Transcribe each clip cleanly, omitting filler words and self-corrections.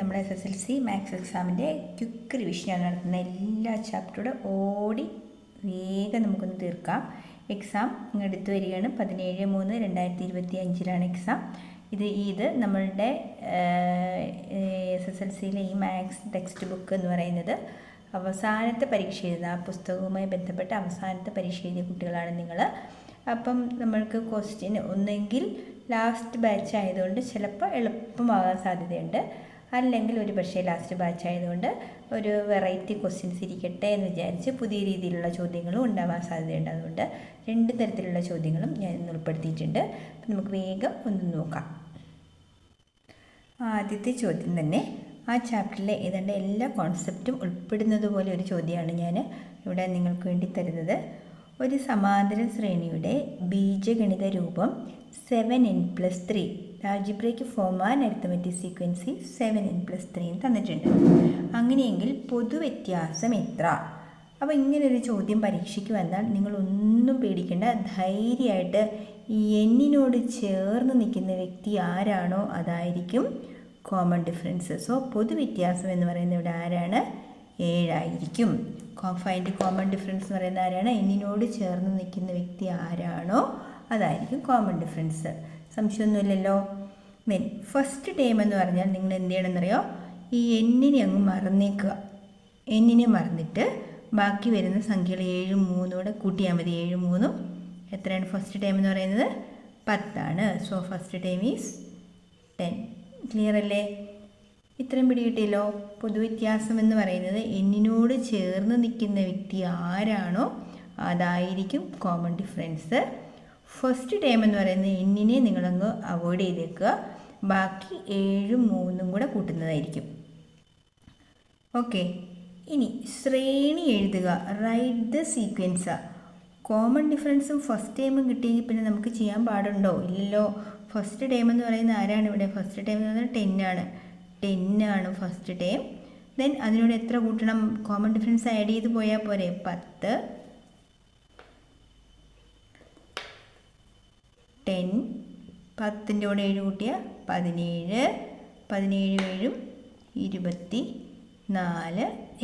നമ്മുടെ SSLC maths എക്സാമിൻ്റെ quick റിവിഷനാണ് നടത്തുന്ന എല്ലാ ചാപ്റ്ററുടെ ഓടി വേഗം നമുക്കൊന്ന് തീർക്കാം. എക്സാം അടുത്ത് വരികയാണ്. 17/3/2025 എക്സാം. ഇത് നമ്മളുടെ SSLCയിലെ ഈ മാത്സ് ടെക്സ്റ്റ് ബുക്ക് എന്ന് പറയുന്നത് അവസാനത്തെ പരീക്ഷ എഴുതുന്ന ആ പുസ്തകവുമായി ബന്ധപ്പെട്ട അവസാനത്തെ പരീക്ഷ എഴുതിയ കുട്ടികളാണ് നിങ്ങൾ. അപ്പം നമ്മൾക്ക് ക്വസ്റ്റ്യൻ ഒന്നെങ്കിൽ ലാസ്റ്റ് ബാച്ച് ആയതുകൊണ്ട് ചിലപ്പോൾ എളുപ്പമാകാൻ സാധ്യതയുണ്ട്, അല്ലെങ്കിൽ ഒരു പക്ഷേ ലാസ്റ്റ് ബാച്ച് ആയതുകൊണ്ട് ഒരു വെറൈറ്റി ക്വസ്റ്റ്യൻസ് ഇരിക്കട്ടെ എന്ന് വിചാരിച്ച് പുതിയ രീതിയിലുള്ള ചോദ്യങ്ങളും ഉണ്ടാവാൻ സാധ്യതയുണ്ട്. അതുകൊണ്ട് രണ്ട് തരത്തിലുള്ള ചോദ്യങ്ങളും ഞാൻ ഇന്ന് ഉൾപ്പെടുത്തിയിട്ടുണ്ട്. അപ്പം നമുക്ക് വേഗം ഒന്ന് നോക്കാം. ആദ്യത്തെ ചോദ്യം തന്നെ ആ ചാപ്റ്ററിലെ ഏതാണ്ട് എല്ലാ കോൺസെപ്റ്റും ഉൾപ്പെടുന്നത് പോലെ ഒരു ചോദ്യമാണ് ഞാൻ ഇവിടെ നിങ്ങൾക്ക് വേണ്ടി തരുന്നത്. ഒരു സമാന്തര ശ്രേണിയുടെ ബീജഗണിത രൂപം 7n+3 ആൾജിബ്രയ്ക്ക് form and arithmetic sequence 7n+3 തന്നിട്ടുണ്ട്. അങ്ങനെയെങ്കിൽ പൊതുവ്യത്യാസം എത്ര? അപ്പോൾ ഇങ്ങനൊരു ചോദ്യം പരീക്ഷയ്ക്ക് വന്നാൽ നിങ്ങളൊന്നും പേടിക്കേണ്ട, ധൈര്യമായിട്ട് ഈ എന്നിനോട് ചേർന്ന് നിൽക്കുന്ന വ്യക്തി ആരാണോ അതായിരിക്കും കോമൺ ഡിഫറൻസ്. സോ പൊതുവ്യത്യാസം എന്ന് പറയുന്നത് ഇവിടെ ആരാണ്? 7 ആയിരിക്കും. ഫൈൻഡ് കോമൺ ഡിഫറൻസ് എന്ന് പറയുന്നത് ആരാണ്? എന്നിനോട് ചേർന്ന് നിൽക്കുന്ന വ്യക്തി ആരാണോ അതായിരിക്കും കോമൺ ഡിഫറൻസ്. സംശയമൊന്നുമില്ലല്ലോ. ദെൻ ഫസ്റ്റ് ടേം എന്ന് പറഞ്ഞാൽ നിങ്ങൾ എന്ത് ചെയ്യണമെന്നറിയോ? ഈ എന്നിനെ അങ്ങ് മറന്നേക്കുക. എന്നിനെ മറന്നിട്ട് ബാക്കി വരുന്ന സംഖ്യകൾ 7ഉം 3 കൂട്ടിയാൽ മതി. 7ഉം 3 എത്രയാണ്? ഫസ്റ്റ് ടേം എന്ന് പറയുന്നത് 10 ആണ്. So first term is 10. Clear അല്ലേ? ഇത്രയും പിടികിട്ടിയല്ലോ. പൊതുവ്യത്യാസം എന്ന് പറയുന്നത് എന്നിനോട് ചേർന്ന് നിൽക്കുന്ന വ്യക്തി ആരാണോ അതായിരിക്കും കോമൺ ഡിഫറൻസ്. ഫസ്റ്റ് ടേം എന്ന് പറയുന്നത് എന്നിനെ നിങ്ങളങ്ങ് അവോയ്ഡ് ചെയ്തേക്കുക. ബാക്കി 7ഉം 3ഉം കൂടെ കൂട്ടുന്നതായിരിക്കും. ഓക്കെ, ഇനി ശ്രേണി എഴുതുക. Write the sequence. കോമൺ ഡിഫറൻസും ഫസ്റ്റ് ടേമും കിട്ടിയെങ്കിൽ പിന്നെ നമുക്ക് ചെയ്യാൻ പാടുണ്ടോ? ഇല്ലല്ലോ. ഫസ്റ്റ് ടേം എന്ന് പറയുന്നത് ആരാണ് ഇവിടെ? ഫസ്റ്റ് ടേം എന്ന് പറയുന്നത് 10 ആണ്. 10 ആണ് ഫസ്റ്റ് ടേം. ദെൻ അതിനോട് എത്ര കൂട്ടണം? കോമൺ ഡിഫറൻസ് ആഡ് ചെയ്ത് പോയാൽ പോരെ? 10 10 10ൻ്റെ കൂടെ 7 കൂട്ടിയ 17 17 7ഉം 24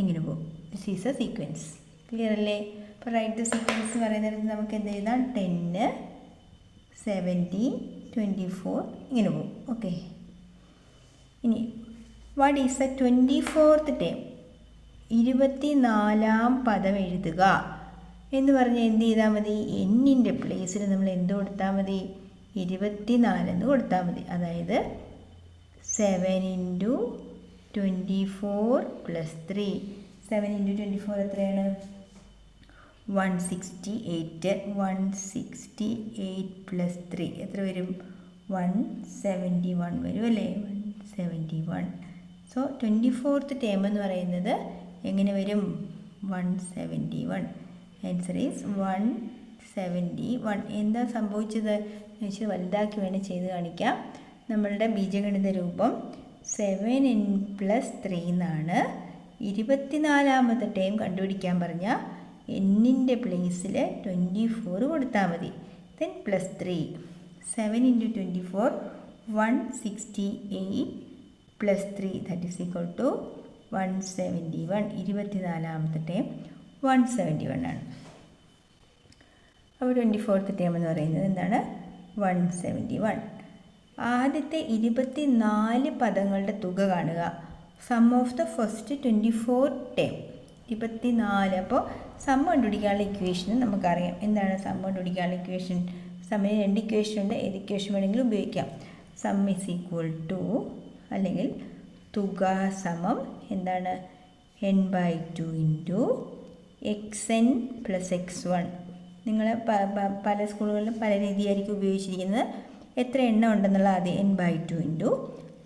എങ്ങനെ പോകും? This is A sequence. Clear അല്ലേ? അപ്പോൾ റൈറ്റ് ദ സീക്വൻസ് എന്ന് പറയുന്നത് നമുക്ക് എന്ത് എഴുതാം? 10 17 24 ഇങ്ങനെ പോകും. ഓക്കെ, ഇനി what is A 24th term? 24ാം പദം എഴുതുക എന്ന് പറഞ്ഞാൽ എന്ത് ചെയ്താൽ മതി? എന്നിൻ്റെ പ്ലേസിൽ നമ്മൾ എന്ത് കൊടുത്താൽ മതി? 24 എന്ന് കൊടുത്താൽ മതി. അതായത് 7 × 24 + 3. 7 × 24 എത്രയാണ്? 168. 168 + 3 എത്ര വരും? 171 വരും അല്ലേ? 171. സോ 24th ടേം എന്ന് പറയുന്നത് എങ്ങനെ വരും? 171. Answer is 171. എന്താ സംഭവിച്ചത്? ഇച്ചിരി വലുതാക്കി വേണം ചെയ്ത് കാണിക്കാം. നമ്മളുടെ ബീജഗണിത രൂപം 7n+3 എന്നാണ്. 24ാമത്തെ ടേം കണ്ടുപിടിക്കാൻ പറഞ്ഞാൽ എന്നിൻ്റെ പ്ലേസിൽ 24 കൊടുത്താൽ മതി. Then +3. 7 × 24 168 + 3 that is equal to 171. 24ാമത്തെ ടേം 171 ആണ്. അപ്പോൾ 24th ടേം എന്ന് പറയുന്നത് എന്താണ്? 171. ആദ്യത്തെ 24 പദങ്ങളുടെ തുക കാണുക. Sum of the first 24 term 24. അപ്പോൾ സം കണ്ടുപിടിക്കാനുള്ള ഇക്വേഷൻ നമുക്കറിയാം. എന്താണ് സം കണ്ടുപിടിക്കാനുള്ള ഇക്വേഷൻ? സമ്മിന് 2 ഇക്വേഷൻ ഉണ്ട്. ഏത് ഇക്വേഷൻ വേണമെങ്കിലും ഉപയോഗിക്കാം. സം ഈസ് ഈക്വൽ ടു, അല്ലെങ്കിൽ തുക സമം എന്താണ്? n/2 × xn + x1. നിങ്ങൾ പല സ്കൂളുകളിലും പല രീതിയായിരിക്കും ഉപയോഗിച്ചിരിക്കുന്നത്. എത്ര എണ്ണം ഉണ്ടെന്നുള്ള ആദ്യം n/2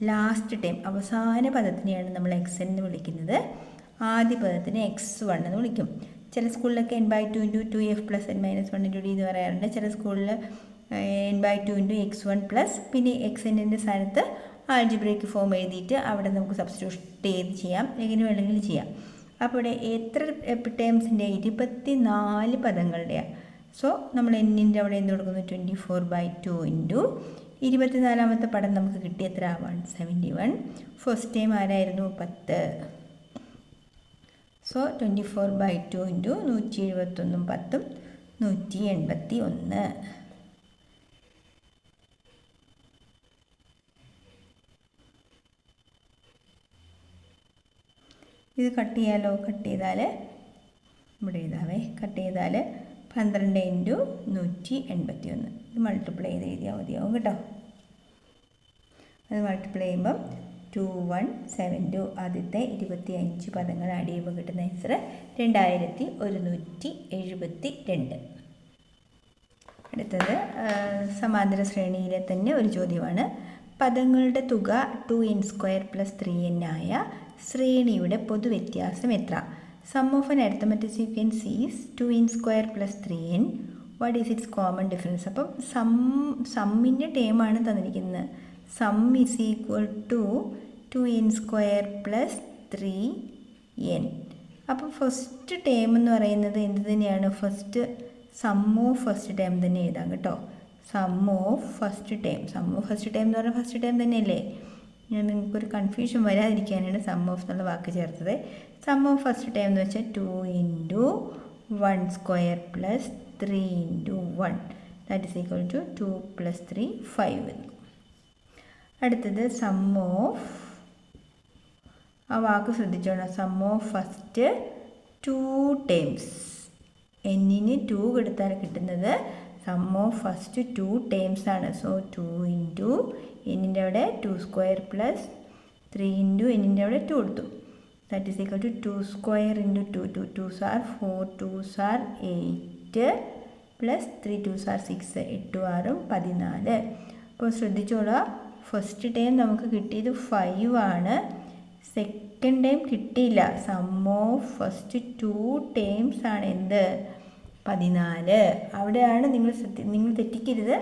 ലാസ്റ്റ് ടൈം അവസാന പദത്തിനെയാണ് നമ്മൾ xn എന്ന് വിളിക്കുന്നത്. ആദ്യ പദത്തിന് x1 എന്ന് വിളിക്കും. ചില സ്കൂളിലൊക്കെ n/2 × 2f + n - 1 × d എന്ന് പറയാറുണ്ട്. ചില സ്കൂളിൽ n/2 × x1 + പിന്നെ xnൻ്റെ സ്ഥാനത്ത് ആൾജിബ്രയ്ക്ക് ഫോം എഴുതിയിട്ട് അവിടെ നമുക്ക് സബ്സ്റ്റിറ്റ്യൂട്ട് ചെയ്ത് ചെയ്യാം. എങ്ങനെ വേണമെങ്കിലും ചെയ്യാം. അപ്പോൾ ഇവിടെ എത്ര ടേംസിൻ്റെ? 24 പദങ്ങളുടെയാണ്. സോ നമ്മൾ എന്നിൻ്റെ അവിടെ എന്ത് കൊടുക്കുന്നു? 24/2 24ാമത്തെ പടം നമുക്ക് കിട്ടി എത്ര? 171. ഫസ്റ്റ് ടൈം ആരായിരുന്നു? 10. So 24/2 into 171 10 181. ഇത് കട്ട് ചെയ്യാലോ? കട്ട് ചെയ്താൽ ഇവിടെ എഴുതാവേ. കട്ട് ചെയ്താൽ 12 ഇൻറ്റു 181. ഇത് മൾട്ടിപ്ലൈ ചെയ്ത് എഴുതിയാൽ മതിയാവും കേട്ടോ. അത് മൾട്ടിപ്ലൈ ചെയ്യുമ്പം 2172. ആദ്യത്തെ 25 പദങ്ങൾ ആഡ് ചെയ്യുമ്പോൾ കിട്ടുന്ന ആൻസർ 2172. അടുത്തത് സമാന്തര ശ്രേണിയിലെ തന്നെ ഒരു ചോദ്യമാണ്. പദങ്ങളുടെ തുക 2n² + 3n ആയ ശ്രേണിയുടെ പൊതുവ്യത്യാസം എത്ര? Sum of an arithmetic sequence is 2n² + 3n. What is its common difference? അപ്പം സമ്മിൻ്റെ ടേമാണ് തന്നിരിക്കുന്നത്. Sum is equal to 2n² + 3n. അപ്പോൾ ഫസ്റ്റ് ടേം എന്ന് പറയുന്നത് എന്ത് തന്നെയാണ്? സം ഓഫ് ഫസ്റ്റ് ടേം തന്നെ എഴുതാം കേട്ടോ. സം ഓഫ് ഫസ്റ്റ് ടേം എന്ന് പറഞ്ഞാൽ ഫസ്റ്റ് ടേം തന്നെയല്ലേ? ഞാൻ നിങ്ങൾക്കൊരു കൺഫ്യൂഷൻ വരാതിരിക്കാനാണ് സം ഓഫ് എന്നുള്ള വാക്ക് ചേർത്തത്. സം ഓഫ് ഫസ്റ്റ് ടേം എന്ന് വെച്ചാൽ 2 × 1² + 3 × 1 ദാറ്റ് ഈസ് ഈക്വൽ ടു 2 + 3 5. അടുത്തത് സം ഓഫ്, ആ വാക്ക് ശ്രദ്ധിച്ചോണം, സം ഓഫ് ഫസ്റ്റ് 2 ടേംസ്. എന്നിന് 2 കൊടുത്താൽ കിട്ടുന്നത് സം ഓഫ് ഫസ്റ്റ് 2 ടേംസ് ആണ്. സോ 2 × എന്നിൻ്റെ അവിടെ 2² + 3 × എന്നിൻ്റെ അവിടെ 2 കൊടുത്തു. That is equal to 2² × 2. 2 2s are 4, 2s are 8 + 3 2s are 6. 8 6 14. അപ്പോൾ ശ്രദ്ധിച്ചോളൂ, ഫസ്റ്റ് ടൈം നമുക്ക് കിട്ടിയത് 5 ആണ്. സെക്കൻഡ് ടൈം കിട്ടിയില്ല. സം ഓഫ് ഫസ്റ്റ് 2 ടേംസ് ആണ് എന്ത്? 14. അവിടെയാണ് നിങ്ങൾ തെറ്റിക്കരുത്.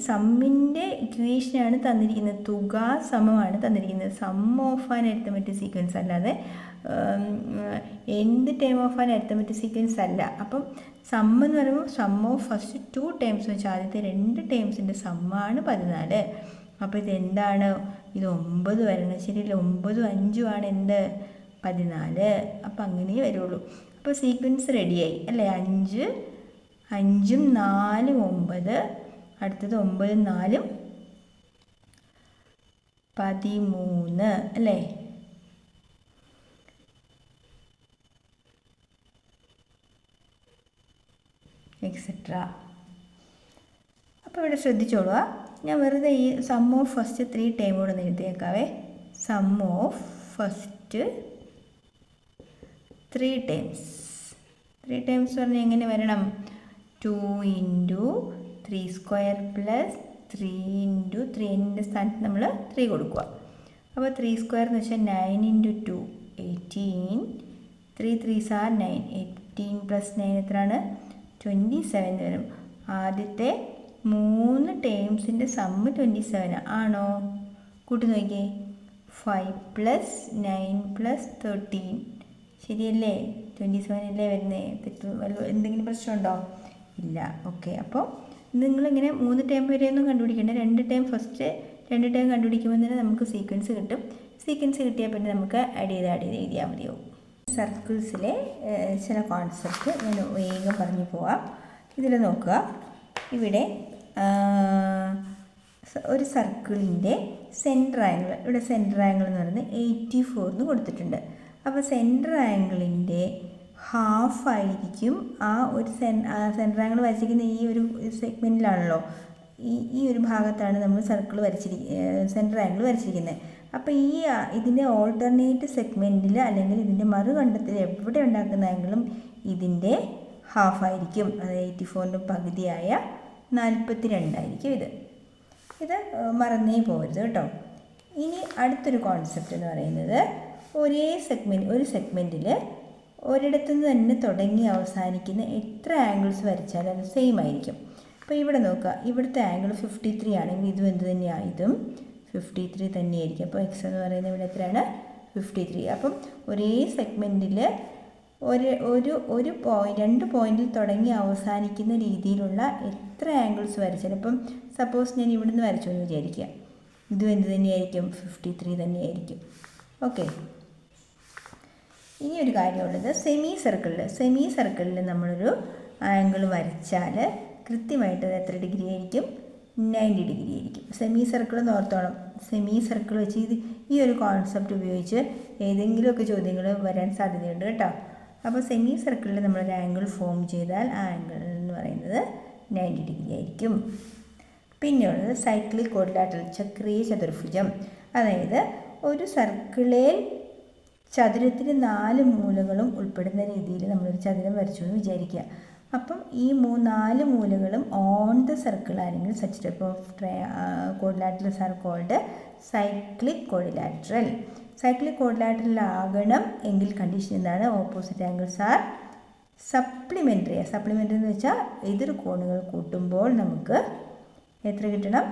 സമ്മിൻ്റെ ഇക്വേഷനാണ് തന്നിരിക്കുന്നത്, തുക സമമാണ് തന്നിരിക്കുന്നത്. Sum of an arithmetic sequence അല്ലാതെ എന്ത് term of an arithmetic sequence അല്ല. അപ്പം സം എന്ന് പറയുമ്പോൾ സം ഓഫ് ഫസ്റ്റ് 2 ടേംസ് വെച്ചാൽ ആദ്യത്തെ 2 ടേംസിൻ്റെ സമ്മാണ് 14. അപ്പോൾ ഇതെന്താണ്? ഇത് 9 വരണം. ശരിയല്ല? 9 5 ആണ് എന്ത്? 14. അപ്പം അങ്ങനെ വരുള്ളൂ. അപ്പോൾ സീക്വൻസ് റെഡിയായി അല്ലേ? 5 5 4 9. അടുത്തത് 9 4 13 അല്ലേ? എക്സെട്ര. അപ്പോൾ ഇവിടെ ശ്രദ്ധിച്ചോളുക, ഞാൻ വെറുതെ ഈ സം ഓഫ് ഫസ്റ്റ് 3 ടൈം കൂടെ എഴുതിയേക്കാവേ. Sum of first 3 times. 3 times പറഞ്ഞാൽ എങ്ങനെ വരണം? 2 × 3² + 3 × 3ൻ്റെ സ്ഥാനത്ത് നമ്മൾ 3 കൊടുക്കുക. അപ്പോൾ 3² എന്ന് വെച്ചാൽ 9 × 2 18. 3 3s are 9. 18 + 9 എത്രയാണ്? 27 വരും. ആദ്യത്തെ 3 ടേംസിൻ്റെ സമ്മ് 27 ആണോ? കൂട്ടി നോക്കിയേ. 5 + 9 + 13 ശരിയല്ലേ? 27 അല്ലേ വരുന്നത്? എന്തെങ്കിലും പ്രശ്നമുണ്ടോ? ഇല്ല. ഓക്കെ. അപ്പോൾ നിങ്ങളിങ്ങനെ 3 ടൈം വരെയൊന്നും കണ്ടുപിടിക്കേണ്ട. 2 ടൈം ഫസ്റ്റ് 2 ടൈം കണ്ടുപിടിക്കുമ്പോൾ തന്നെ നമുക്ക് സീക്വൻസ് കിട്ടും. സീക്വൻസ് കിട്ടിയാൽ പിന്നെ നമുക്ക് ആഡ് ചെയ്ത് എഴുതിയാൽ മതിയാവും. സർക്കിൾസിലെ ചില കോൺസെപ്റ്റ് ഞാൻ വേഗം പറഞ്ഞു പോവാം. ഇതിൽ നോക്കുക, ഇവിടെ ഒരു സർക്കിളിൻ്റെ സെൻറ്റർ ആംഗിൾ, ഇവിടെ സെൻറ്റർ ആംഗിൾ എന്ന് പറയുന്നത് 84 എന്ന് കൊടുത്തിട്ടുണ്ട്. അപ്പോൾ സെൻറ്റർ ആംഗിളിൻ്റെ ഹാഫ് ആയിരിക്കും ആ ഒരു സെൻറ്റർ ആംഗിൾ വരച്ചിരിക്കുന്ന ഈ ഒരു സെഗ്മെൻറ്റിലാണല്ലോ, ഈ ഒരു ഭാഗത്താണ് നമ്മൾ സർക്കിൾ സെൻറ്റർ ആംഗിൾ വരച്ചിരിക്കുന്നത്. അപ്പോൾ ഇതിൻ്റെ ഓൾട്ടർനേറ്റ് സെഗ്മെൻറ്റിൽ അല്ലെങ്കിൽ ഇതിൻ്റെ മറുകണ്ടത്തിൽ എവിടെ ഉണ്ടാക്കുന്ന ആംഗിളും ഇതിൻ്റെ ഹാഫ് ആയിരിക്കും. അത് 84ൻ്റെ പകുതിയായ 42 ആയിരിക്കും ഇത് മറന്നേ പോകരുത് കേട്ടോ. ഇനി അടുത്തൊരു കോൺസെപ്റ്റ് എന്ന് പറയുന്നത്, ഒരു സെഗ്മെൻറ്റിൽ ഒരിടത്തുനിന്ന് തന്നെ തുടങ്ങി അവസാനിക്കുന്ന എത്ര ആംഗിൾസ് വരച്ചാലും അത് സെയിം ആയിരിക്കും. അപ്പോൾ ഇവിടെ നോക്കുക, ഇവിടുത്തെ ആംഗിൾ 53 ആണെങ്കിൽ ഇതും എന്ത് തന്നെയാണ്? ഇതും 53 തന്നെയായിരിക്കും. അപ്പോൾ എക്സ് എന്ന് പറയുന്നത് ഇവിടെ എത്രയാണ്? 53. അപ്പം ഒരേ സെഗ്മെൻറ്റിൽ ഒരു രണ്ട് പോയിന്റിൽ തുടങ്ങി അവസാനിക്കുന്ന രീതിയിലുള്ള എത്ര ആംഗിൾസ് വരച്ചാലും ഇപ്പം സപ്പോസ് ഞാൻ ഇവിടുന്ന് വരച്ചു എന്ന് വിചാരിക്കുക, ഇതും എന്ത് തന്നെയായിരിക്കും 53 തന്നെയായിരിക്കും. ഓക്കെ, ഇനി ഒരു കാര്യമുള്ളത് സെമി സർക്കിളിൽ നമ്മളൊരു ആംഗിൾ വരച്ചാൽ കൃത്യമായിട്ട് അത് എത്ര ഡിഗ്രി ആയിരിക്കും? 90 ഡിഗ്രി ആയിരിക്കും. സെമി സർക്കിൾ എന്ന് ഓർത്തോണം. സെമി സർക്കിൾ വെച്ച് ഈ ഒരു കോൺസെപ്റ്റ് ഉപയോഗിച്ച് ഏതെങ്കിലുമൊക്കെ ചോദ്യങ്ങൾ വരാൻ സാധ്യതയുണ്ട് കേട്ടോ. അപ്പോൾ സെമി സർക്കിളിൽ നമ്മളൊരു ആംഗിൾ ഫോം ചെയ്താൽ ആ ആംഗിൾ എന്ന് പറയുന്നത് 90 ഡിഗ്രി ആയിരിക്കും. പിന്നെയുള്ളത് സൈക്ലിക് ക്വാഡ്രിലാറ്ററൽ, ചക്രീയ ചതുർഭുജം. അതായത് ഒരു സർക്കിളിൽ ചതുരത്തിന് 4 മൂലകളും ഉൾപ്പെടുന്ന രീതിയിൽ നമ്മളൊരു ചതുരം വരച്ചു എന്ന് വിചാരിക്കുക. അപ്പം ഈ 4 മൂലകളും ഓൺ ദ സർക്കിൾ ആണെങ്കിൽ such type of quadrilaterals are called cyclic quadrilateral. Cyclic quadrilateral ആകണം എങ്കിൽ കണ്ടീഷൻ എന്താണ്? Opposite angles are supplementary. Supplementary എന്ന് വെച്ചാൽ എതിർ കോണുകൾ കൂട്ടുമ്പോൾ നമുക്ക് എത്ര കിട്ടണം?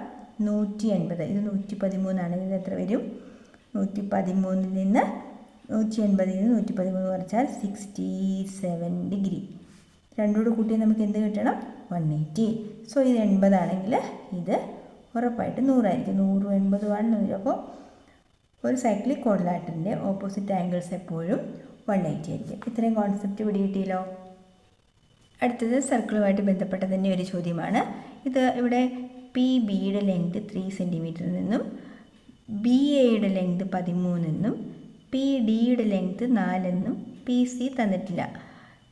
180. ഇത് 113 ആണെങ്കിൽ ഇത് എത്ര വരും? 113 നിന്ന് 113 കുറച്ചാൽ 67 ഡിഗ്രി. രണ്ടോട് കൂട്ടി നമുക്ക് എന്ത് കിട്ടണം? 180. സോ ഇത് 80 ആണെങ്കിൽ ഇത് ഉറപ്പായിട്ട് 100 ആയിരിക്കും. 100 80 100. അപ്പോൾ ഒരു സൈക്ലിക് ക്വാഡ്രിലാറ്ററിൻ്റെ ഓപ്പോസിറ്റ് ആംഗിൾസ് എപ്പോഴും 180 ആയിരിക്കും. ഇത്രയും കോൺസെപ്റ്റ് പിടികിട്ടിയല്ലോ. അടുത്തത് സർക്കിളുമായിട്ട് ബന്ധപ്പെട്ട തന്നെ ഒരു ചോദ്യമാണ്. ഇത് ഇവിടെ പി ബിയുടെ ലെങ്ത് 3 സെൻറ്റിമീറ്ററിൽ നിന്നും ബി എയുടെ ലെങ്ത് 13 എന്നും പി ഡിയുടെ ലെങ്ത് 4 എന്നും പി സി തന്നിട്ടില്ല.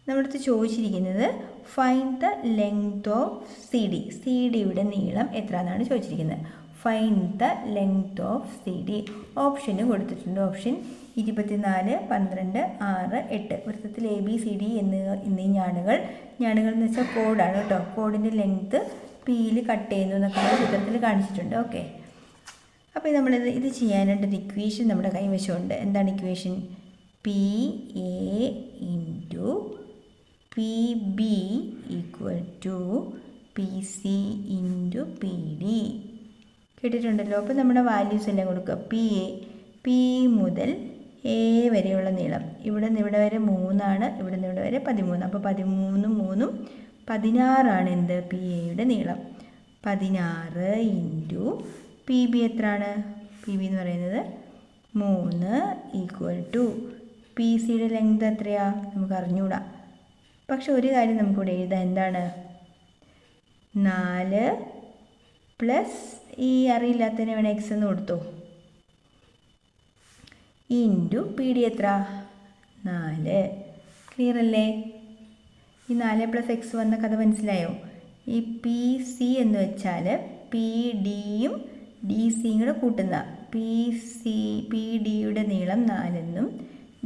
നമ്മളടുത്ത് ചോദിച്ചിരിക്കുന്നത് find the length of C D. C ഡിയുടെ നീളം എത്ര എന്നാണ് ചോദിച്ചിരിക്കുന്നത്. Find the length of C D. ഓപ്ഷന് കൊടുത്തിട്ടുണ്ട്. ഓപ്ഷൻ 24, 12, 6, 8. വൃത്തത്തിൽ എ ബി സി ഡി എന്നീ ഞാണുകൾ എന്ന് വെച്ചാൽ കോഡാണ് കേട്ടോ. കോഡിൻ്റെ ലെങ്ത്ത് പിയിൽ കട്ട് ചെയ്യുന്നു എന്നൊക്കെ ചിത്രത്തിൽ കാണിച്ചിട്ടുണ്ട്. ഓക്കെ, അപ്പോൾ ഇത് ചെയ്യാനായിട്ടൊരു ഇക്വേഷൻ നമ്മുടെ കൈവശമുണ്ട്. എന്താണ് equation? P A into P B equal to P C into P D. കേട്ടിട്ടുണ്ടല്ലോ. അപ്പോൾ നമ്മുടെ വാല്യൂസ് എല്ലാം കൊടുക്കുക. പി മുതൽ എ വരെയുള്ള നീളം ഇവിടെ നിന്ന് ഇവിടെ വരെ 3 ആണ്, ഇവിടെ നിന്ന് ഇവിടെ വരെ 13. അപ്പോൾ 13 3 16 എന്ത്? പി എയുടെ നീളം. 16 ഇൻറ്റു പി ബി എത്രയാണ്? പി ബി എന്ന് പറയുന്നത് 3 ഈക്വൽ ടു പി സിയുടെ ലെങ്ത് എത്രയാ? നമുക്ക് അറിഞ്ഞുകൂടാ. പക്ഷെ ഒരു കാര്യം നമുക്കിവിടെ എഴുതാം. എന്താണ്? 4 പ്ലസ് ഈ അറിയില്ലാത്തതിന് വേണം എക്സ് എന്ന് കൊടുത്തു ഇൻറ്റു പി ഡി എത്ര? 4. ക്ലിയർ അല്ലേ? ഈ 4 പ്ലസ് എക്സ് വന്ന കഥ മനസ്സിലായോ? ഈ പി സി എന്ന് വെച്ചാൽ പി ഡിയും ഡി സിയും കൂടെ കൂട്ടുന്ന പി ഡിയുടെ നീളം 4 എന്നും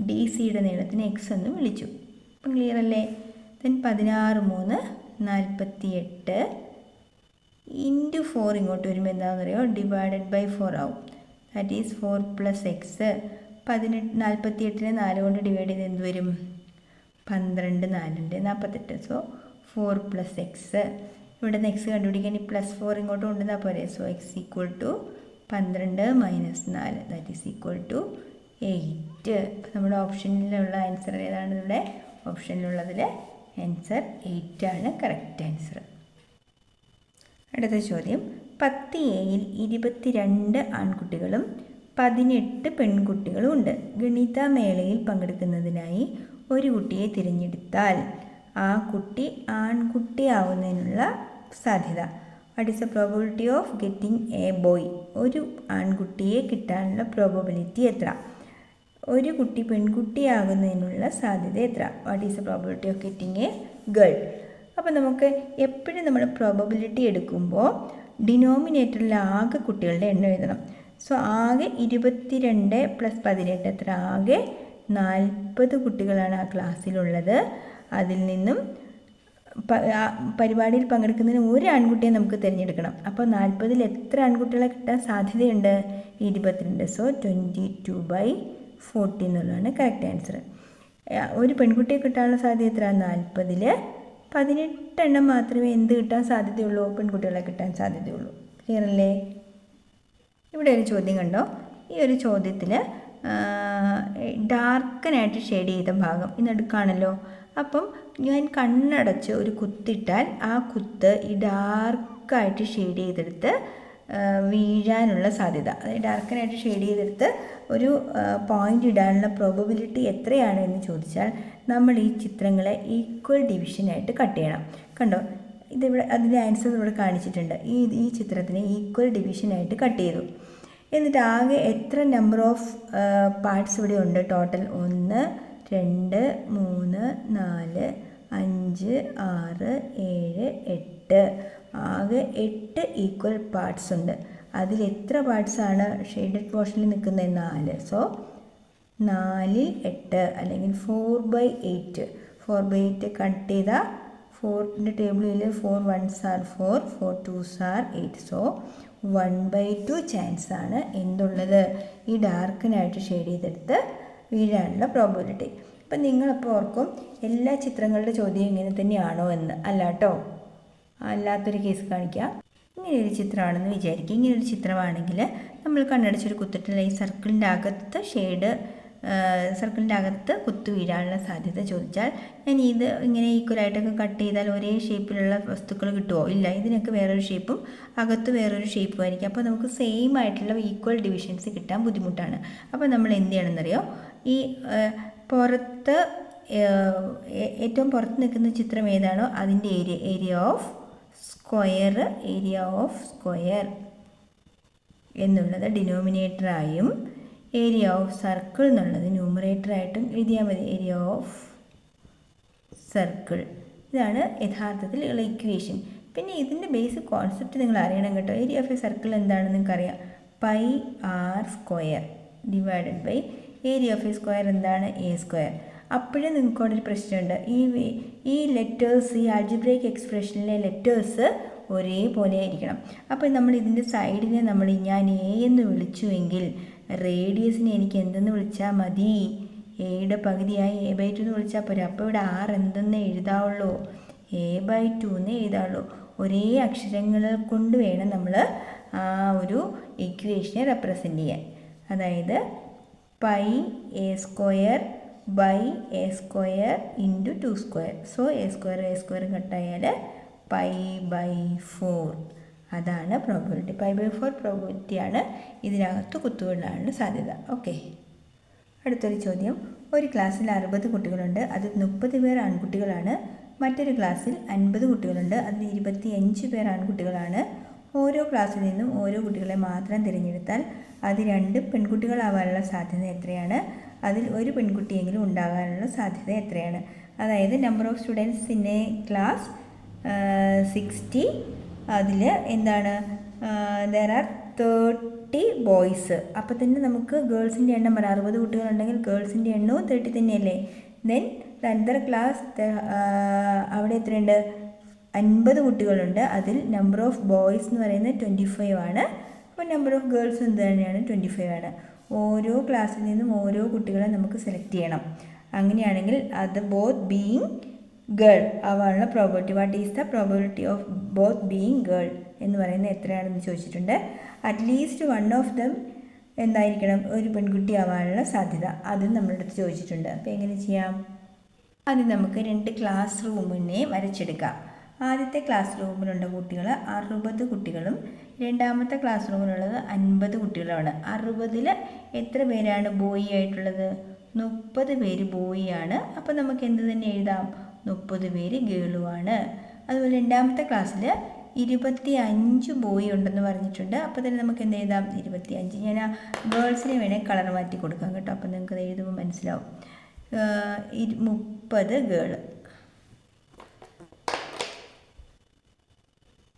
ഡി സിയുടെ നീളത്തിന് എക്സ് എന്നും വിളിച്ചു. അപ്പം ക്ലിയർ അല്ലേ? ദെൻ 16 3 48 ഇൻറ്റു 4 ഇങ്ങോട്ട് വരുമ്പോൾ എന്താണെന്ന് അറിയോ? ഡിവൈഡഡ് ബൈ 4 ആവും. That is 4 plus x. 48നെ 4 കൊണ്ട് ഡിവൈഡ് ചെയ്ത് എന്ത് വരും? 12 4 48. So 4 plus x. ഇവിടെ നിന്ന് എക്സ് കണ്ടുപിടിക്കാൻ ഈ പ്ലസ് 4 ഇങ്ങോട്ട് കൊണ്ടുവന്നാൽ പോരെ. So x equal to 12 minus 4 that is equal to 8. അപ്പോൾ നമ്മുടെ ഓപ്ഷനിലുള്ള ആൻസർ ഏതാണ്? ഇവിടെ ഓപ്ഷനിലുള്ളതിൽ ആൻസർ 8 ആണ് കറക്റ്റ് ആൻസർ. അടുത്ത ചോദ്യം, 10Aയിൽ 22 ആൺകുട്ടികളും 18 പെൺകുട്ടികളും ഉണ്ട്. ഗണിതമേളയിൽ പങ്കെടുക്കുന്നതിനായി ഒരു കുട്ടിയെ തിരഞ്ഞെടുത്താൽ ആ കുട്ടി ആൺകുട്ടിയാവുന്നതിനുള്ള സാധ്യത. What is the probability of getting A boy? ഒരു ആൺകുട്ടിയെ കിട്ടാനുള്ള പ്രോബബിലിറ്റി എത്ര? ഒരു കുട്ടി പെൺകുട്ടിയാകുന്നതിനുള്ള സാധ്യത എത്ര? What is the probability of getting A girl? അപ്പോൾ നമുക്ക് എപ്പോഴും നമ്മൾ പ്രോബബിലിറ്റി എടുക്കുമ്പോൾ ഡിനോമിനേറ്ററിൽ ആകെ കുട്ടികളുടെ എണ്ണം എഴുതണം. സോ ആകെ 22 പ്ലസ് 18 എത്ര? ആകെ 40 കുട്ടികളാണ് ആ ക്ലാസ്സിലുള്ളത്. അതിൽ നിന്നും പരിപാടിയിൽ പങ്കെടുക്കുന്നതിന് ഒരു ആൺകുട്ടിയെ നമുക്ക് തിരഞ്ഞെടുക്കണം. അപ്പോൾ 40ൽ എത്ര ആൺകുട്ടികളെ കിട്ടാൻ സാധ്യതയുണ്ട്? 22. സോ 22/40 എന്നുള്ളതാണ് കറക്റ്റ് ആൻസർ. ഒരു പെൺകുട്ടിയെ കിട്ടാനുള്ള സാധ്യത എത്ര? 40ൽ 18 എണ്ണം മാത്രമേ എന്ത് കിട്ടാൻ സാധ്യതയുള്ളൂ? പെൺകുട്ടികളെ കിട്ടാൻ സാധ്യതയുള്ളൂ. ക്ലിയർ അല്ലേ? ഇവിടെ ഒരു ചോദ്യം കണ്ടോ? ഈ ഒരു ചോദ്യത്തിൽ ഡാർക്കനായിട്ട് ഷെയ്ഡ് ചെയ്ത ഭാഗം ഇന്നെടുക്കുകയാണല്ലോ. അപ്പം ഞാൻ കണ്ണടച്ച് ഒരു കുത്തിട്ടാൽ ആ കുത്ത് ഈ ഡാർക്കായിട്ട് ഷെയ്ഡ് ചെയ്തെടുത്ത് വീഴാനുള്ള സാധ്യത, അതായത് ഡാർക്കനായിട്ട് ഷെയ്ഡ് ചെയ്തെടുത്ത് ഒരു പോയിൻ്റ് ഇടാനുള്ള പ്രോബബിലിറ്റി എത്രയാണ് എന്ന് ചോദിച്ചാൽ നമ്മൾ ഈ ചിത്രങ്ങളെ ഈക്വൽ ഡിവിഷനായിട്ട് കട്ട് ചെയ്യണം. കണ്ടോ, ഇതിവിടെ അതിൻ്റെ ആൻസർ ഇവിടെ കാണിച്ചിട്ടുണ്ട്. ഈ ചിത്രത്തിനെ ഈക്വൽ ഡിവിഷനായിട്ട് കട്ട് ചെയ്തു. എന്നിട്ട് ആകെ എത്ര നമ്പർ ഓഫ് പാർട്സ് ഇവിടെ ഉണ്ട്? ടോട്ടൽ 1 2 3 4 5 6 7 8, ആകെ 8 ഈക്വൽ പാർട്സ് ഉണ്ട്. അതിൽ എത്ര പാർട്സാണ് ഷെയ്ഡഡ് പോർഷനിൽ നിൽക്കുന്നത്? 4. സോ 4 8 അല്ലെങ്കിൽ 4/8. 4/8 കട്ട് ചെയ്താൽ 4ൻ്റെ ടേബിളിൽ 4 1s are 4, 4 2s are 8. So 1/2 chance ആണ് എന്തുള്ളത്? ഈ ഡാർക്കനായിട്ട് ഷെയ്ഡ് ചെയ്തെടുത്ത് വീഴാനുള്ള പ്രോബബിലിറ്റി. അപ്പം നിങ്ങളപ്പോൾ ഓർക്കും എല്ലാ ചിത്രങ്ങളുടെ ചോദ്യം ഇങ്ങനെ തന്നെയാണോ എന്ന്. അല്ല കേട്ടോ, അല്ലാത്തൊരു കേസ് കാണിക്കാം. ഇങ്ങനെയൊരു ചിത്രമാണെന്ന് വിചാരിക്കുക. ഇങ്ങനെയൊരു ചിത്രമാണെങ്കിൽ നമ്മൾ കണ്ണടച്ചൊരു കുത്തിട്ടുള്ള ഈ സർക്കിളിൻ്റെ അകത്ത് സർക്കിളിൻ്റെ അകത്ത് കുത്തു വീഴാനുള്ള സാധ്യത ചോദിച്ചാൽ ഞാൻ ഇത് ഇങ്ങനെ ഈക്വലായിട്ടൊക്കെ കട്ട് ചെയ്താൽ ഒരേ ഷേപ്പിലുള്ള വസ്തുക്കൾ കിട്ടുമോ? ഇല്ല, ഇതിനൊക്കെ വേറൊരു ഷേപ്പും അകത്ത് വേറൊരു ഷേപ്പും ആയിരിക്കും. അപ്പോൾ നമുക്ക് സെയിം ആയിട്ടുള്ള ഈക്വൽ ഡിവിഷൻസ് കിട്ടാൻ ബുദ്ധിമുട്ടാണ്. അപ്പോൾ നമ്മൾ എന്ത് ചെയ്യണമെന്നറിയോ? ഈ പുറത്ത് ഏറ്റവും പുറത്ത് നിൽക്കുന്ന ചിത്രം ഏതാണോ അതിൻ്റെ ഏരിയ ഓഫ് സ്ക്വയർ എന്നുള്ളത് ഡിനോമിനേറ്ററായും ഏരിയ ഓഫ് സർക്കിൾ എന്നുള്ളത് ന്യൂമറേറ്ററായിട്ടും എഴുതിയാൽ മതി. ഏരിയ ഓഫ് സർക്കിൾ, ഇതാണ് യഥാർത്ഥത്തിൽ ഉള്ള ഇക്വേഷൻ. പിന്നെ ഇതിൻ്റെ ബേസിക് കോൺസെപ്റ്റ് നിങ്ങൾ അറിയണം കേട്ടോ. ഏരിയ ഓഫ് എ സർക്കിൾ എന്താണെന്ന് നിങ്ങൾക്കറിയാം. πr² divided by area of a square എന്താണ്? a². അപ്പോഴും നിങ്ങൾക്ക് അവിടെ ഒരു പ്രശ്നമുണ്ട്. ഈ ലെറ്റേഴ്സ്, ഈ ആൾജിബ്രൈക് എക്സ്പ്രഷനിലെ ലെറ്റേഴ്സ് ഒരേപോലെ ആയിരിക്കണം. അപ്പോൾ നമ്മൾ ഇതിൻ്റെ സൈഡിനെ ഞാൻ എ എന്ന് വിളിച്ചുവെങ്കിൽ റേഡിയസിനെ എനിക്ക് എന്തെന്ന് വിളിച്ചാൽ മതി? എയുടെ പകുതിയായി a/2 എന്ന് വിളിച്ചാൽ പോരെ. അപ്പോൾ ഇവിടെ r എന്തെന്ന് എഴുതാവുള്ളൂ? a/2 എന്ന് എഴുതാവുള്ളൂ. ഒരേ അക്ഷരങ്ങൾ കൊണ്ട് വേണം നമ്മൾ ആ ഒരു ഇക്വേഷനെ റെപ്രസെൻ്റ് ചെയ്യാൻ. അതായത് πa² ഇൻറ്റു 2². So a² കട്ടായാൽ π/4. അതാണ് പ്രോബബിലിറ്റി. π/4 പ്രോബബിലിറ്റിയാണ് ഇതിനകത്ത് കുത്തുകൊള്ളാനുള്ള സാധ്യത. ഓക്കെ, അടുത്തൊരു ചോദ്യം. ഒരു ക്ലാസ്സിൽ 60 കുട്ടികളുണ്ട്, അതിൽ 30 പേർ ആൺകുട്ടികളാണ്. മറ്റൊരു ക്ലാസ്സിൽ 50 കുട്ടികളുണ്ട്, അതിൽ 25 പേർ ആൺകുട്ടികളാണ്. ഓരോ ക്ലാസ്സിൽ നിന്നും ഓരോ കുട്ടികളെ മാത്രം തിരഞ്ഞെടുത്താൽ അത് 2 പെൺകുട്ടികളാവാനുള്ള സാധ്യത എത്രയാണ്? അതിൽ ഒരു പെൺകുട്ടിയെങ്കിലും ഉണ്ടാകാനുള്ള സാധ്യത എത്രയാണ്? അതായത് number of students in A class 60, അതിൽ എന്താണ് ദർ ആർ 30 ബോയ്സ്. അപ്പോൾ തന്നെ നമുക്ക് ഗേൾസിൻ്റെ എണ്ണം പറയാം. 60 കുട്ടികളുണ്ടെങ്കിൽ ഗേൾസിൻ്റെ എണ്ണവും 30 തന്നെയല്ലേ. ദെൻ അനദർ ക്ലാസ്, അവിടെ എത്രയുണ്ട്? 50 കുട്ടികളുണ്ട്, അതിൽ നമ്പർ ഓഫ് ബോയ്സ് എന്ന് പറയുന്നത് 25 ആണ്. അപ്പോൾ നമ്പർ ഓഫ് ഗേൾസ് എന്ത് തന്നെയാണ്? 25 ആണ്. ഓരോ ക്ലാസ്സിൽ നിന്നും ഓരോ കുട്ടികളെ നമുക്ക് സെലക്ട് ചെയ്യണം. അങ്ങനെയാണെങ്കിൽ അത് ബോത്ത് ബീയിങ് ഗേൾ ആവാനുള്ള probability, what is the probability of both being girl എന്ന് പറയുന്നത് എത്രയാണെന്ന് ചോദിച്ചിട്ടുണ്ട്. അറ്റ്ലീസ്റ്റ് വൺ ഓഫ് ദം എന്തായിരിക്കണം? ഒരു പെൺകുട്ടി ആവാനുള്ള സാധ്യത, അതും നമ്മുടെ അടുത്ത് ചോദിച്ചിട്ടുണ്ട്. അപ്പോൾ എങ്ങനെ ചെയ്യാം? ആദ്യം നമുക്ക് 2 ക്ലാസ് റൂമിനെ വരച്ചെടുക്കാം. ആദ്യത്തെ ക്ലാസ് റൂമിലുള്ള കുട്ടികൾ 60 കുട്ടികളും രണ്ടാമത്തെ ക്ലാസ് റൂമിലുള്ളത് 50 കുട്ടികളുമാണ്. 60-ൽ എത്ര പേരാണ് ബോയ് ആയിട്ടുള്ളത്? 30 പേര് ബോയ് ആണ്. അപ്പോൾ നമുക്ക് എന്ത് തന്നെ എഴുതാം? 30 പേര് ഗേളുമാണ്. അതുപോലെ രണ്ടാമത്തെ ക്ലാസ്സിൽ 25 ബോയ് ഉണ്ടെന്ന് പറഞ്ഞിട്ടുണ്ട്. അപ്പോൾ തന്നെ നമുക്ക് എന്ത് എഴുതാം? 25. ഞാൻ ആ ഗേൾസിനെ വേണേൽ കളർ മാറ്റി കൊടുക്കാം കേട്ടോ. അപ്പോൾ നിങ്ങൾക്ക് അത് എഴുതുമ്പോൾ മനസ്സിലാവും. 30 ഗേള്,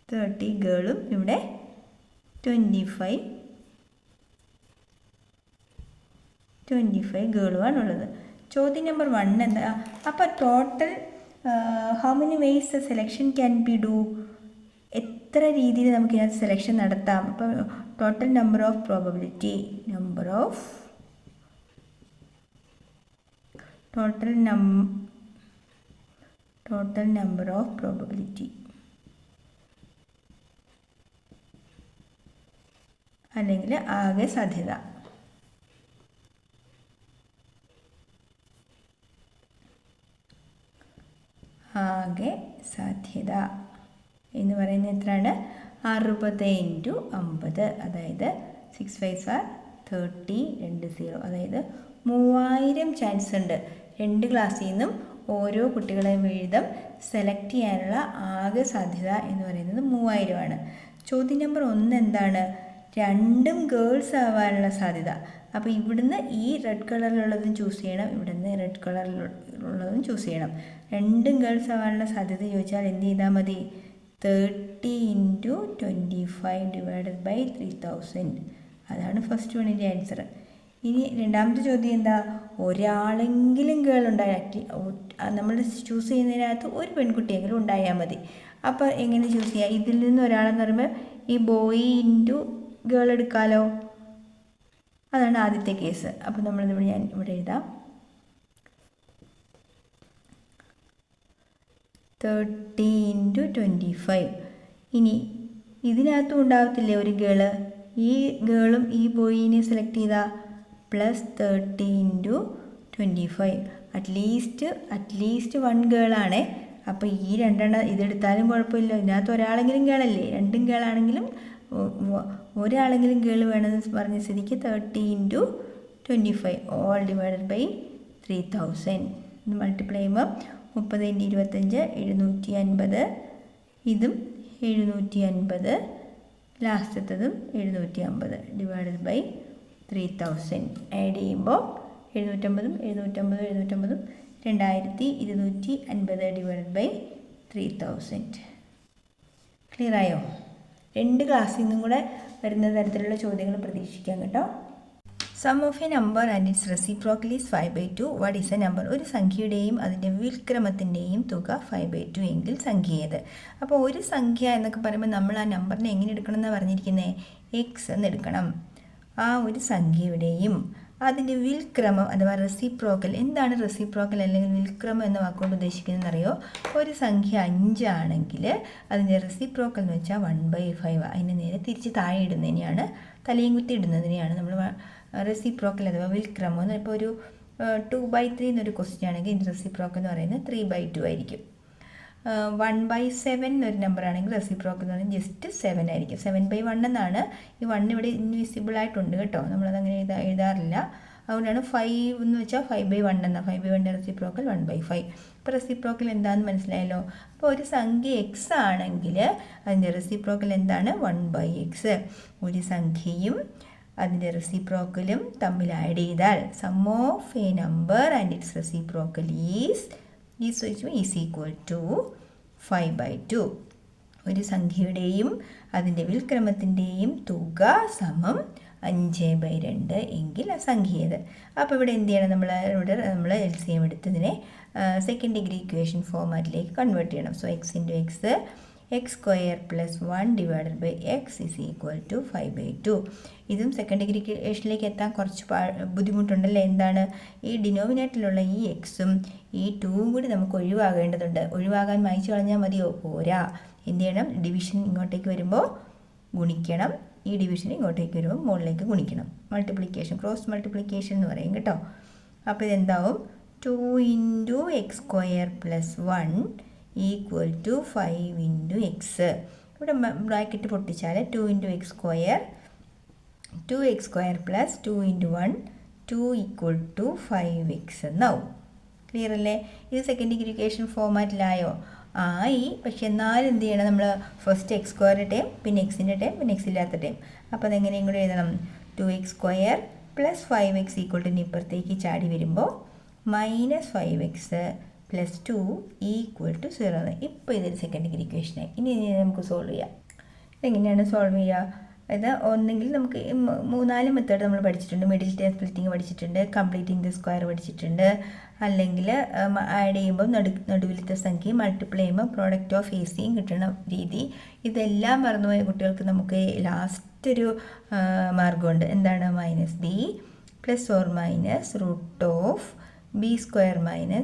30 ഗേളും ഇവിടെ 25 ഗേളുമാണുള്ളത്. ചോദ്യം നമ്പർ 1 എന്താ? അപ്പോൾ total how many ways the selection can be do? എത്ര രീതിയിൽ നമുക്ക് ഇതിനകത്ത് സെലക്ഷൻ നടത്താം? അപ്പം total number of probability, total number of probability അല്ലെങ്കിൽ ആകെ സാധ്യത. ആകെ സാധ്യത എന്ന് പറയുന്നത് എത്രയാണ്? 60 × 50, അതായത് 6 5 ആർ 30, 2 0, അതായത് 3000 ചാൻസ് ഉണ്ട്. 2 ക്ലാസ്സിൽ നിന്നും ഓരോ കുട്ടികളെ വീതം സെലക്ട് ചെയ്യാനുള്ള ആകെ സാധ്യത എന്ന് പറയുന്നത് 3000 ആണ്. ചോദ്യം നമ്പർ 1 എന്താണ്? 2 ഗേൾസ് ആവാനുള്ള സാധ്യത. അപ്പോൾ ഇവിടുന്ന് ഈ റെഡ് കളറിലുള്ളതും ചൂസ് ചെയ്യണം, ഇവിടുന്ന് റെഡ് കളറിലുള്ളതും ചൂസ് ചെയ്യണം. 2 ഗേൾസ് ആവാനുള്ള സാധ്യത ചോദിച്ചാൽ എന്ത് ചെയ്താൽ മതി? 30 × 25 / 3000. അതാണ് ഫസ്റ്റ് വണ്ണിൻ്റെ ആൻസർ. ഇനി രണ്ടാമത്തെ ചോദ്യം എന്താ? ഒരാളെങ്കിലും ഗേൾ ഉണ്ടാക്കി, നമ്മൾ ചൂസ് ചെയ്യുന്നതിനകത്ത് ഒരു പെൺകുട്ടിയെങ്കിലും ഉണ്ടായാൽ മതി. അപ്പോൾ എങ്ങനെ ചൂസ് ചെയ്യുക? ഇതിൽ നിന്ന് ഒരാളെന്ന് പറയുമ്പോൾ ഈ ബോയ് ഇൻറ്റു ഗേൾ എടുക്കാമല്ലോ. അതാണ് ആദ്യത്തെ കേസ്. അപ്പോൾ ഞാൻ ഇവിടെ എഴുതാം 30 × 25. ഇനി ഇതിനകത്തും ഉണ്ടാകത്തില്ലേ ഒരു ഗേള്? ഈ ഗേളും ഈ ബോയിനെ സെലക്ട് ചെയ്താൽ +30 × 25, അറ്റ്ലീസ്റ്റ് 1 ഗേളാണേ. അപ്പോൾ ഈ 2 ഇതെടുത്താലും കുഴപ്പമില്ല, ഇതിനകത്ത് ഒരാളെങ്കിലും ഗേളല്ലേ. 2 ഗേളാണെങ്കിലും ഒരാളെങ്കിലും ഗേൾ വേണമെന്ന് പറഞ്ഞ സ്ഥിതിക്ക് 30 × 25 all divided by 3000. ഇത് മൾട്ടിപ്ലൈ ചെയ്യുമ്പോൾ 30 × 25 750, ഇതും 750, ലാസ്റ്റത്തതും 750 ഡിവൈഡഡ് ബൈ 3000. ആഡ് ചെയ്യുമ്പോൾ 750 750 2250 ഡിവൈഡഡ് ബൈ 3000. ക്ലിയർ ആയോ? 2 ക്ലാസ്സിൽ നിന്നും കൂടെ വരുന്ന തരത്തിലുള്ള ചോദ്യങ്ങൾ പ്രതീക്ഷിക്കാം കേട്ടോ. Sum of a number and its reciprocal is 5/2. What is a number? ഒരു സംഖ്യയുടെയും അതിൻ്റെ വിൽക്രമത്തിൻ്റെയും തുക 5/2 എങ്കിൽ സംഖ്യ ഏത്? അപ്പോൾ ഒരു സംഖ്യ എന്നൊക്കെ പറയുമ്പോൾ നമ്മൾ ആ നമ്പറിനെ എങ്ങനെ എടുക്കണം എന്നാണ് പറഞ്ഞിരിക്കുന്നത്? എക്സ് എന്ന് എടുക്കണം. ആ ഒരു സംഖ്യയുടെയും അതിൻ്റെ വിൽക്രമം അഥവാ റെസിപ്രോക്കൽ. എന്താണ് റെസിപ്രോക്കൽ അല്ലെങ്കിൽ വിൽക്രമം എന്ന വാക്കുകൊണ്ട് ഉദ്ദേശിക്കുന്നതെന്ന് അറിയോ? ഒരു സംഖ്യ 5 ആണെങ്കിൽ അതിൻ്റെ റെസിപ്രോക്കൽ എന്ന് വെച്ചാൽ 1/5. അതിനെ നേരെ തിരിച്ച് താഴെ ഇടുന്നതിനെയാണ്, തലയും കുത്തി ഇടുന്നതിനെയാണ് നമ്മൾ റെസിപ്രോക്കൽ അഥവാ വിൽക്രമം എന്ന്. ഇപ്പോൾ ഒരു 2/3 എന്നൊരു ക്വസ്റ്റ്യൻ ആണെങ്കിൽ ഇതിൻ്റെ റെസിപ്രോക്കൽ എന്ന് പറയുന്നത് 3/2 ആയിരിക്കും. 1/7 എന്നൊരു നമ്പർ ആണെങ്കിൽ റെസിപ്രോക്കൽ എന്ന് പറയുന്നത് ജസ്റ്റ് 7 ആയിരിക്കും. 7/1 എന്നാണ്. ഈ 1 ഇവിടെ ഇൻവിസിബിൾ ആയിട്ടുണ്ട് കേട്ടോ, നമ്മളതങ്ങനെ എഴുതാറില്ല. അതുകൊണ്ടാണ് 5 എന്ന് വെച്ചാൽ 5/1 എന്നാണ്. 5/1 റെസിപ്രോക്കൽ 1/5. ഇപ്പോൾ റെസിപ്രോക്കൽ എന്താണെന്ന് മനസ്സിലായല്ലോ. അപ്പോൾ ഒരു സംഖ്യ എക്സ് ആണെങ്കിൽ അതിൻ്റെ റെസിപ്രോക്കൽ എന്താണ്? 1/x. ഒരു സംഖ്യയും അതിൻ്റെ റെസിപ്രോക്കലും തമ്മിൽ ആഡ് ചെയ്താൽ sum of a number and its reciprocal is equal to 5/2. ഒരു സംഖ്യയുടെയും അതിൻ്റെ വിൽക്രമത്തിൻ്റെയും തുക സമം 5/2 എങ്കിൽ ആ സംഖ്യ ഏത്? അപ്പോൾ ഇവിടെ എന്ത് ചെയ്യണം? നമ്മൾ LCM എടുത്തതിനെ സെക്കൻഡ് ഡിഗ്രി ഇക്വേഷൻ ഫോർമാറ്റിലേക്ക് കൺവേർട്ട് ചെയ്യണം. So x × x² + 1 divided by x is equal to 5/2. ഇതും സെക്കൻഡ് ഡിഗ്രി ഇക്വേഷനിലേക്ക് എത്താൻ കുറച്ച് ബുദ്ധിമുട്ടുണ്ടല്ലേ. എന്താണ്? ഈ ഡിനോമിനേറ്ററിലുള്ള ഈ എക്സും ഈ 2ഉം കൂടി നമുക്ക് ഒഴിവാകേണ്ടതുണ്ട്. ഒഴിവാകാൻ മായ്ച്ചു കളഞ്ഞാൽ മതിയോ? പോരാ. എന്ത് ചെയ്യണം? ഡിവിഷൻ ഇങ്ങോട്ടേക്ക് വരുമ്പോൾ ഗുണിക്കണം, ഈ ഡിവിഷൻ ഇങ്ങോട്ടേക്ക് വരുമ്പോൾ മുകളിലേക്ക് ഗുണിക്കണം. മൾട്ടിപ്ലിക്കേഷൻ, ക്രോസ് മൾട്ടിപ്ലിക്കേഷൻ എന്ന് പറയും കേട്ടോ. അപ്പോൾ ഇതെന്താവും? 2 × x² + 1 ഈക്വൽ ടു 5 × x. ഇവിടെ ബ്രാക്കറ്റ് പൊട്ടിച്ചാൽ 2 × x² 2x² + 2 × 1 2 equal to 5x എന്നാവും. ക്ലിയർ അല്ലേ? ഇത് സെക്കൻഡ് ഡിഗ്രി ഇക്വേഷൻ ഫോർമാറ്റിലായോ? ആയി. പക്ഷെ എന്നാലും എന്ത് ചെയ്യണം? നമ്മൾ ഫസ്റ്റ് x² ടൈം, പിന്നെ എക്സിൻ്റെ ടൈം, പിന്നെ എക്സ് ഇല്ലാത്ത ടൈം. അപ്പോൾ അതെങ്ങനെയും കൂടെ എഴുതണം? 2x² + 5x ഈക്വൽ ടു ഇപ്പുറത്തേക്ക് ചാടി വരുമ്പോൾ -5x + 2 ഈക്വൽ ടു 0. ഇപ്പോൾ ഇതൊരു സെക്കൻഡ് ഡിഗ്രി ഇക്വേഷനായി. ഇനി നമുക്ക് സോൾവ് ചെയ്യാം. ഇതെങ്ങനെയാണ് സോൾവ് ചെയ്യുക? ഇത് ഒന്നെങ്കിൽ നമുക്ക് 3-4 മെത്തേഡ് നമ്മൾ പഠിച്ചിട്ടുണ്ട്. മിഡിൽ ടേം സ്പ്ലിറ്റിങ് പഠിച്ചിട്ടുണ്ട്, കംപ്ലീറ്റിംഗ് ദ സ്ക്വയർ പഠിച്ചിട്ടുണ്ട്, അല്ലെങ്കിൽ ആഡ് ചെയ്യുമ്പോൾ നടുവിലത്തെ സംഖ്യ മൾട്ടിപ്ലൈ ചെയ്യുമ്പോൾ പ്രോഡക്റ്റ് ഓഫ് AC കിട്ടുന്ന രീതി. ഇതെല്ലാം മറന്നുപോയ കുട്ടികൾക്ക് നമുക്ക് ലാസ്റ്റ് ഒരു മാർഗമുണ്ട്. എന്താണ്? -b + or -√b²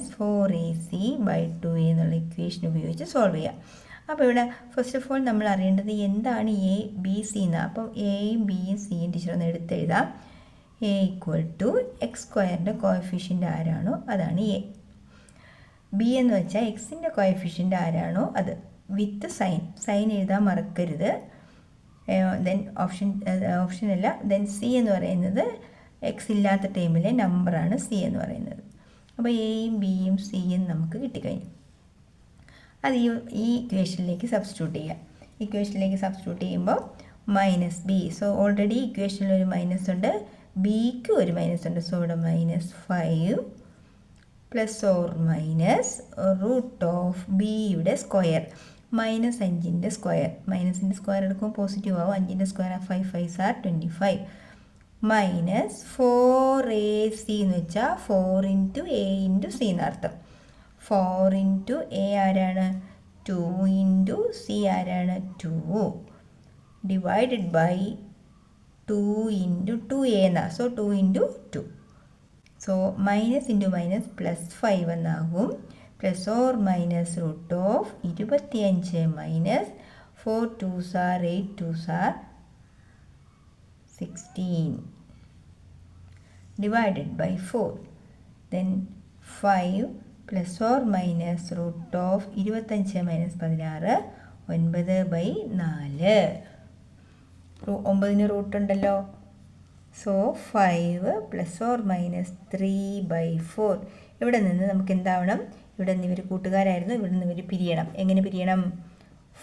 - 4AC/2a എന്നുള്ള ഇക്വേഷൻ ഉപയോഗിച്ച് സോൾവ് ചെയ്യാം. അപ്പോൾ ഇവിടെ ഫസ്റ്റ് ഓഫ് ഓൾ നമ്മൾ അറിയേണ്ടത് എന്താണ് A, B, C എന്ന്. അപ്പം എയും ബിയും സിയും ടീച്ചർ ഒന്ന് എടുത്തെഴുതാം. A = x² കോഎഫിഷ്യൻ്റ് ആരാണോ അതാണ് A. ബി എന്ന് വെച്ചാൽ എക്സിൻ്റെ കോഎഫിഷ്യൻ്റ് ആരാണോ അത് വിത്ത് സൈൻ എഴുതാൻ മറക്കരുത്. ദെൻ ഓപ്ഷനല്ല. ദെൻ സി എന്ന് പറയുന്നത് എക്സ് ഇല്ലാത്ത ടൈമിലെ നമ്പറാണ് സി എന്ന് പറയുന്നത്. അപ്പോൾ എയും ബിയും സിയും നമുക്ക് കിട്ടിക്കഴിഞ്ഞു. അത് ഈ ഇക്വേഷനിലേക്ക് സബ്സ്റ്റിറ്റ്യൂട്ട് ചെയ്യാം. ഇക്വേഷനിലേക്ക് സബ്സ്റ്റിറ്റ്യൂട്ട് ചെയ്യുമ്പോൾ മൈനസ് ബി. സോ ഓൾറെഡി ഇക്വേഷനിൽ ഒരു മൈനസ് ഉണ്ട്, ബിക്ക് ഒരു മൈനസ് ഉണ്ട്. സോ ഇവിടെ -5 plus or minus root of ബിയുടെ സ്ക്വയർ -5ൻ്റെ സ്ക്വയർ. മൈനസിൻ്റെ സ്ക്വയർ എടുക്കുമ്പോൾ പോസിറ്റീവ് ആവും. 5ൻ്റെ square 5 5s are 25 minus 4ac എന്ന് വെച്ചാൽ 4 × a × c എന്നർത്ഥം. 4 × a ആരാണ്? 2 × c ആരാണ്? 2 ഡിവൈഡഡ് ബൈ 2 × 2a എന്നാ. So 2 × 2. So minus into minus +5 എന്നാകും. Plus or minus root of 25 minus 4 2s are 8 2s are 16 divided by 4. Then 5 plus or minus root of 25 minus 16 9/4. 9ന് root ഉണ്ടല്ലോ. So 5 plus or minus 3/4. ഇവിടെ നിന്ന് നമുക്ക് എന്താവണം? ഇവിടെ നിന്ന് ഇവർ കൂട്ടുകാരായിരുന്നു, ഇവിടെ നിന്ന് ഇവർ പിരിയണം. എങ്ങനെ പിരിയണം?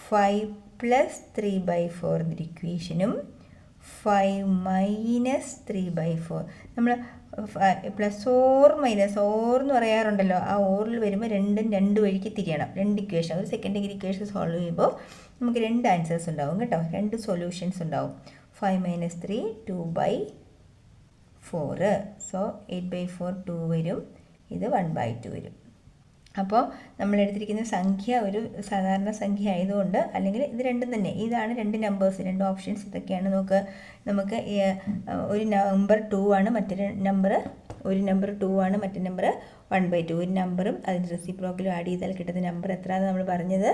5 + 3/4 എന്നൊരു ഇക്വേഷനും 5 - 3/4. നമ്മൾ പ്ലസ് ഓർ മൈനസ് ഓർ എന്ന് പറയാറുണ്ടല്ലോ, ആ ഓറിൽ വരുമ്പോൾ രണ്ടും രണ്ട് വഴിക്ക് തിരിയണം. രണ്ട് ഇക്വേഷൻ, ഒരു സെക്കൻഡ് ഡിഗ്രി ഇക്വേഷൻ സോൾവ് ചെയ്യുമ്പോൾ നമുക്ക് രണ്ട് ആൻസേഴ്സ് ഉണ്ടാവും കേട്ടോ, രണ്ട് സൊല്യൂഷൻസ് ഉണ്ടാവും. 5 - 3 2/4. സോ 8/4 2 വരും, ഇത് 1/2 വരും. അപ്പോൾ നമ്മൾ എടുത്തിരിക്കുന്ന സംഖ്യ ഒരു സാധാരണ സംഖ്യ ആയതുകൊണ്ട്, അല്ലെങ്കിൽ ഇത് രണ്ടും തന്നെ, ഇതാണ് രണ്ട് നമ്പേഴ്സ്, രണ്ട് ഓപ്ഷൻസ് ഇതൊക്കെയാണ്. നമുക്ക് ഒരു നമ്പർ 2 ആണ്, മറ്റൊരു നമ്പർ 2 ആണ്, മറ്റൊരു നമ്പർ 1/2. ഒരു നമ്പറും അതിൻ്റെ റെസിപ്രോക്കലും ആഡ് ചെയ്താൽ കിട്ടുന്ന നമ്പർ എത്രയാണെന്ന് നമ്മൾ പറഞ്ഞത്?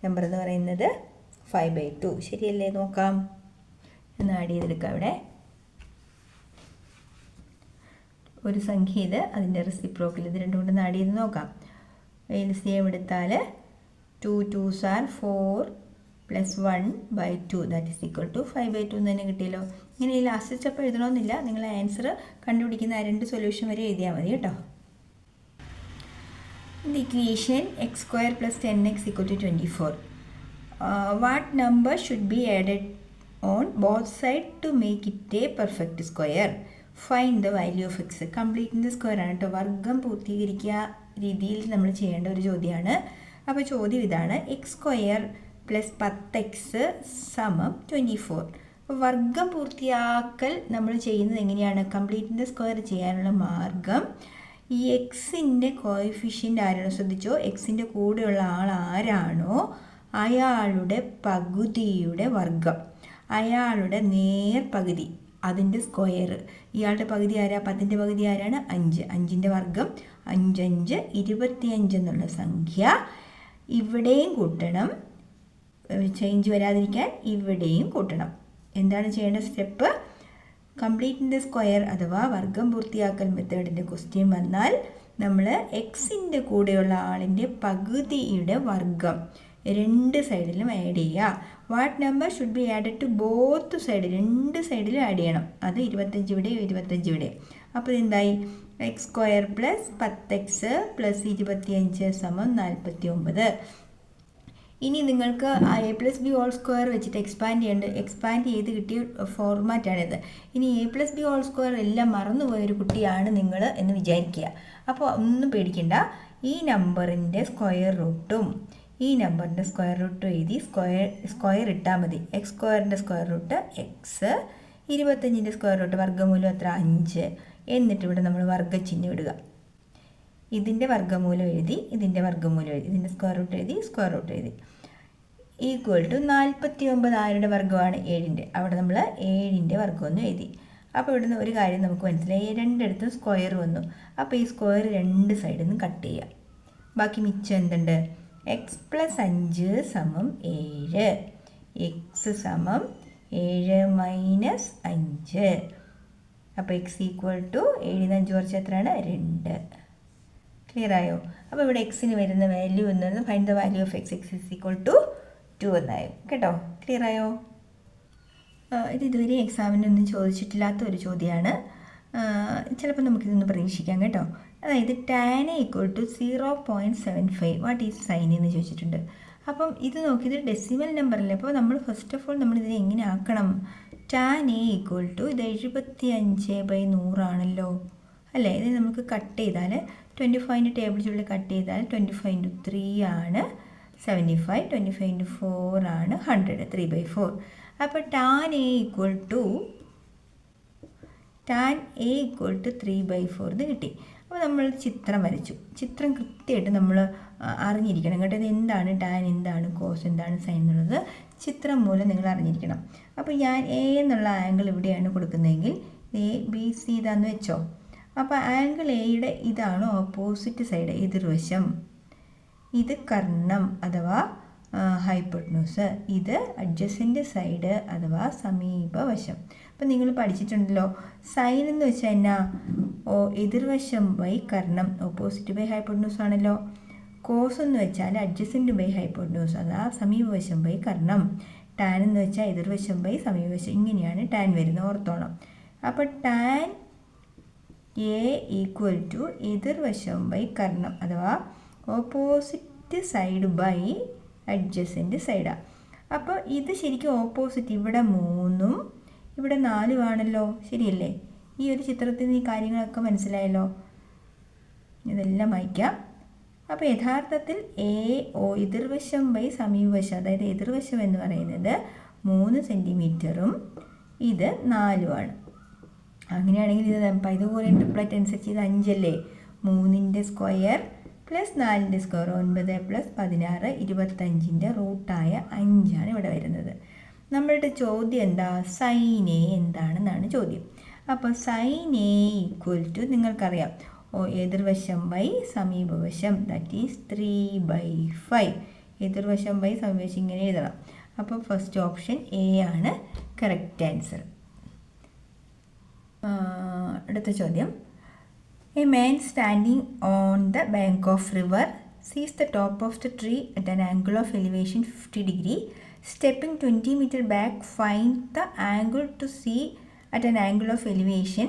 നമ്പർ എന്ന് പറയുന്നത് 5/2. ശരിയല്ലേ? നോക്കാം, ഒന്ന് ആഡ് ചെയ്തെടുക്കാം. ഇവിടെ ഒരു സംഖ്യ ഇത്, അതിൻ്റെ റെസിപ്രോക്കൽ, ഇത് രണ്ടും കൊണ്ട് ആഡ് ചെയ്ത് നോക്കാം. LCM എടുത്താൽ 2 2s are 4 + 1/2 that is equal to 5/2 എന്ന് തന്നെ കിട്ടിയല്ലോ. ഇങ്ങനെ ഈ ലാസ്റ്റ് സ്റ്റെപ്പ് എഴുതണമെന്നില്ല, നിങ്ങൾ ആൻസർ കണ്ടുപിടിക്കുന്ന ആ രണ്ട് സൊല്യൂഷൻ വരെ എഴുതിയാൽ മതി കേട്ടോ. The equation x² + 10x = 24. What number should be added on both sides to make it a perfect square? Find the value of x. Completing the square ആണ് കേട്ടോ, വർഗം പൂർത്തീകരിക്കുക രീതിയിൽ നമ്മൾ ചെയ്യേണ്ട ഒരു ചോദ്യമാണ്. അപ്പോൾ ചോദ്യം ഇതാണ്, x² + 10x = 24. അപ്പോൾ വർഗം പൂർത്തിയാക്കൽ നമ്മൾ ചെയ്യുന്നത് എങ്ങനെയാണ്? കംപ്ലീറ്റിംഗ് ദ സ്ക്വയർ ചെയ്യാനുള്ള മാർഗം, ഈ എക്സിൻ്റെ കോഎഫിഷ്യൻ്റ് ആരാണോ, ശ്രദ്ധിച്ചോ, എക്സിൻ്റെ കൂടെയുള്ള ആൾ ആരാണോ അയാളുടെ പകുതിയുടെ വർഗം, അയാളുടെ നേർപകുതി, അതിൻ്റെ സ്ക്വയർ. ഇയാളുടെ പകുതി ആരാ? 10ൻ്റെ പകുതി ആരാണ്? 5. 5ൻ്റെ വർഗം 5 5 25 എന്നുള്ള സംഖ്യ ഇവിടെയും കൂട്ടണം, ചേഞ്ച് വരാതിരിക്കാൻ ഇവിടെയും കൂട്ടണം. എന്താണ് ചെയ്യേണ്ട സ്റ്റെപ്പ്? കംപ്ലീറ്റിംഗ് ദ സ്ക്വയർ അഥവാ വർഗം പൂർത്തിയാക്കൽ മെത്തേഡിൻ്റെ ക്വസ്റ്റ്യൻ വന്നാൽ നമ്മൾ എക്സിൻ്റെ കൂടെയുള്ള ആളിൻ്റെ പകുതിയുടെ വർഗം രണ്ട് സൈഡിലും ആഡ് ചെയ്യുക. What number should be added to both side? രണ്ട് സൈഡിലും ആഡ് ചെയ്യണം. അത് 25 ഇവിടെയും 25 ഇവിടെയും. അപ്പോൾ ഇതെന്തായി? x² + 10x + 25 = 49. ഇനി നിങ്ങൾക്ക് a+b² വെച്ചിട്ട് എക്സ്പാൻഡ് ചെയ്ത് കിട്ടിയ ഫോർമാറ്റാണിത്. ഇനി a+b² എല്ലാം മറന്നുപോയൊരു കുട്ടിയാണ് നിങ്ങൾ എന്ന് വിചാരിക്കുക. അപ്പോൾ ഒന്നും പേടിക്കണ്ട, ഈ നമ്പറിൻ്റെ സ്ക്വയർ റൂട്ടും ഈ നമ്പറിൻ്റെ സ്ക്വയർ റൂട്ടും എഴുതി സ്ക്വയർ ഇട്ടാൽ മതി. x² സ്ക്വയർ റൂട്ട് x, 25ൻ്റെ സ്ക്വയർ റൂട്ട് വർഗ്ഗമൂലം എത്ര? 5. എന്നിട്ട് ഇവിടെ നമ്മൾ വർഗ്ഗചിഹ്നം ഇടുക. ഇതിൻ്റെ വർഗ്ഗമൂലം എഴുതി, ഇതിൻ്റെ വർഗ്ഗമൂലം എഴുതി, ഇതിൻ്റെ സ്ക്വയർ റൂട്ട് എഴുതി, സ്ക്വയർ റൂട്ട് എഴുതി. ഈക്വൽ ടു 49 ആരുടെ വർഗ്ഗമാണ്? 7ൻ്റെ. അവിടെ നമ്മൾ 7ൻ്റെ വർഗ്ഗമൊന്നും എഴുതി. അപ്പോൾ ഇവിടുന്ന് ഒരു കാര്യം നമുക്ക് മനസ്സിലായി, രണ്ടിടത്തും സ്ക്വയർ വന്നു. അപ്പോൾ ഈ സ്ക്വയർ രണ്ട് സൈഡിൽ നിന്ന് കട്ട് ചെയ്യുക. ബാക്കി മിച്ചം എന്തുണ്ട്? x + 5 = 7, x = 7 - 5. അപ്പോൾ x = 7 ൽ നിന്ന് 5 കുറച്ച് എത്രയാണ്? 2. ക്ലിയർ ആയോ? അപ്പോൾ ഇവിടെ എക്സിന് വരുന്ന വാല്യൂ എന്ന് പറയുന്നത് find the value of x x is equal to 2 എന്നായും. കേട്ടോ? ക്ലിയർ ആയോ? ഇത് ഇതുവരെ എക്സാമിനൊന്നും ചോദിച്ചിട്ടില്ലാത്ത ഒരു ചോദ്യമാണ്. ചിലപ്പോൾ നമുക്കിതൊന്ന് പ്രതീക്ഷിക്കാം കേട്ടോ. അതായത് tan A equal to 0.75 what is sine എന്ന് ചോദിച്ചിട്ടുണ്ട്. അപ്പം ഇത് നോക്കിയത് ഡെസിമൽ നമ്പറല്ലേ. അപ്പോൾ നമ്മൾ ഫസ്റ്റ് ഓഫ് ഓൾ നമ്മളിതിനെ എങ്ങനെ ആക്കണം? tan A ഈക്വൽ ടു ഇത് 75/100 ആണല്ലോ അല്ലേ. ഇത് നമുക്ക് കട്ട് ചെയ്താൽ 25 ടേബിളിനുള്ളിൽ കട്ട് ചെയ്താൽ 25 × 3 ആണ് 75, 25 × 4 ആണ് 100, 3/4. അപ്പോൾ tan A ഈക്വൽ ടു 3/4 എന്ന് കിട്ടി. അപ്പോൾ നമ്മൾ ചിത്രം വരച്ചു. ചിത്രം കൃത്യമായിട്ട് നമ്മൾ അറിഞ്ഞിരിക്കണം കേട്ടോ. ഇത് എന്താണ് ടാൻ, എന്താണ് കോസ്, എന്താണ് സൈൻ എന്നുള്ളത് ചിത്രം മൂലം നിങ്ങൾ അറിഞ്ഞിരിക്കണം. അപ്പോൾ ഞാൻ എ എന്നുള്ള ആംഗിൾ ഇവിടെയാണ് കൊടുക്കുന്നതെങ്കിൽ ABC ഇതാന്ന് വെച്ചോ. അപ്പോൾ ആംഗിൾ എയുടെ ഇതാണ് ഓപ്പോസിറ്റ് സൈഡ്, എതിർവശം. ഇത് കർണം അഥവാ ഹൈപ്പോട്ടനൂസ്, ഇത് അഡ്ജസൻ്റ് സൈഡ് അഥവാ സമീപവശം. അപ്പം നിങ്ങൾ പഠിച്ചിട്ടുണ്ടല്ലോ സൈൻ എന്ന് വെച്ചാൽ എന്നാ? എതിർവശം by Karnam, opposite by hypotenuse ആണല്ലോ. കോസ് എന്ന് വെച്ചാൽ അഡ്ജസൻ്റ് ബൈ ഹൈപ്പോട്ടനൂസ് അഥവാ സമീപവശം ബൈ കർണം. ടാൻ എന്ന് വെച്ചാൽ എതിർവശം ബൈ സമീപവശം. ഇങ്ങനെയാണ് ടാൻ വരുന്നത്, ഓർത്തോണം. അപ്പോൾ ടാൻ എ ഈക്വൽ ടു എതിർവശം ബൈ കർണം അഥവാ ഓപ്പോസിറ്റ് സൈഡ് ബൈ അഡ്ജസൻ്റ് സൈഡാണ്. അപ്പോൾ ഇത് ശരിക്കും ഓപ്പോസിറ്റ്. ഇവിടെ 3ഉം ഇവിടെ 4ഉം ആണല്ലോ, ശരിയല്ലേ? ഈ ഒരു ചിത്രത്തിൽ ഈ കാര്യങ്ങളൊക്കെ മനസ്സിലായല്ലോ. ഇതെല്ലാം വായിക്കാം. അപ്പോൾ യഥാർത്ഥത്തിൽ എതിർവശം ബൈ സമീപവശം, അതായത് എതിർവശം എന്ന് പറയുന്നത് 3 സെൻറ്റിമീറ്ററും ഇത് 4ഉമാണ്. അങ്ങനെയാണെങ്കിൽ ഇത് ഇതുപോലെ ട്രിപ്ലറ്റ് അനുസരിച്ച് ഇത് 5 അല്ലേ. 3ൻ്റെ സ്ക്വയർ പ്ലസ് 4ൻ്റെ സ്ക്വയർ 9 പ്ലസ് 16 25ൻ്റെ റൂട്ടായ 5 ഇവിടെ വരുന്നത്. നമ്മളുടെ ചോദ്യം എന്താ? സൈൻ എ എന്താണെന്നാണ് ചോദ്യം. അപ്പോൾ സൈൻ എ ഈക്വൽ ടു നിങ്ങൾക്കറിയാം എതിർവശം ബൈ സമീപവശം, ദാറ്റ് ഈസ് 3/5. എതിർവശം ബൈ സമീപവശം ഇങ്ങനെ എഴുതണം. അപ്പോൾ ഫസ്റ്റ് ഓപ്ഷൻ എ ആണ് കറക്റ്റ് ആൻസർ. അടുത്ത ചോദ്യം. A man standing on the bank of river sees the top of the tree at an angle of elevation 50 degree. Stepping 20 meter back, find the angle to see at an angle of elevation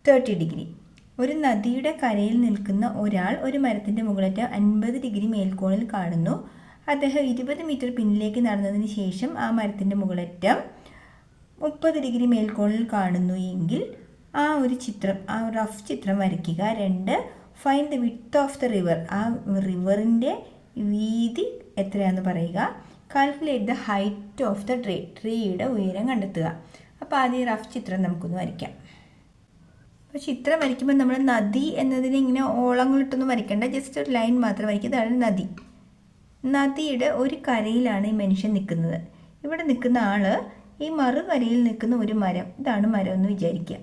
30 degree. ഒരു നദിയുടെ കരയിൽ നിൽക്കുന്ന ഒരാൾ ഒരു മരത്തിൻ്റെ മുകളിലേറ്റ് 50 degree മേൽക്കോണിൽ കാണുന്നു. അദ്ദേഹം 20 metre പിന്നിലേക്ക് നടന്നതിന് ശേഷം ആ മരത്തിൻ്റെ മുകളിലേറ്റം 30 ഡിഗ്രി മേൽക്കോണിൽ കാണുന്നു എങ്കിൽ ആ ഒരു ചിത്രം, ആ റഫ് ചിത്രം വരയ്ക്കുക. 2 find the width of the river, ആ റിവറിൻ്റെ വീതി എത്രയാണെന്ന് പറയുക. Calculate the height of the tree, ട്രീയുടെ ഉയരം കണ്ടെത്തുക. അപ്പോൾ ആദ്യം റഫ് ചിത്രം നമുക്കൊന്ന് വരയ്ക്കാം. അപ്പോൾ ചിത്രം വരയ്ക്കുമ്പോൾ നമ്മൾ നദി എന്നതിനെ ഇങ്ങനെ ഓളങ്ങളിട്ടൊന്നും വരയ്ക്കേണ്ട, ജസ്റ്റ് ഒരു ലൈൻ മാത്രം വരയ്ക്കുക. ഇതാണ് നദി. നദിയുടെ ഒരു കരയിലാണ് ഈ മനുഷ്യൻ നിൽക്കുന്നത്. ഇവിടെ നിൽക്കുന്ന ആൾ ഈ മറുകരയിൽ നിൽക്കുന്ന ഒരു മരം, ഇതാണ് മരം എന്ന് വിചാരിക്കുക.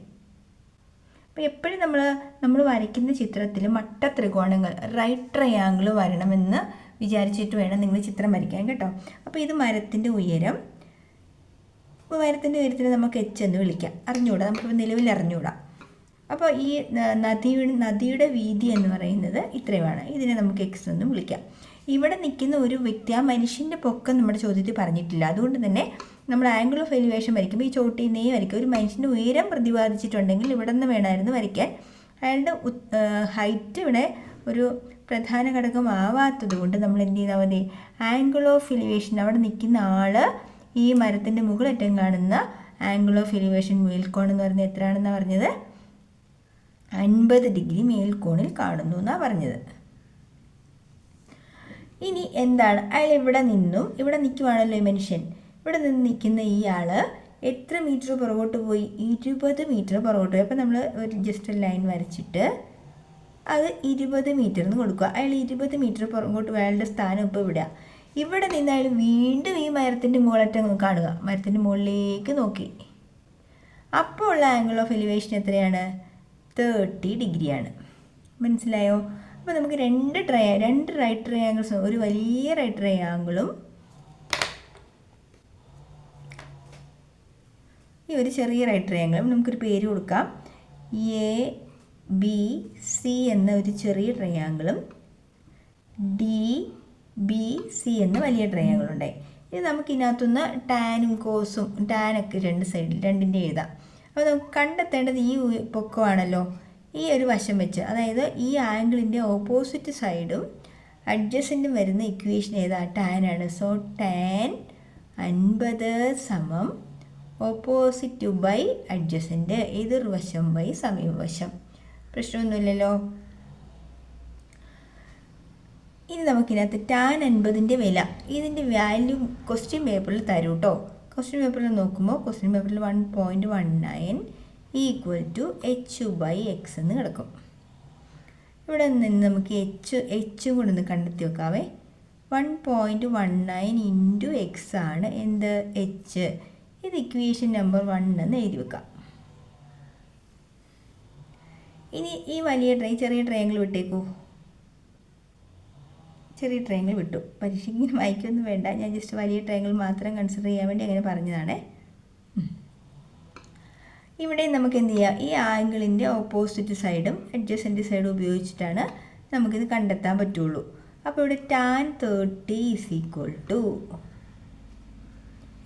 അപ്പോൾ എപ്പോഴും നമ്മൾ വരയ്ക്കുന്ന ചിത്രത്തിൽ മട്ട ത്രികോണങ്ങൾ, റൈറ്റ് ട്രയാങ്കിൾ വരണമെന്ന് വിചാരിച്ചിട്ട് വേണം നിങ്ങൾ ചിത്രം വരയ്ക്കാൻ കേട്ടോ. അപ്പോൾ ഇത് മരത്തിൻ്റെ ഉയരം. മരത്തിൻ്റെ ഉയരത്തിന് നമുക്ക് എച്ച് എന്ന് വിളിക്കാം. അറിഞ്ഞുകൂടാ, നമുക്കിപ്പോൾ നിലവിൽ അറിഞ്ഞുകൂടാ. അപ്പോൾ ഈ നദിയുടെ വീതി എന്ന് പറയുന്നത് ഇത്രയുമാണ്. ഇതിനെ നമുക്ക് എക്സ് എന്നും വിളിക്കാം. ഇവിടെ നിൽക്കുന്ന ഒരു വ്യക്തി, ആ മനുഷ്യൻ്റെ പൊക്കം നമ്മുടെ ചോദ്യത്തിൽ പറഞ്ഞിട്ടില്ല. അതുകൊണ്ട് തന്നെ നമ്മൾ ആംഗിൾ ഓഫ് എലിവേഷൻ വരയ്ക്കുമ്പോൾ ഈ ചോട്ടിന്നേ വരയ്ക്കുക. ഒരു മനുഷ്യൻ്റെ ഉയരം പ്രതിപാദിച്ചിട്ടുണ്ടെങ്കിൽ ഇവിടെ നിന്ന് വേണമായിരുന്നു വരയ്ക്കാൻ. അയാളുടെ ഹൈറ്റ് ഇവിടെ ഒരു പ്രധാന ഘടകമാവാത്തത് കൊണ്ട് നമ്മൾ എന്ത് ചെയ്താൽ മതി? ആംഗിൾ ഓഫ് എലിവേഷൻ, അവിടെ നിൽക്കുന്ന ആൾ ഈ മരത്തിൻ്റെ മുകളറ്റം കാണുന്ന ആംഗിൾ ഓഫ് എലിവേഷൻ മേൽക്കോൺ എന്ന് പറയുന്നത് എത്രയാണെന്നാണ് പറഞ്ഞത്? 50 ഡിഗ്രി മേൽക്കോണിൽ കാണുന്നു എന്നാണ് പറഞ്ഞത്. ഇനി എന്താണ്, അയാൾ ഇവിടെ നിൽക്കുവാണല്ലോ ഈ മനുഷ്യൻ. ഇവിടെ നിന്ന് നിൽക്കുന്ന ഇയാൾ എത്ര മീറ്റർ പുറകോട്ട് പോയി? 20 മീറ്റർ പുറകോട്ട് പോയി. അപ്പോൾ നമ്മൾ ഒരു ജസ്റ്റ് ലൈൻ വരച്ചിട്ട് അത് 20 മീറ്റർ എന്ന് കൊടുക്കുക. അയാൾ 20 മീറ്റർ പുറകോട്ട് പോയി. അയാളുടെ സ്ഥാനം ഇപ്പോൾ ഇവിടെ നിന്ന് അയാൾ വീണ്ടും ഈ മരത്തിൻ്റെ മുകളറ്റം കാണുക. മരത്തിൻ്റെ മുകളിലേക്ക് നോക്കി. അപ്പോൾ ഉള്ള ആംഗിൾ ഓഫ് എലിവേഷൻ എത്രയാണ്? 30 ഡിഗ്രിയാണ്. മനസ്സിലായോ? അപ്പോൾ നമുക്ക് രണ്ട് റൈറ്റ് ട്രയാങ്കിൾസ്, ഒരു വലിയ റൈറ്റ് ട്രയാങ്കിളും ഈ ഒരു ചെറിയ റൈറ്റ് ട്രയാങ്കിളും നമുക്കൊരു പേര് കൊടുക്കാം. ബി സി എന്ന ഒരു ചെറിയ ട്രയാങ്കിളും ഡി ബി സി എന്ന വലിയ ട്രയാങ്കിളുണ്ടായി. ഇത് നമുക്കിതിനകത്തുനിന്ന് ടാനും കോസും ടാനൊക്കെ രണ്ട് സൈഡിൽ രണ്ടിൻ്റെ എഴുതാം. അപ്പോൾ നമുക്ക് കണ്ടെത്തേണ്ടത് ഈ പൊക്കമാണല്ലോ, ഈ ഒരു വശം വെച്ച്, അതായത് ഈ ആംഗിളിൻ്റെ ഓപ്പോസിറ്റ് സൈഡും അഡ്ജസൻറ്റും വരുന്ന ഇക്വേഷൻ ഏതാ? ടാനാണ്. സോ ടാൻ 50 സമം ഓപ്പോസിറ്റ് ബൈ അഡ്ജസൻറ്റ്, എതിർവശം ബൈ സമീപവശം. പ്രശ്നമൊന്നുമില്ലല്ലോ. ഇനി നമുക്കിനകത്ത് ടാൻ 50ൻ്റെ വില, ഇതിൻ്റെ വാല്യൂ ക്വസ്റ്റ്യൻ പേപ്പറിൽ തരും കേട്ടോ. ക്വസ്റ്റ്യൻ പേപ്പറിൽ നോക്കുമ്പോൾ ക്വസ്റ്റ്യൻ പേപ്പറിൽ 1.19 =h/x എന്ന് കിടക്കും. ഇവിടെ നിന്ന് നമുക്ക് എച്ചും കൂടെ ഒന്ന് കണ്ടെത്തി വെക്കാവേ. 1.19 × x ആണ് എന്ത്? h. ഇത് ഇക്വേഷൻ നമ്പർ 1 എന്ന് എഴുതി വെക്കാം. ഇനി ഈ വലിയ ചെറിയ ട്രയാങ്കിൾ വിട്ടേക്കൂ. ചെറിയ ട്രയാങ്കിൾ വിട്ടു. പരീക്ഷയ്ക്ക് ഇങ്ങനെ വായിക്കൊന്നും വേണ്ട, ഞാൻ ജസ്റ്റ് വലിയ ട്രയാങ്കിൾ മാത്രം കൺസിഡർ ചെയ്യാൻ വേണ്ടി അങ്ങനെ പറഞ്ഞതാണ്. ഇവിടെ നമുക്ക് എന്ത് ചെയ്യാം? ഈ ആംഗിളിൻ്റെ ഓപ്പോസിറ്റ് സൈഡും അഡ്ജസൻറ്റ് സൈഡും ഉപയോഗിച്ചിട്ടാണ് നമുക്കിത് കണ്ടെത്താൻ പറ്റുള്ളൂ. അപ്പോൾ ഇവിടെ ടാൻ 30 =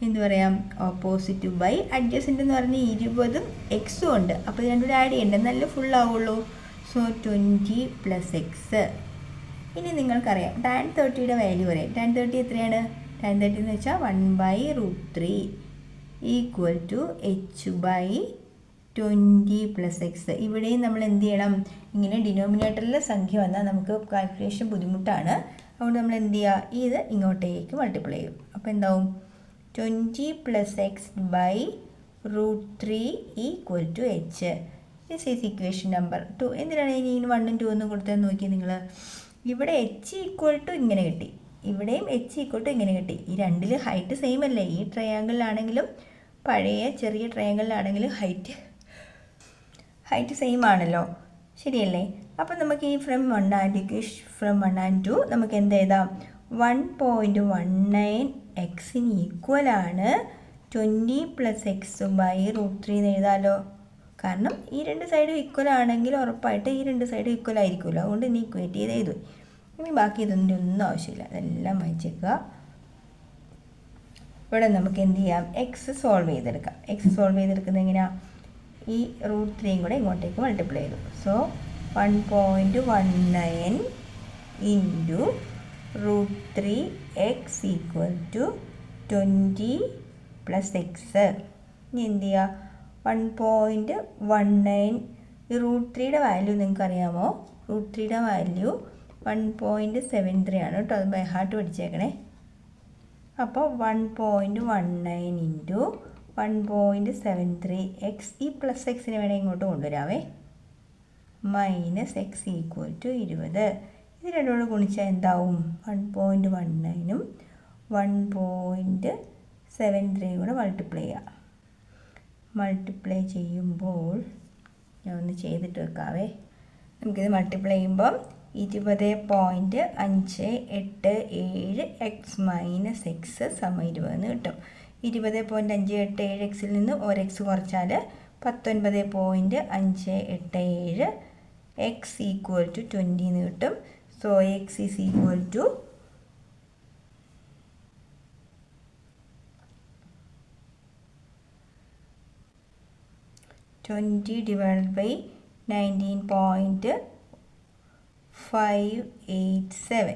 എന്ത് പറയാം? ഓപ്പോസിറ്റ് ബൈ അഡ്ജസൻറ്റ് എന്ന് പറഞ്ഞാൽ 20ഉം എക്സും ഉണ്ട്. അപ്പോൾ രണ്ടുകൂടെ ആഡ് ചെയ്യണ്ടേ, നല്ല ഫുൾ ആവുള്ളൂ. So 20 + x. ഇനി നിങ്ങൾക്കറിയാം ടാൻ 30യുടെ വാല്യൂ പറയാം. ടാൻ 30 എത്രയാണ്? ടാൻ 30 എന്ന് വെച്ചാൽ 1/√3 h/20 + x. ഇവിടെയും നമ്മൾ എന്ത് ചെയ്യണം? ഇങ്ങനെ ഡിനോമിനേറ്ററിലെ സംഖ്യ വന്നാൽ നമുക്ക് കാൽക്കുലേഷൻ ബുദ്ധിമുട്ടാണ്. അതുകൊണ്ട് നമ്മൾ എന്ത് ചെയ്യുക? ഇത് ഇങ്ങോട്ടേക്ക് മൾട്ടിപ്ലൈ ചെയ്യും. അപ്പോൾ എന്താവും? 20 + x/√3 = h. This is equation number 2. എന്തിനാണ് ഇനി 1ഉം 2 എന്ന് കൊടുത്തതെന്ന് നോക്കി നിങ്ങൾ. ഇവിടെ h = ഇങ്ങനെ കിട്ടി, ഇവിടെയും h = ഇങ്ങനെ കിട്ടി. ഈ രണ്ടിൽ ഹൈറ്റ് സെയിം അല്ലേ? ഈ ട്രയാങ്കിളിലാണെങ്കിലും പഴയ ചെറിയ ട്രയാങ്കിളിലാണെങ്കിലും ഹൈറ്റ് സെയിം ആണല്ലോ, ശരിയല്ലേ? അപ്പം നമുക്ക് ഈ ഫ്രം 1 and 2 നമുക്ക് എന്ത് എഴുതാം? 1.19 x-ന് ഈക്വലാണ് 20 + x/√3 എന്ന് എഴുതാമല്ലോ. കാരണം ഈ രണ്ട് സൈഡും ഈക്വൽ ആണെങ്കിൽ ഉറപ്പായിട്ട് ഈ രണ്ട് സൈഡും ഈക്വൽ ആയിരിക്കുമല്ലോ. അതുകൊണ്ട് ഇനി ഇക്വേറ്റ് ചെയ്ത് എഴുതും. ഇനി ബാക്കി ഇതൊന്നും ഒന്നും ആവശ്യമില്ല, അതെല്ലാം വായിച്ചേക്കുക. ഇവിടെ നമുക്ക് എന്ത് ചെയ്യാം? എക്സ് സോൾവ് ചെയ്തെടുക്കാം. എക്സ് സോൾവ് ചെയ്തെടുക്കുന്നത് എങ്ങനെയാണ്? ഈ √3 കൂടെ ഇങ്ങോട്ടേക്ക് മൾട്ടിപ്ലൈ ചെയ്തു. So 1.19 × √3 x = 20 + x. ഇനി എന്ത് ചെയ്യുക? 1.19 ഈ √3യുടെ വാല്യൂ നിങ്ങൾക്ക് അറിയാമോ? √3യുടെ വാല്യൂ 1.73 ആണ് കേട്ടോ. അത് ബൈ ഹാർട്ട് പഠിച്ചേക്കണേ. അപ്പോൾ 1.19 × 1.73 x. ഈ പ്ലസ് എക്സിന് വേണേൽ ഇങ്ങോട്ട് കൊണ്ടുവരാവേ. -x = 20. ഇത് രണ്ടോട് ഗുണിച്ചാൽ എന്താവും? 1.19ഉം 1.73 കൂടെ മൾട്ടിപ്ലൈ ചെയ്യാം. മൾട്ടിപ്ലൈ ചെയ്യുമ്പോൾ ഞാൻ ഒന്ന് ചെയ്തിട്ട് വെക്കാവേ. നമുക്കിത് മൾട്ടിപ്ലൈ ചെയ്യുമ്പം 20.587 x - x = 20 എന്ന് കിട്ടും. 20.587 x-ൽ നിന്ന് 1x കുറച്ചാൽ 19.587 x = 20 എന്ന് കിട്ടും. So x = 20 / 19.587.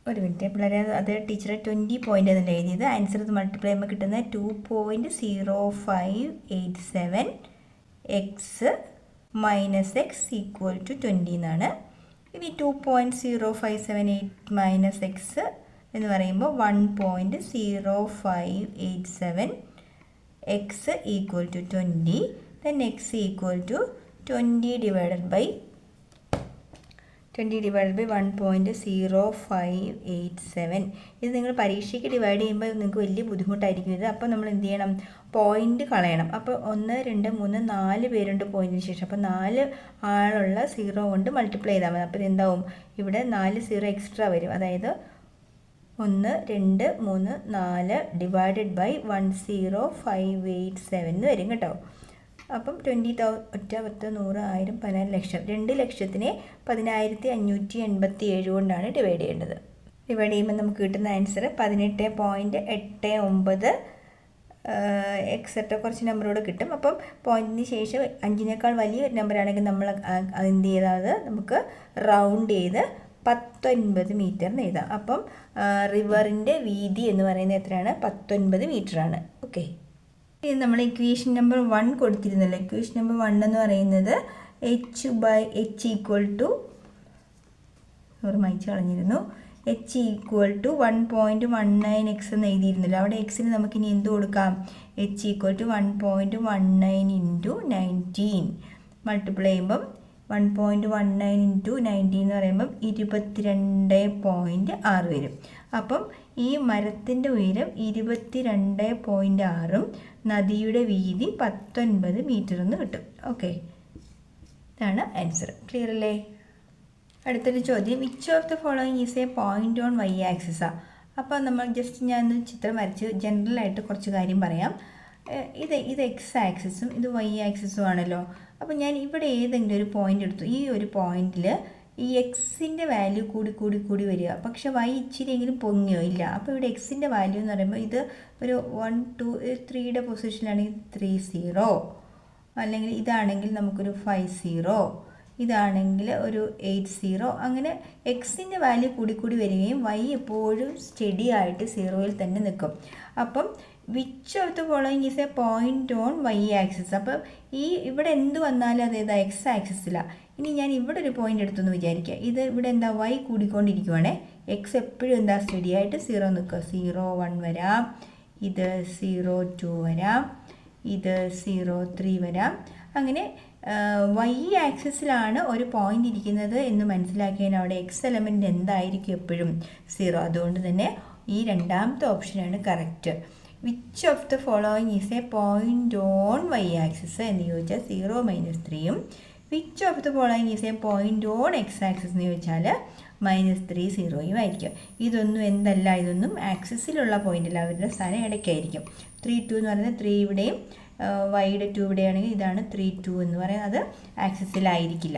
ഒരു മിനിറ്റ് പിള്ളേരെ, അത് ടീച്ചറെ 20 പോയിൻ്റ് എന്നല്ല എഴുതിയത്. ആൻസർ ഇത് മൾട്ടിപ്ലൈ ചെയ്യുമ്പോൾ കിട്ടുന്നത് 2.0587 x - x = 20 എന്നാണ്. ഇനി 2.0578 - x എന്ന് പറയുമ്പോൾ 1.0587 x = 20. then x = 20 / 1.0587. ഇത് നിങ്ങൾ പരീക്ഷയ്ക്ക് ഡിവൈഡ് ചെയ്യുമ്പോൾ നിങ്ങൾക്ക് വലിയ ബുദ്ധിമുട്ടായിരിക്കും ഇത്. അപ്പോൾ നമ്മൾ എന്ത് ചെയ്യണം? പോയിൻ്റ് കളയണം. അപ്പോൾ 1 2 3 4 പേരുണ്ട് പോയിൻറ്റിന് ശേഷം. അപ്പോൾ 4 ആളുള്ള 0 കൊണ്ട് മൾട്ടിപ്ലൈ ചെയ്താൽ മതി. അപ്പോൾ ഇതെന്താവും? ഇവിടെ 4 0 എക്സ്ട്രാ വരും. അതായത് 1 2 3 4 / 10587 എന്ന് വരും കേട്ടോ. അപ്പം 20,000 ഒറ്റ 10 100 1000 14 ലക്ഷം 2,05,587 കൊണ്ടാണ് ഡിവൈഡ് ചെയ്യേണ്ടത്. ഡിവൈഡ് ചെയ്യുമ്പോൾ നമുക്ക് കിട്ടുന്ന ആൻസർ 18.89 എക്സെട്ര കുറച്ച് നമ്പറോട് കിട്ടും. അപ്പം പോയിന്റിന് ശേഷം 5നേക്കാൾ വലിയ നമ്പറാണെങ്കിൽ നമ്മൾ എന്ത് ചെയ്താൽ നമുക്ക് റൗണ്ട് ചെയ്ത് 19 മീറ്ററിന് എഴുതാം. അപ്പം റിവറിൻ്റെ വീതി എന്ന് പറയുന്നത് എത്രയാണ്? 19 മീറ്ററാണ്. ഓക്കെ, ഇത് നമ്മൾ ഇക്വേഷൻ നമ്പർ 1 കൊടുത്തിരുന്നല്ലോ. ഇക്വേഷൻ നമ്പർ 1 എന്ന് പറയുന്നത് h ഈക്വൽ ടു മായ്ച്ച് കളഞ്ഞിരുന്നു. h ഈക്വൽ ടു 1.19x എന്ന് എഴുതിയിരുന്നല്ലോ. അവിടെ എക്സിന് നമുക്കിനി എന്ത് കൊടുക്കാം? h equal to 1.19 into 19 multiply ചെയ്യുമ്പം 1.19 ഇൻറ്റു 19 എന്ന് പറയുമ്പം 22.6 വരും. അപ്പം ഈ മരത്തിൻ്റെ ഉയരം 22.6ഉം നദിയുടെ വീതി 19 മീറ്റർ എന്ന് കിട്ടും. ഓക്കെ, ഇതാണ് ആൻസർ. ക്ലിയർ അല്ലേ? അടുത്തൊരു ചോദ്യം, which of the following is a point on y ആക്സിസാ. അപ്പോൾ നമ്മൾ ജസ്റ്റ് ഞാനൊന്ന് ചിത്രം വരച്ച് ജനറലായിട്ട് കുറച്ച് കാര്യം പറയാം. ഇത് എക്സ് ആക്സിസും ഇത് വൈ ആക്സിസും ആണല്ലോ. അപ്പോൾ ഞാൻ ഇവിടെ ഏതെങ്കിലും ഒരു പോയിൻ്റ് എടുത്തു. ഈ ഒരു പോയിന്റിൽ ഈ എക്സിൻ്റെ വാല്യൂ കൂടി വരിക, പക്ഷേ വൈ ഇച്ചിരിയെങ്കിലും പൊങ്ങിയോ ഇല്ല. അപ്പോൾ ഇവിടെ എക്സിൻ്റെ വാല്യൂ എന്ന് പറയുമ്പോൾ ഇത് ഒരു 1 2 3യുടെ പൊസിഷനിലാണെങ്കിൽ 30, അല്ലെങ്കിൽ ഇതാണെങ്കിൽ നമുക്കൊരു 50, ഇതാണെങ്കിൽ ഒരു 80. അങ്ങനെ എക്സിൻ്റെ വാല്യൂ കൂടി വരികയും വൈ എപ്പോഴും സ്റ്റഡി ആയിട്ട് 0യിൽ തന്നെ നിൽക്കും. അപ്പം which of the following is a point on y axis. അപ്പം ഇവിടെ എന്ത് വന്നാലും അതേതാ? എക്സ് ആക്സിസിലാണ്. ഇനി ഞാൻ ഇവിടെ ഒരു പോയിൻ്റ് എടുത്തെന്ന് വിചാരിക്കുക. ഇത് ഇവിടെ എന്താ? വൈ കൂടിക്കൊണ്ടിരിക്കുവാണേ. എക്സ് എപ്പോഴും എന്താ? സ്റ്റഡി ആയിട്ട് 0 നിൽക്കുക. 0 1 വരാം, ഇത് 0 2 വരാം, ഇത് 0 3 വരാം. അങ്ങനെ വൈ ആക്സിസിലാണ് ഒരു പോയിൻ്റ് ഇരിക്കുന്നത് എന്ന് മനസ്സിലാക്കിയാൽ അവിടെ എക്സ് എലമെൻ്റ് എന്തായിരിക്കും? എപ്പോഴും 0. അതുകൊണ്ട് തന്നെ ഈ രണ്ടാമത്തെ ഓപ്ഷനാണ് correct. Which of the following is a point on y axis എന്ന് ചോദിച്ചാൽ 0 - 3ഉം, which of the following is a point on x axis എന്ന് ചോദിച്ചാൽ -3 0യും ആയിരിക്കും. ഇതൊന്നും എന്തല്ല, ഇതൊന്നും ആക്സിസിലുള്ള പോയിൻ്റല്ല, അവരുടെ സ്ഥാനം ഇടയ്ക്കായിരിക്കും. 3 2 എന്ന് പറയുന്നത് 3 ഇവിടെയും വൈയുടെ 2 ഇവിടെയാണെങ്കിൽ ഇതാണ് 3 2 എന്ന് പറയുന്നത്. അത് ആക്സിസിലായിരിക്കില്ല.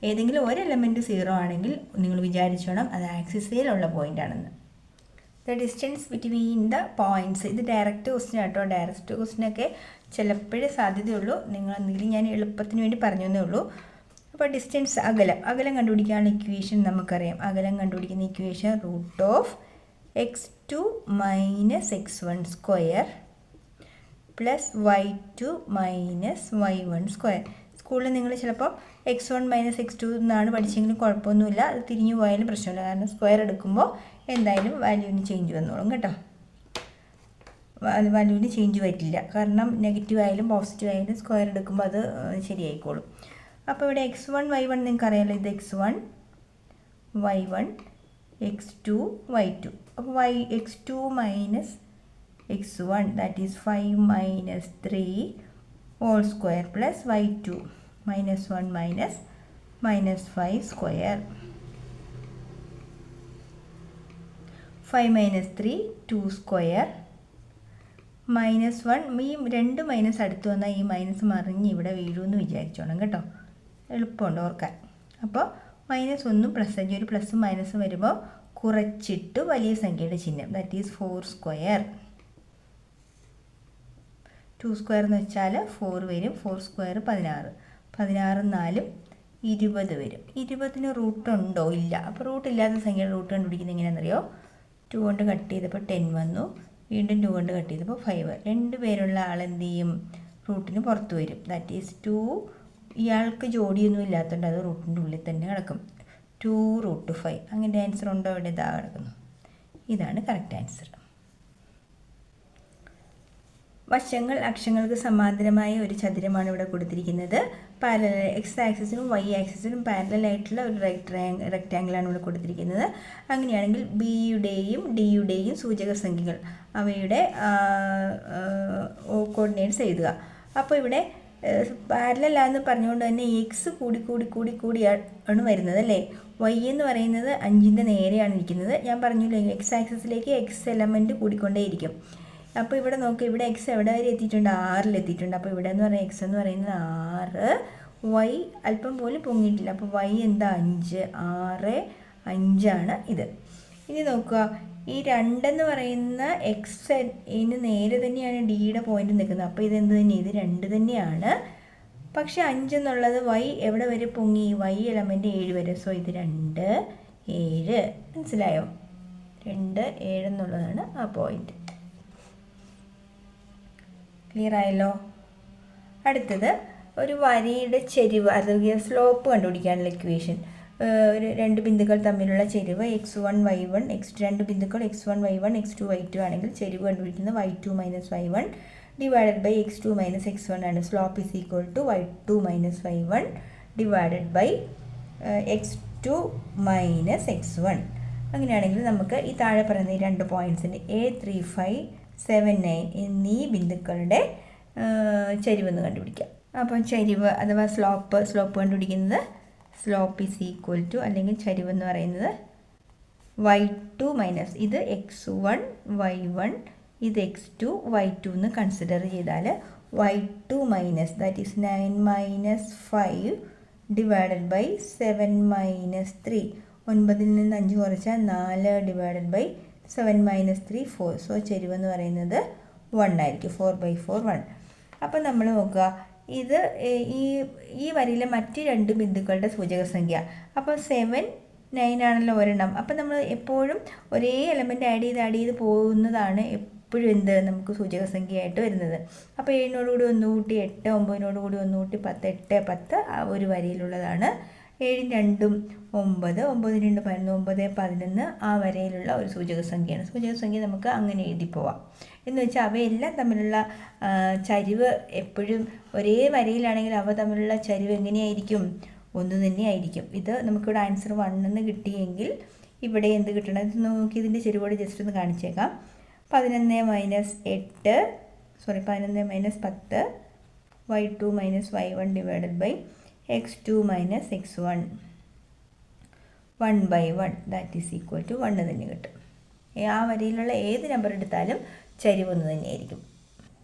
ഏതെങ്കിലും ഒരു എലമെൻറ്റ് 0 ആണെങ്കിൽ നിങ്ങൾ വിചാരിച്ചോണം അത് ആക്സിസിലുള്ള പോയിൻ്റ് ആണെന്ന്. The distance between the points. ഇത് ഡയറക്റ്റ് ക്വസ്റ്റ്യൻ ആട്ടോ. ഡയറക്റ്റ് ക്വസ്റ്റ്യനൊക്കെ ചിലപ്പോഴേ സാധ്യതയുള്ളൂ. നിങ്ങൾ എന്തെങ്കിലും ഞാൻ എളുപ്പത്തിന് വേണ്ടി പറഞ്ഞതേ ഉള്ളൂ. അപ്പോൾ ഡിസ്റ്റൻസ് അകലം കണ്ടുപിടിക്കാനുള്ള ഇക്വേഷൻ നമുക്കറിയാം. അകലം കണ്ടുപിടിക്കുന്ന equation √x2 - x1 square plus y2 - y1 square. സ്കൂളിൽ നിങ്ങൾ ചിലപ്പോൾ x1 - x2 എന്നാണ് പഠിച്ചെങ്കിലും കുഴപ്പമൊന്നുമില്ല. അത് തിരിഞ്ഞു പോയാലും പ്രശ്നമില്ല. കാരണം സ്ക്വയർ എടുക്കുമ്പോൾ എന്തായാലും വാല്യൂവിന് ചേഞ്ച് വന്നോളും കേട്ടോ. വാല്യൂവിന് ചേഞ്ച് വരില്ല. കാരണം നെഗറ്റീവ് ആയാലും പോസിറ്റീവ് ആയാലും സ്ക്വയർ എടുക്കുമ്പോൾ അത് ശരിയായിക്കോളും. അപ്പോൾ ഇവിടെ x1 y1 നിങ്ങൾക്ക് അറിയാമല്ലോ. ഇത് x1 y1 x2 y2. അപ്പോൾ x2 - x1 that is 5 - 3 whole square plus y2 -1 -5 square. 5 - 3 2 square -1. ഈ 2 മൈനസ് അടുത്ത് വന്നാൽ ഈ മൈനസ് മറിഞ്ഞ് ഇവിടെ വീഴുമെന്ന് വിചാരിച്ചോണം കേട്ടോ. എളുപ്പമുണ്ട് ഓർക്കാൻ. അപ്പോൾ -1 +5 ഒരു പ്ലസും മൈനസും വരുമ്പോൾ കുറച്ചിട്ട് വലിയ സംഖ്യയുടെ ചിഹ്നം ദാറ്റ് ഈസ് 4 സ്ക്വയർ. 2 സ്ക്വയർ എന്ന് വെച്ചാൽ 4 വരും. 4 സ്ക്വയർ 16. 16 4 20 വരും. 20ന് റൂട്ട് ഉണ്ടോ? ഇല്ല. അപ്പോൾ റൂട്ട് ഇല്ലാത്ത സംഖ്യയുടെ റൂട്ട് കണ്ടുപിടിക്കുന്നത് എങ്ങനെയാണെന്നറിയോ? 2 കൊണ്ട് കട്ട് ചെയ്തപ്പോൾ 10 വന്നു. വീണ്ടും 2 കൊണ്ട് കട്ട് ചെയ്തപ്പോൾ 5. 2 പേരുള്ള ആൾ എന്ത് ചെയ്യും? റൂട്ടിന് പുറത്ത് വരും. That is 2. ഇയാൾക്ക് ജോഡിയൊന്നും ഇല്ലാത്തതുകൊണ്ട് അത് റൂട്ടിൻ്റെ ഉള്ളിൽ തന്നെ കിടക്കും. 2√5. അങ്ങനെ ആൻസർ ഉണ്ടോ? ഇവിടെ ഇതാ കിടക്കുന്നു. ഇതാണ് കറക്റ്റ് ആൻസർ. വശങ്ങൾ അക്ഷങ്ങൾക്ക് സമാന്തരമായ ഒരു ചതുരമാണ് ഇവിടെ കൊടുത്തിരിക്കുന്നത്. പാരലൽ എക്സ് ആക്സിസിനും വൈ ആക്സിസിനും പാരലലായിട്ടുള്ള ഒരു റെക്റ്റാങ്കിളാണ് ഇവിടെ കൊടുത്തിരിക്കുന്നത്. അങ്ങനെയാണെങ്കിൽ ബിയുടെയും ഡിയുടെയും സൂചക സംഖ്യകൾ അവയുടെ കോർഡിനേറ്റ്സ് എഴുതുക. അപ്പോൾ ഇവിടെ പാരലലാന്ന് പറഞ്ഞുകൊണ്ട് തന്നെ എക്സ് കൂടിയാണ് വരുന്നത് അല്ലേ. വൈ എന്ന് പറയുന്നത് 5ൻ്റെ നേരെയാണ് ഇരിക്കുന്നത്. ഞാൻ പറഞ്ഞില്ലേ എക്സ് ആക്സിസിലേക്ക് എക്സ് എലമെൻറ്റ് കൂടിക്കൊണ്ടേയിരിക്കും. അപ്പോൾ ഇവിടെ നോക്കുക, ഇവിടെ എക്സ് എവിടെ വരെ എത്തിയിട്ടുണ്ട്? 6 എത്തിയിട്ടുണ്ട്. അപ്പോൾ ഇവിടെ എന്ന് പറയുന്നത് എക്സ് എന്ന് പറയുന്നത് 6, വൈ അല്പം പോലും പൊങ്ങിയിട്ടില്ല. അപ്പോൾ വൈ എന്താ? 5. 6, 5 ഇത്. ഇനി നോക്കുക, ഈ 2 എന്ന് പറയുന്ന എക്സ് ഇതിന് നേരെ തന്നെയാണ് ഡിയുടെ പോയിന്റ് നിൽക്കുന്നത്. അപ്പോൾ ഇതെന്ത് തന്നെ? ഇത് 2 തന്നെയാണ്. പക്ഷെ 5 എന്നുള്ളത് വൈ എവിടെ വരെ പൊങ്ങി? വൈ എലമെൻറ്റ് 7 വരെ. സോ ഇത് 2, 7. മനസ്സിലായോ? 2, 7 എന്നുള്ളതാണ് ആ പോയിന്റ്. ക്ലിയർ ആയല്ലോ? അടുത്തത് ഒരു വരിയുടെ ചെരിവ്, അല്ലെങ്കിൽ സ്ലോപ്പ് കണ്ടുപിടിക്കാനുള്ള ഇക്വേഷൻ. ഒരു 2 ബിന്ദുക്കൾ തമ്മിലുള്ള ചെരിവ് x1 y1 2 ബിന്ദുക്കൾ x1 y1 x2 y2 ആണെങ്കിൽ ചെരിവ് കണ്ടുപിടിക്കുന്നത് y2 - y1 divided by x2 - x1 ആണ്. Slope is equal to y2 - y1 divided by x2 - x1. അങ്ങനെയാണെങ്കിൽ നമുക്ക് ഈ താഴെ പറയുന്ന ഈ 2 പോയിൻറ്റ്സിൻ്റെ A35, 79 എന്നീ ബിന്ദുക്കളുടെ ചരിവെന്ന് കണ്ടുപിടിക്കാം. അപ്പം ചരിവ് അഥവാ സ്ലോപ്പ് കണ്ടുപിടിക്കുന്നത് സ്ലോപ്പ് ഈസ് ഈക്വൽ ടു, അല്ലെങ്കിൽ ചരിവെന്ന് പറയുന്നത് y2 മൈനസ് ഇത് x1 y1 ഇത് x2 y2 എന്ന് കൺസിഡർ ചെയ്താൽ y2 minus that is 9 - 5 divided by 7 - 3. 9ൽ നിന്ന് 5 കുറച്ചാൽ 4 ഡിവൈഡഡ് ബൈ 7 - 3 4. സോ ചെരിവെന്ന് പറയുന്നത് 1 ആയിരിക്കും. 4/4 1. അപ്പം നമ്മൾ നോക്കുക, ഇത് ഈ വരിയിലെ മറ്റ് 2 ബിന്ദുക്കളുടെ സൂചക സംഖ്യ. അപ്പോൾ 7, 9 ആണല്ലോ ഒരെണ്ണം. അപ്പം നമ്മൾ എപ്പോഴും ഒരേ എലമെൻറ്റ് ആഡ് ചെയ്ത് പോകുന്നതാണ് എപ്പോഴും എന്ത് നമുക്ക് സൂചക സംഖ്യയായിട്ട് വരുന്നത്. അപ്പോൾ 7 കൂടി 1 കൂട്ടി 8, 9 കൂടി 1 കൂട്ടി 10, 8, 10 ഒരു വരിയിലുള്ളതാണ്. 7 2 9, 9 2 11, 11 ആ വരയിലുള്ള ഒരു സൂചക സംഖ്യയാണ്. സൂചക സംഖ്യ നമുക്ക് അങ്ങനെ എഴുതി പോവാം. എന്ന് വെച്ചാൽ അവയെല്ലാം തമ്മിലുള്ള ചരിവ് എപ്പോഴും ഒരേ വരയിലാണെങ്കിൽ അവ തമ്മിലുള്ള ചരിവ് എങ്ങനെയായിരിക്കും? 1 തന്നെയായിരിക്കും. ഇത് നമുക്കിവിടെ ആൻസർ 1 എന്ന് കിട്ടിയെങ്കിൽ ഇവിടെ എന്ത് കിട്ടണം? ഇത് നോക്കി ഇതിൻ്റെ ചരിവോട് ജസ്റ്റ് ഒന്ന് കാണിച്ചേക്കാം. 11 - 8 11 - 10 y2 - y1 divided by x2 - x1 1/1 that is equal to 1 തന്നെ കിട്ടും. ആ വരയിലുള്ള ഏത് നമ്പർ എടുത്താലും ചരിവ് 1 തന്നെയായിരിക്കും.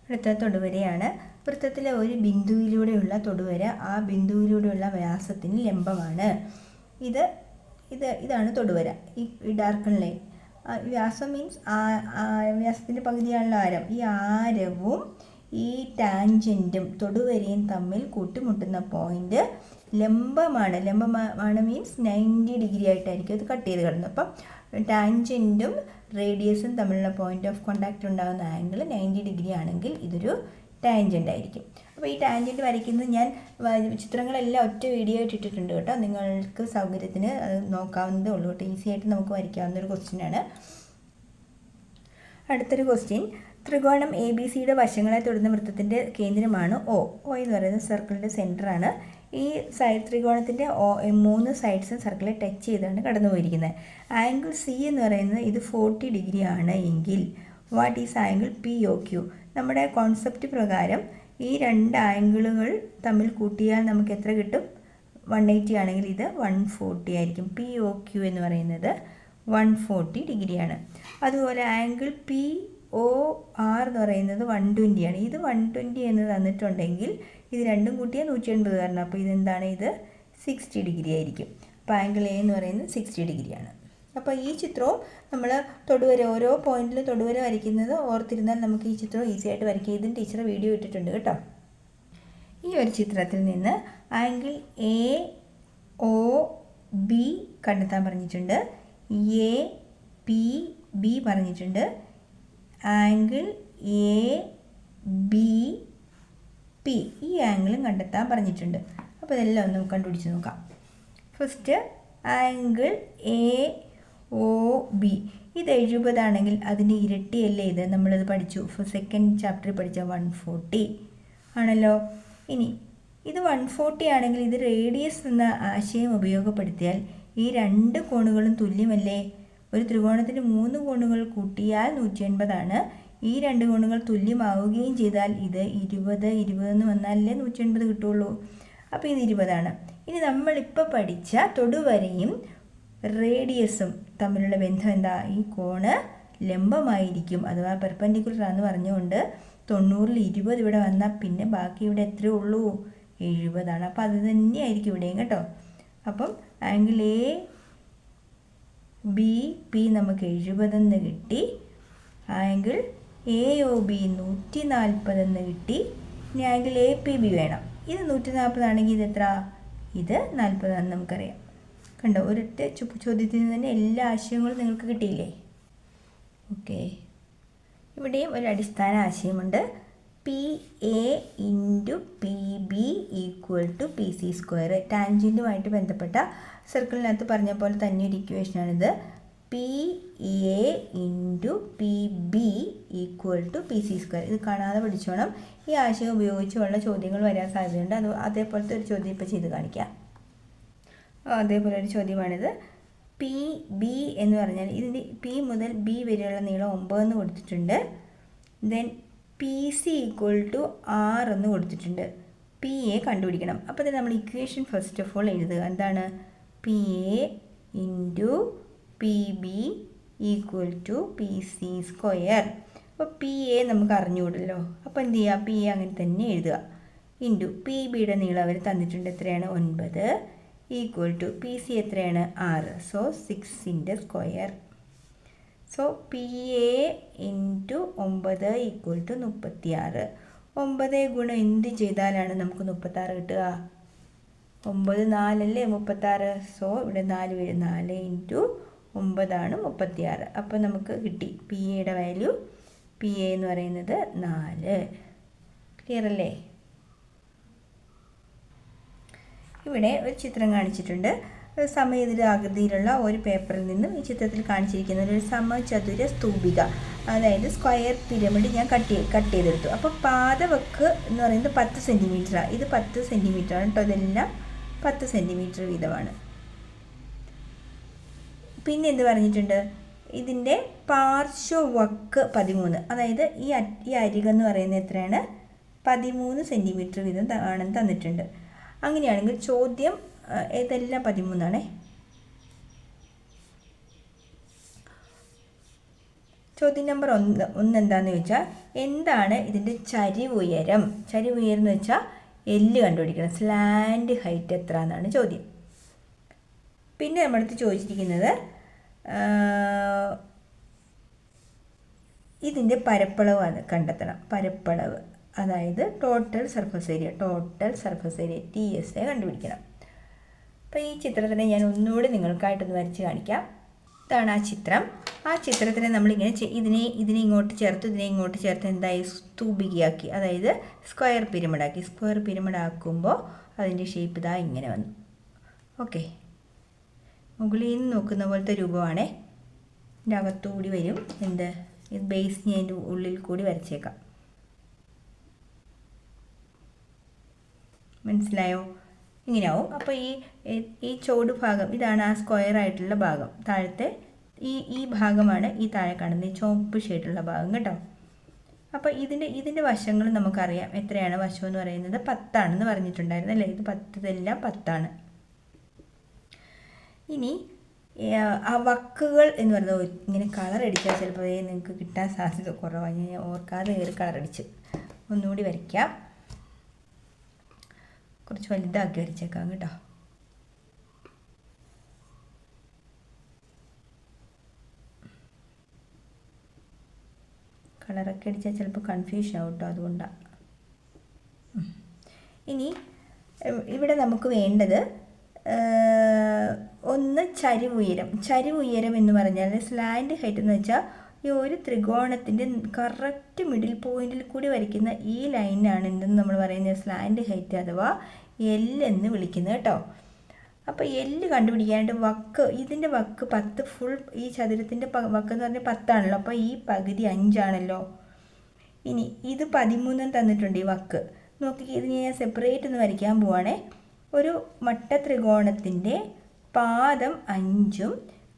അടുത്ത തൊടുവരയാണ്. വൃത്തത്തിലെ ഒരു ബിന്ദുവിലൂടെയുള്ള തൊടുവര ആ ബിന്ദുവിലൂടെയുള്ള വ്യാസത്തിന് ലംബമാണ്. ഇതാണ് തൊടുവര. ഈ ഡാർക്കൺ ലൈൻ വ്യാസം മീൻസ് വ്യാസത്തിൻ്റെ പകുതിയാണല്ലോ ആരം. ഈ ആരവും ഈ ടാൻജൻറ്റും തൊടുവരയും തമ്മിൽ കൂട്ടിമുട്ടുന്ന പോയിന്റ് ലംബമാണ് മീൻസ് 90 ഡിഗ്രി ആയിട്ടായിരിക്കും അത് കട്ട് ചെയ്ത് കിടന്നത്. അപ്പം ടാൻജൻറ്റും റേഡിയസും തമ്മിലുള്ള പോയിന്റ് ഓഫ് കോണ്ടാക്റ്റ് ഉണ്ടാകുന്ന ആംഗിൾ 90 ഡിഗ്രി ആണെങ്കിൽ ഇതൊരു ടാൻജൻ്റ് ആയിരിക്കും. അപ്പോൾ ഈ ടാൻജൻറ്റ് വരയ്ക്കുന്നത് ഞാൻ ചിത്രങ്ങളെല്ലാം ഒറ്റ വീഡിയോ ആയിട്ട് ഇട്ടിട്ടുണ്ട് കേട്ടോ. നിങ്ങൾക്ക് സൗകര്യത്തിന് അത് നോക്കാവുന്നതേ ഉള്ളൂ കേട്ടോ. ഈസി ആയിട്ട് നമുക്ക് വരയ്ക്കാവുന്നൊരു ക്വസ്റ്റ്യനാണ്. അടുത്തൊരു ക്വസ്റ്റ്യൻ, ത്രികോണം ABC-യുടെ വശങ്ങളെ തൊടുന്ന വൃത്തത്തിൻ്റെ കേന്ദ്രമാണ് O എന്ന് പറയുന്നത് സർക്കിളിൻ്റെ സെൻറ്ററാണ്. ഈ ത്രികോണത്തിൻ്റെ 3 സൈഡ്സും സർക്കിളെ ടച്ച് ചെയ്താണ് കടന്നു പോയിരിക്കുന്നത്. ആംഗിൾ C എന്ന് പറയുന്നത് ഇത് 40 ഡിഗ്രി ആണ് എങ്കിൽ വാട്ട് ഈസ് ആംഗിൾ POQ? നമ്മുടെ കോൺസെപ്റ്റ് പ്രകാരം ഈ 2 ആംഗിളുകൾ തമ്മിൽ കൂട്ടിയാൽ നമുക്ക് എത്ര കിട്ടും? 180 ആണെങ്കിൽ ഇത് 140 ആയിരിക്കും. POQ എന്ന് പറയുന്നത് 140 ഡിഗ്രിയാണ്. അതുപോലെ ആംഗിൾ POR എന്ന് പറയുന്നത് 120 ആണ്. ഇത് 120 എന്ന് തന്നിട്ടുണ്ടെങ്കിൽ ഇത് രണ്ടും കൂട്ടിയാൽ 180 കാരണം. അപ്പോൾ ഇതെന്താണ്? ഇത് 60 ഡിഗ്രി ആയിരിക്കും. അപ്പോൾ ആംഗിൾ A എന്ന് പറയുന്നത് 60 ഡിഗ്രിയാണ്. അപ്പോൾ ഈ ചിത്രവും നമ്മൾ തൊടുവര ഓരോ പോയിന്റിലും തൊടുവര വരയ്ക്കുന്നത് ഓർത്തിരുന്നാൽ നമുക്ക് ഈ ചിത്രം ഈസി ആയിട്ട് വരയ്ക്കാം. ഇതിന് ടീച്ചർ വീഡിയോ ഇട്ടിട്ടുണ്ട് കേട്ടോ. ഈ ഒരു ചിത്രത്തിൽ നിന്ന് ആംഗിൾ AOB കണ്ടെത്താൻ പറഞ്ഞിട്ടുണ്ട്. APB പറഞ്ഞിട്ടുണ്ട്. ആംഗിൾ ABP ഈ ആംഗിളും കണ്ടെത്താൻ പറഞ്ഞിട്ടുണ്ട്. അപ്പോൾ ഇതെല്ലാം ഒന്ന് കണ്ടുപിടിച്ച് നോക്കാം. ഫസ്റ്റ് ആംഗിൾ AOB ഇത് 70 ആണെങ്കിൽ അതിൻ്റെ ഇരട്ടിയല്ലേ ഇത്? നമ്മളത് പഠിച്ചു, സെക്കൻഡ് ചാപ്റ്ററിൽ പഠിച്ച 140 ആണല്ലോ. ഇനി ഇത് 140 ആണെങ്കിൽ ഇത് റേഡിയസ് എന്ന ആശയം ഉപയോഗപ്പെടുത്തിയാൽ ഈ 2 കോണുകളും തുല്യമല്ലേ? ഒരു ത്രികോണത്തിന് 3 കോണുകൾ കൂട്ടിയാൽ 180 ആണ്. ഈ 2 കോണുകൾ തുല്യമാവുകയും ചെയ്താൽ ഇത് 20 എന്ന് വന്നാലല്ലേ 180 കിട്ടുള്ളൂ. അപ്പോൾ ഇത് 20 ആണ്. ഇനി നമ്മളിപ്പോൾ പഠിച്ച തൊടുവരയും റേഡിയസും തമ്മിലുള്ള ബന്ധം എന്താ? ഈ കോണ് ലംബമായിരിക്കും അഥവാ പെർപെൻഡിക്കുലർ ആണെന്ന് പറഞ്ഞുകൊണ്ട് 90-ൽ 20 ഇവിടെ വന്നാൽ പിന്നെ ബാക്കി ഇവിടെ എത്രയേ ഉള്ളൂ? 70 അപ്പോൾ അത് തന്നെയായിരിക്കും ഇവിടെയും കേട്ടോ. അപ്പം ആംഗിൾ എ ബി പി നമുക്ക് 70 കിട്ടി. ആംഗിൾ എ ഒ ബി 140 കിട്ടി. ഇനി ആംഗിൾ എ പി ബി വേണം. ഇത് 140 ആണെങ്കിൽ ഇത് എത്ര? ഇത് 40 നമുക്കറിയാം. കണ്ടോ, ഒരൊറ്റ ചോദ്യത്തിൽ നിന്ന് തന്നെ എല്ലാ ആശയങ്ങളും നിങ്ങൾക്ക് കിട്ടിയില്ലേ? ഓക്കെ, ഇവിടെയും ഒരു അടിസ്ഥാന ആശയമുണ്ട്. P A into P B equal to P C square. ടാൻജൻറ്റുമായിട്ട് ബന്ധപ്പെട്ട സർക്കിളിനകത്ത് പറഞ്ഞ പോലെ തന്നെ ഒരു ഇക്വേഷനാണിത്. P A into P B equal to P C square. ഇത് കാണാതെ പഠിച്ചോണം. ഈ ആശയം ഉപയോഗിച്ചുള്ള ചോദ്യങ്ങൾ വരാൻ സാധ്യതയുണ്ട്. അതേപോലത്തെ ഒരു ചോദ്യം ഇപ്പോൾ ചെയ്ത് കാണിക്കാം. അതേപോലെ ഒരു ചോദ്യമാണിത്. പി ബി എന്ന് പറഞ്ഞാൽ ഇതിൻ്റെ പി മുതൽ ബി വരെയുള്ള നീളം 9 എന്ന് കൊടുത്തിട്ടുണ്ട്. Then P C equal to 6 എന്ന് കൊടുത്തിട്ടുണ്ട്. പി എ കണ്ടുപിടിക്കണം. അപ്പോൾ തന്നെ നമ്മൾ ഇക്വേഷൻ ഫസ്റ്റ് ഓഫ് ഓൾ എഴുതുക. എന്താണ്? P A into P B equal to P C square. അപ്പോൾ പി എ നമുക്ക് അറിഞ്ഞുകൂടല്ലോ. അപ്പോൾ എന്ത് ചെയ്യുക? പി എ അങ്ങനെ തന്നെ എഴുതുക. ഇൻറ്റു പി ബിയുടെ നീളം അവർ തന്നിട്ടുണ്ട്. എത്രയാണ്? 9 ഈക്വൽ ടു പി സി എത്രയാണ്? 6. So 6 square. So P A into 9 equal to 36. 9 ഗുണം എന്ത് ചെയ്താലാണ് നമുക്ക് 36 കിട്ടുക? 9 4 അല്ലേ 36. സോ ഇവിടെ 4 വരും. 4 ഇൻറ്റു 9 ആണ് 36. അപ്പോൾ നമുക്ക് കിട്ടി പി എയുടെ വാല്യൂ. പി എ എന്ന് പറയുന്നത് 4. ക്ലിയർ അല്ലേ? ഇവിടെ ഒരു ചിത്രം കാണിച്ചിട്ടുണ്ട്. സമചതുരാകൃതിയിലുള്ള ഒരു പേപ്പറിൽ നിന്നും ഈ ചിത്രത്തിൽ കാണിച്ചിരിക്കുന്ന ഒരു സമചതുര സ്തൂപിക, അതായത് സ്ക്വയർ പിരമിഡ് ഞാൻ കട്ട് ചെയ്തെടുത്തു. അപ്പോൾ പാദവക്ക് എന്ന് പറയുന്നത് 10 സെൻറ്റിമീറ്ററാണ്. ഇത് 10 സെൻറ്റിമീറ്ററാണ് കേട്ടോ. ഇതെല്ലാം 10 സെൻറ്റിമീറ്റർ വീതമാണ്. പിന്നെ എന്ത് പറഞ്ഞിട്ടുണ്ട്? ഇതിൻ്റെ പാർശ്വവക്ക് 13, അതായത് ഈ അരിക് എന്ന് പറയുന്നത് എത്രയാണ്? 13 സെൻറ്റിമീറ്റർ വീതം ആണെന്ന് തന്നിട്ടുണ്ട്. അങ്ങനെയാണെങ്കിൽ ചോദ്യം ഏതെല്ലാം 13 ചോദ്യം നമ്പർ 1 എന്താണെന്ന് ചോദിച്ചാൽ എന്താണ് ഇതിൻ്റെ ചരിവുയരം? ചരിവുയരം എന്ന് വെച്ചാൽ എല്ല് കണ്ടുപിടിക്കണം. സ്ലാൻഡ് ഹൈറ്റ് എത്ര എന്നാണ് ചോദ്യം. പിന്നെ നമ്മളടുത്ത് ചോദിച്ചിരിക്കുന്നത് ഇതിൻ്റെ പരപ്പളവ് കണ്ടെത്തണം. പരപ്പളവ് അതായത് ടോട്ടൽ സർഫസ് ഏരിയ TSA കണ്ടുപിടിക്കണം. അപ്പോൾ ഈ ചിത്രത്തിനെ ഞാൻ ഒന്നുകൂടി നിങ്ങൾക്കായിട്ടൊന്ന് വരച്ച് കാണിക്കാം. ഇതാണ് ആ ചിത്രം. ആ ചിത്രത്തിനെ നമ്മളിങ്ങനെ ഇതിനെ ഇങ്ങോട്ട് ചേർത്ത് ഇതിനെ ഇങ്ങോട്ട് ചേർത്ത് എന്തായി? സ്തൂപികയാക്കി, അതായത് സ്ക്വയർ പിരമിഡാക്കി. സ്ക്വയർ പിരമിഡ് ആക്കുമ്പോൾ അതിൻ്റെ ഷേപ്പ് ഇതാ ഇങ്ങനെ വന്നു. ഓക്കെ, മുകളിൽ നിന്ന് നോക്കുന്ന പോലത്തെ രൂപമാണേ. ഇതിൻ്റെ അകത്തുകൂടി വരും എന്ത്? ഇത് ബേസ് ഞാൻ അതിൻ്റെ ഉള്ളിൽ കൂടി വരച്ചേക്കാം. മനസ്സിലായോ? ഇങ്ങനെയാവും. അപ്പോൾ ഈ ചോട് ഭാഗം ഇതാണ് ആ സ്ക്വയർ ആയിട്ടുള്ള ഭാഗം. താഴത്തെ ഈ ഭാഗമാണ് ഈ താഴെ കാണുന്ന ഈ ചുവപ്പ് ഷെയ്ഡുള്ള ഭാഗം കേട്ടോ. അപ്പോൾ ഇതിൻ്റെ വശങ്ങൾ നമുക്കറിയാം. എത്രയാണ് വശം എന്ന് പറയുന്നത്? 10 ആണെന്ന് പറഞ്ഞിട്ടുണ്ടായിരുന്നു അല്ലേ? ഇത് 10, ഇതെല്ലാം 10 ആണ്. ഇനി ആ വക്കുകൾ എന്ന് പറയുന്നത് ഇങ്ങനെ കളർ അടിച്ചാൽ ചിലപ്പോൾ നിങ്ങൾക്ക് കിട്ടാൻ സാധ്യത കുറവാണ്. ഞാൻ ഓർക്കാതെ കയറി കളർ അടിച്ച് ഒന്നുകൂടി വരയ്ക്കാം. കുറച്ച് വലുതാക്കി വരച്ചേക്കാം കേട്ടോ. കളറൊക്കെ അടിച്ചാൽ ചിലപ്പോൾ കൺഫ്യൂഷൻ ആവും കേട്ടോ, അതുകൊണ്ടാണ്. ഇനി ഇവിടെ നമുക്ക് വേണ്ടത് ഒന്ന് ചരിവുയരം എന്ന് പറഞ്ഞാൽ സ്ലാൻഡ് ഹൈറ്റ് എന്ന് വെച്ചാൽ ഈ ഒരു ത്രികോണത്തിൻ്റെ കറക്റ്റ് മിഡിൽ പോയിന്റിൽ കൂടി വരയ്ക്കുന്ന ഈ ലൈനാണ് എന്തെന്ന് നമ്മൾ പറയുന്നത് സ്ലാൻഡ് ഹൈറ്റ് അഥവാ എൽ എന്ന് വിളിക്കുന്നത് കേട്ടോ. അപ്പോൾ എല്ല് കണ്ടുപിടിക്കാനായിട്ട് ഇതിൻ്റെ വക്ക് 10 ഫുൾ, ഈ ചതുരത്തിൻ്റെ വക്ക് എന്ന് പറഞ്ഞാൽ 10 ആണല്ലോ. അപ്പോൾ ഈ പകുതി 5 ആണല്ലോ. ഇനി ഇത് 13 തന്നിട്ടുണ്ട് ഈ വക്ക്. നോക്കി, ഇതിനെ ഞാൻ സെപ്പറേറ്റ് ഒന്ന് വരയ്ക്കാൻ പോവാണേ. ഒരു മട്ട ത്രികോണത്തിൻ്റെ പാദം 5ഉം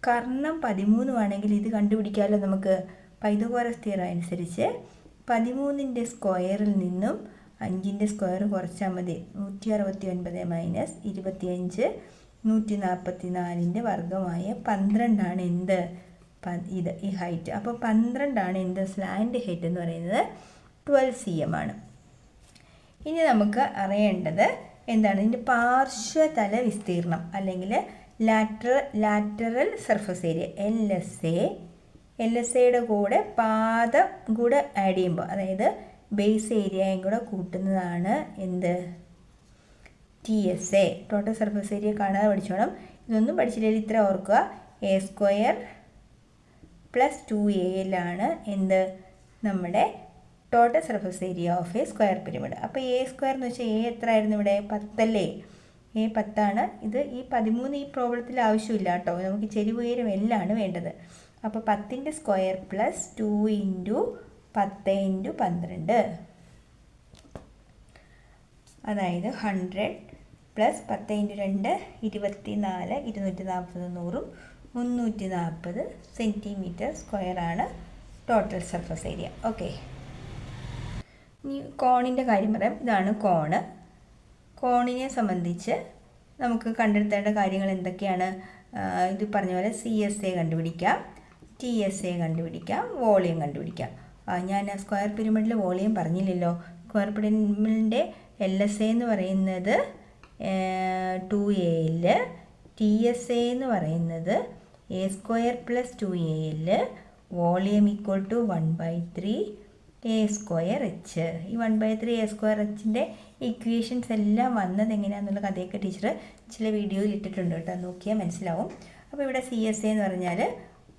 കർണം 13 ആണെങ്കിൽ ഇത് കണ്ടുപിടിക്കാമല്ലോ നമുക്ക്. പൈതഗോറസ് തിയറം അനുസരിച്ച് 13ൻ്റെ സ്ക്വയറിൽ നിന്നും 5ൻ്റെ സ്ക്വയർ കുറച്ചാൽ മതി. 169 - 25 144ൻ്റെ വർഗ്ഗമായ 12 ആണ് എന്ത്? ഇത് ഈ ഹൈറ്റ്. അപ്പോൾ 12 എന്ത് സ്ലാൻഡ് ഹൈറ്റ് എന്ന് പറയുന്നത് 12 cm ആണ്. ഇനി നമുക്ക് അറിയേണ്ടത് എന്താണ്? ഇതിൻ്റെ പാർശ്വതല വിസ്തീർണം അല്ലെങ്കിൽ ലാറ്ററൽ സർഫസ് ഏരിയ LSA കൂടെ പാദം കൂടെ ആഡ് ചെയ്യുമ്പോൾ, അതായത് ബേസ് ഏരിയയും കൂടെ കൂട്ടുന്നതാണ് എന്ത്? TSA, total surface area. കാണാതെ പഠിച്ചോണം. ഇതൊന്നും പഠിച്ചില്ലെങ്കിൽ ഇത്ര ഓർക്കുക, A² + 2AL ആണ് എന്ത്? നമ്മുടെ total surface area of a square pyramid. അപ്പോൾ A² എന്ന് വെച്ചാൽ A എത്ര ആയിരുന്നു ഇവിടെ? 10 അല്ലേ? A 10 ആണ്. ഇത് ഈ 13 ഈ പ്രോബ്ലത്തിൽ ആവശ്യമില്ല കേട്ടോ, നമുക്ക് ചെരിവ് ഉയരം എല്ലാം ആണ് വേണ്ടത്. അപ്പോൾ 10ൻ്റെ സ്ക്വയർ + 2 × 10 × 12, അതായത് 100 + 10 × 2 24, 240 100 340 cm² ആണ് ടോട്ടൽ സർഫസ് ഏരിയ. ഓക്കെ, ഇനി കോണിൻ്റെ കാര്യം പറയാം. ഇതാണ് കോണ്. കോണിനെ സംബന്ധിച്ച് നമുക്ക് കണ്ടെത്തേണ്ട കാര്യങ്ങൾ എന്തൊക്കെയാണ്? ഇത് പറഞ്ഞ പോലെ CSA കണ്ടുപിടിക്കാം, TSA കണ്ടുപിടിക്കാം, വോളിയം കണ്ടുപിടിക്കാം. ഞാൻ സ്ക്വയർ പിരമിഡിൽ വോളിയം പറഞ്ഞില്ലല്ലോ. സ്ക്വയർ പിരമിഡിൻ്റെ LSA എന്ന് പറയുന്നത് 2AL, TSA എന്ന് പറയുന്നത് A² + 2AL, വോളിയം = 1/3 A²H. ഈ 1/3 A²Hൻ്റെ ഇക്വേഷൻസ് എല്ലാം വന്നത് എങ്ങനെയാണെന്നുള്ള കഥയൊക്കെ ടീച്ചർ ചില വീഡിയോയിൽ ഇട്ടിട്ടുണ്ട് കേട്ടോ, നോക്കിയാൽ മനസ്സിലാവും. അപ്പോൾ ഇവിടെ CSA എന്ന് പറഞ്ഞാൽ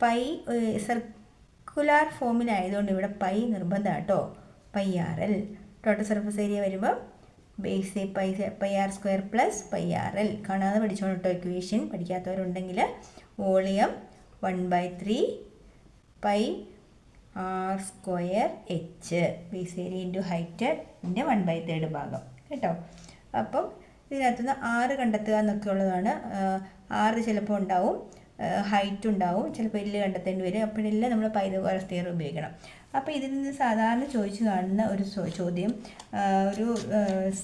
പൈ സർക്കുലാർ ഫോമിലായതുകൊണ്ട് ഇവിടെ പൈ നിർബന്ധം കേട്ടോ, πRL. ടോട്ടൽ സർഫസ് ഏരിയ വരുമ്പോൾ ബേസ് πr² + πRL. കാണാതെ പഠിച്ചോണം കേട്ടോ ഇക്വേഷൻ, പഠിക്കാത്തവരുണ്ടെങ്കിൽ. വോളിയം 1/3 πr²H, ബേസ് ഏരിയ × ഹൈറ്റിൻ്റെ 1/3 ഭാഗം കേട്ടോ. അപ്പം ഇതിനകത്തുനിന്ന് R കണ്ടെത്തുക എന്നൊക്കെ ഉള്ളതാണ്. R ചിലപ്പോൾ ഉണ്ടാവും, ഹൈറ്റ് ഉണ്ടാവും, ചിലപ്പോൾ L കണ്ടെത്തേണ്ടി വരും. അപ്പോഴെല്ലാം നമ്മൾ പൈതഗോറസ് തിയറം ഉപയോഗിക്കണം. അപ്പോൾ ഇതിൽ നിന്ന് സാധാരണ ചോദിച്ചു കാണുന്ന ഒരു ചോദ്യം, ഒരു